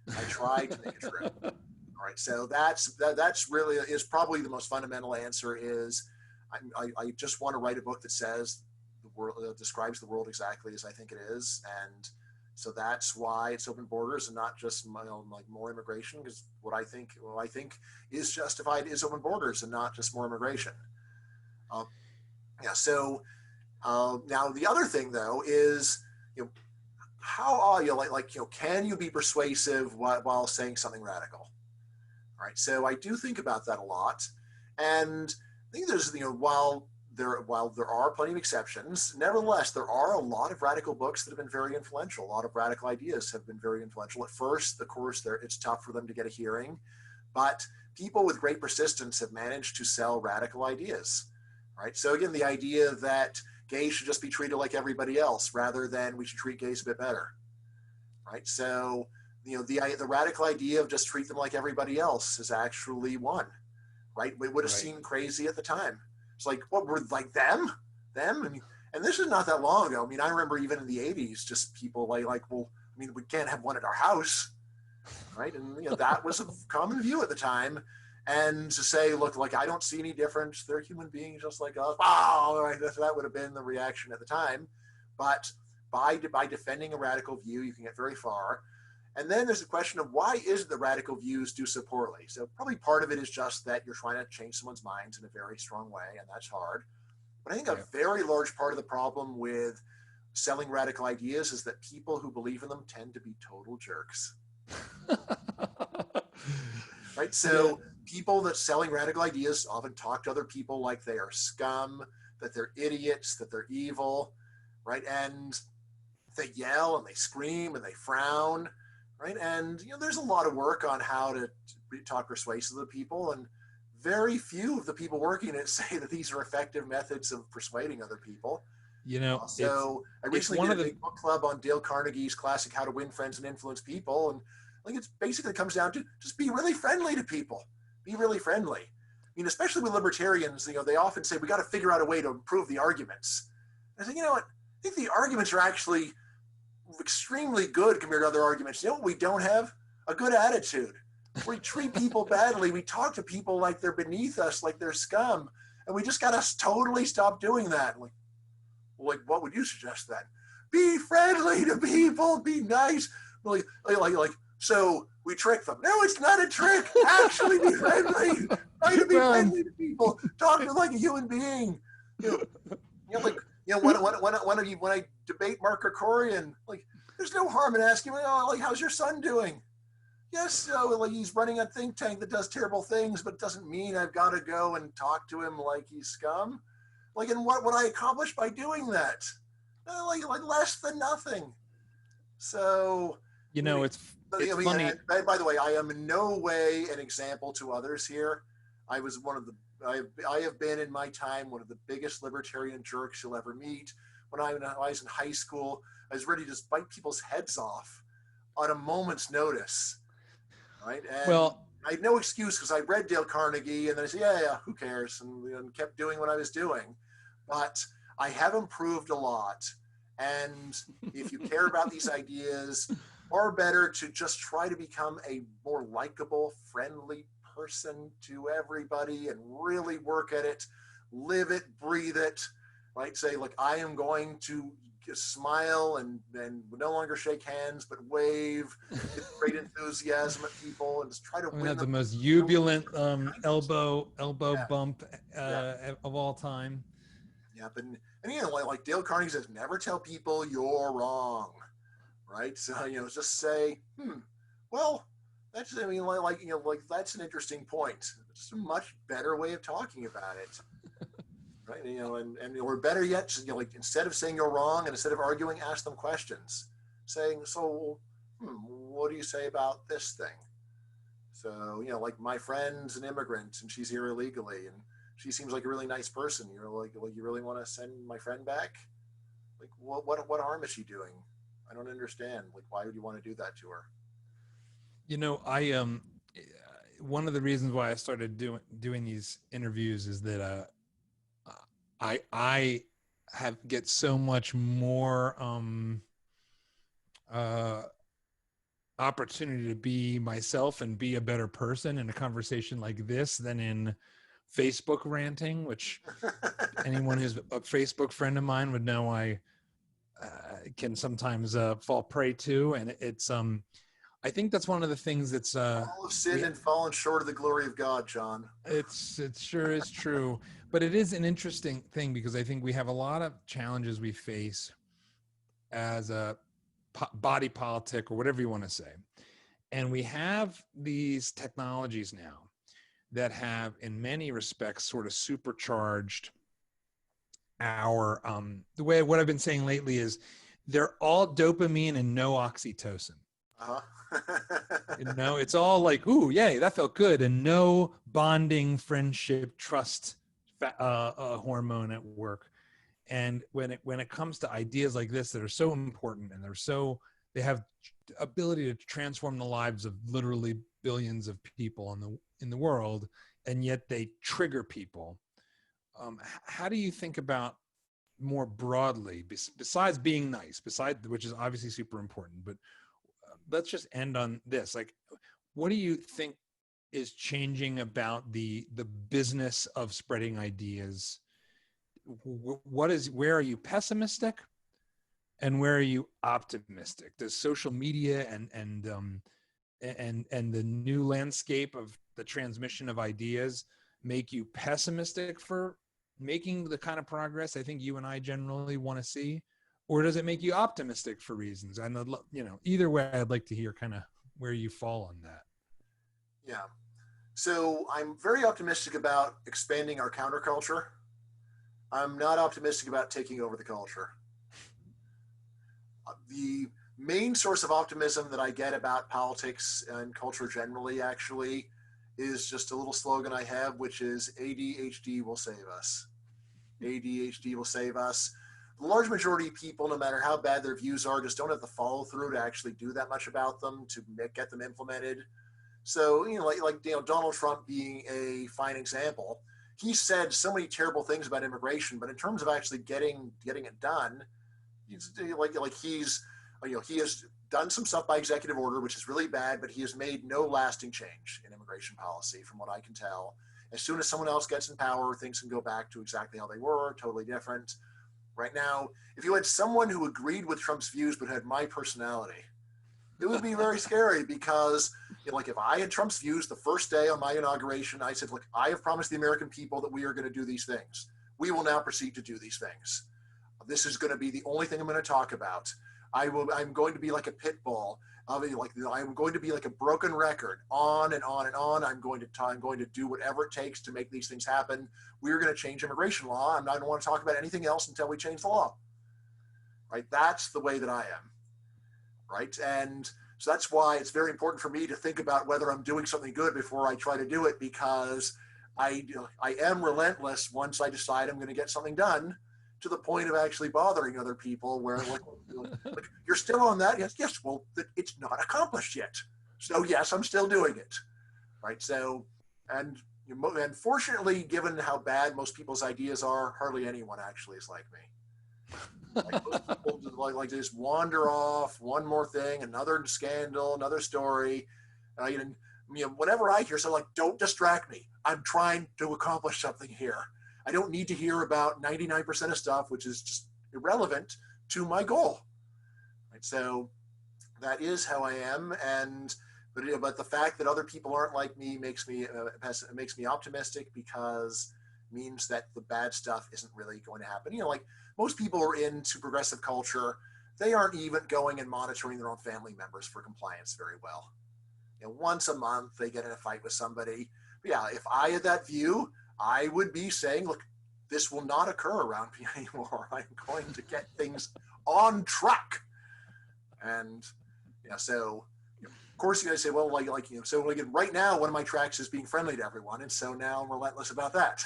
I tried to make it true. All right. So that's really is probably the most fundamental answer is I just want to write a book that says the world describes the world exactly as I think it is, and So that's why it's open borders and not just like more immigration, because what I think is justified is open borders and not just more immigration. Yeah. So now the other thing though is, how can you be persuasive while saying something radical? All right. So I do think about that a lot, and I think there's while there are plenty of exceptions, nevertheless there are a lot of radical books that have been very influential. A lot of radical ideas have been very influential. At first, of course, it's tough for them to get a hearing, but people with great persistence have managed to sell radical ideas. Right. So again, the idea that gays should just be treated like everybody else rather than we should treat gays a bit better. Right. So, the radical idea of just treat them like everybody else is actually won. Right. It would have seemed crazy at the time. It's like, what, we're like them? I mean, and this is not that long ago. I mean, I remember even in the 80s, just people well, I mean, we can't have one at our house. Right. And, that was a common view at the time. And to say, look, like, I don't see any difference. They're human beings just like us. Wow, right, that would have been the reaction at the time. But by defending a radical view, you can get very far. And then there's the question of why is it the radical views do so poorly? So probably part of it is just that you're trying to change someone's minds in a very strong way, and that's hard. But I think a very large part of the problem with selling radical ideas is that people who believe in them tend to be total jerks. Right? So people that selling radical ideas often talk to other people like they are scum, that they're idiots, that they're evil, right? And they yell and they scream and they frown, right? And, there's a lot of work on how to talk persuasively to people, and very few of the people working it say that these are effective methods of persuading other people. So I recently did a big book club on Dale Carnegie's classic How to Win Friends and Influence People, and I think it's basically comes down to just be really friendly to people. Be really friendly. I mean, especially with libertarians, they often say we got to figure out a way to improve the arguments. I think, what? I think the arguments are actually extremely good compared to other arguments. What we don't have? A good attitude. We treat people badly. We talk to people like they're beneath us, like they're scum, and we just got to totally stop doing that. Like, what would you suggest then? Be friendly to people. Be nice. Like. So we trick them. No, it's not a trick. Actually be friendly. Try to be friendly to people. Talk to them like a human being. When I debate Mark Krikorian, there's no harm in asking, how's your son doing? Yes, so he's running a think tank that does terrible things, but it doesn't mean I've got to go and talk to him like he's scum. And what would I accomplish by doing that? Less than nothing. So it's funny. And by the way, I am in no way an example to others here. I have been in my time one of the biggest libertarian jerks you'll ever meet. When I was in high school, I was ready to just bite people's heads off on a moment's notice. Right? And I had no excuse because I read Dale Carnegie and then I said, yeah, who cares? And kept doing what I was doing. But I have improved a lot. And if you care about these ideas, or better to just try to become a more likable, friendly person to everybody and really work at it, live it, breathe it, right? Say, look, I am going to smile and no longer shake hands, but wave with great enthusiasm at people and just try to win have the most jubilant elbow bump of all time. Yep, and like Dale Carnegie says, never tell people you're wrong. Right. So, just say, well, that's, that's an interesting point. It's just a much better way of talking about it. Right. Or better yet, just, instead of saying you're wrong and instead of arguing, ask them questions saying, so, what do you say about this thing? So, my friend's an immigrant and she's here illegally and she seems like a really nice person. You really want to send my friend back? What harm is she doing? I don't understand. Why would you want to do that to her? I one of the reasons why I started doing these interviews is that I get so much more opportunity to be myself and be a better person in a conversation like this than in Facebook ranting, which anyone who's a Facebook friend of mine would know can sometimes fall prey to, and it's I think that's one of the things that's all of sin and fallen short of the glory of God, John. it sure is true, but it is an interesting thing because I think we have a lot of challenges we face as a body politic or whatever you want to say, and we have these technologies now that have, in many respects, sort of supercharged our the way what I've been saying lately is they're all dopamine and no oxytocin. Uh-huh. It's all like, ooh, yay, that felt good, and no bonding, friendship, trust hormone at work. And when it comes to ideas like this that are so important and they have ability to transform the lives of literally billions of people in the world, and yet they trigger people. How do you think about more broadly, besides being nice, which is obviously super important, but let's just end on this. Like, what do you think is changing about the business of spreading ideas? Where are you pessimistic, and where are you optimistic? Does social media and the new landscape of the transmission of ideas make you pessimistic for making the kind of progress I think you and I generally want to see? Or does it make you optimistic for reasons? And either way, I'd like to hear kind of where you fall on that. Yeah. So I'm very optimistic about expanding our counterculture. I'm not optimistic about taking over the culture. The main source of optimism that I get about politics and culture generally, actually, is just a little slogan I have, which is ADHD will save us. ADHD will save us. The large majority of people, no matter how bad their views are, just don't have the follow through to actually do that much about them, to get them implemented. So, like Donald Trump being a fine example, he said so many terrible things about immigration, but in terms of actually getting it done, he has done some stuff by executive order, which is really bad, but he has made no lasting change in immigration policy, from what I can tell. As soon as someone else gets in power, things can go back to exactly how they were, totally different. Right now, if you had someone who agreed with Trump's views but had my personality, it would be very scary, because if I had Trump's views the first day on my inauguration, I said, look, I have promised the American people that we are going to do these things. We will now proceed to do these things. This is going to be the only thing I'm going to talk about. I'm going to be like a pit bull. I'm going to be like a broken record, on and on and on. I'm going to do whatever it takes to make these things happen. We're going to change immigration law. I don't want to talk about anything else until we change the law. Right? That's the way that I am. Right? And so that's why it's very important for me to think about whether I'm doing something good before I try to do it, because I am relentless once I decide I'm going to get something done, to the point of actually bothering other people, where like you're still on that? Yes. Well, it's not accomplished yet. So yes, I'm still doing it. Right. So, and fortunately, given how bad most people's ideas are, hardly anyone actually is like me. Like most people just wander off, one more thing, another scandal, another story. And whenever I hear something, don't distract me. I'm trying to accomplish something here. I don't need to hear about 99% of stuff, which is just irrelevant to my goal. Right? So that is how I am. But the fact that other people aren't like me makes me optimistic, because it means that the bad stuff isn't really going to happen. Most people who are into progressive culture, they aren't even going and monitoring their own family members for compliance very well. Once a month they get in a fight with somebody. But yeah, if I had that view, I would be saying, look, this will not occur around me anymore. I'm going to get things on track. And so of course you're going to say, well, right now one of my tracks is being friendly to everyone, and so now I'm relentless about that.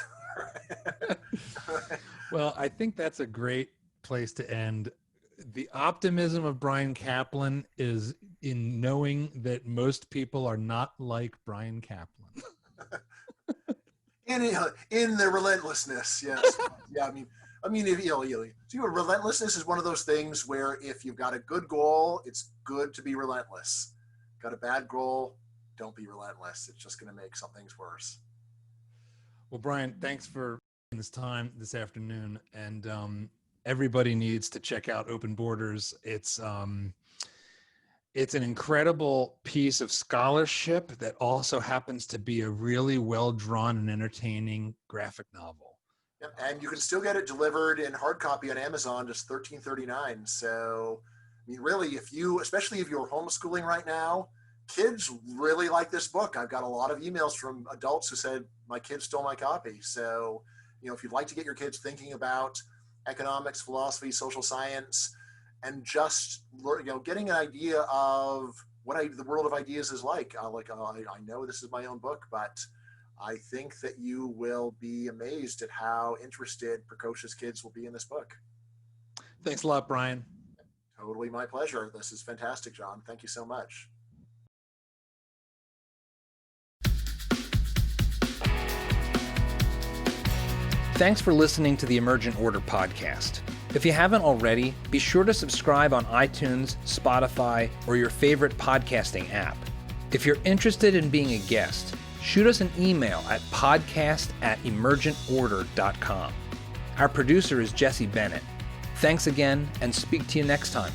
Well, I think that's a great place to end. The optimism of Bryan Caplan is in knowing that most people are not like Bryan Caplan. In their relentlessness, yes. Yeah, relentlessness is one of those things where if you've got a good goal, it's good to be relentless. Got a bad goal, don't be relentless. It's just going to make some things worse. Well, Bryan, thanks for this time this afternoon, and Everybody needs to check out Open Borders. It's an incredible piece of scholarship that also happens to be a really well-drawn and entertaining graphic novel. Yep. And you can still get it delivered in hard copy on Amazon, just $13.39. So, I mean, really, especially if you're homeschooling right now, kids really like this book. I've got a lot of emails from adults who said, my kids stole my copy. So, if you'd like to get your kids thinking about economics, philosophy, social science, and just getting an idea of what the world of ideas is like. I know this is my own book, but I think that you will be amazed at how interested precocious kids will be in this book. Thanks a lot, Bryan. Totally my pleasure. This is fantastic, John. Thank you so much. Thanks for listening to the Emergent Order podcast. If you haven't already, be sure to subscribe on iTunes, Spotify, or your favorite podcasting app. If you're interested in being a guest, shoot us an email at podcast@emergentorder.com. Our producer is Jesse Bennett. Thanks again, and speak to you next time.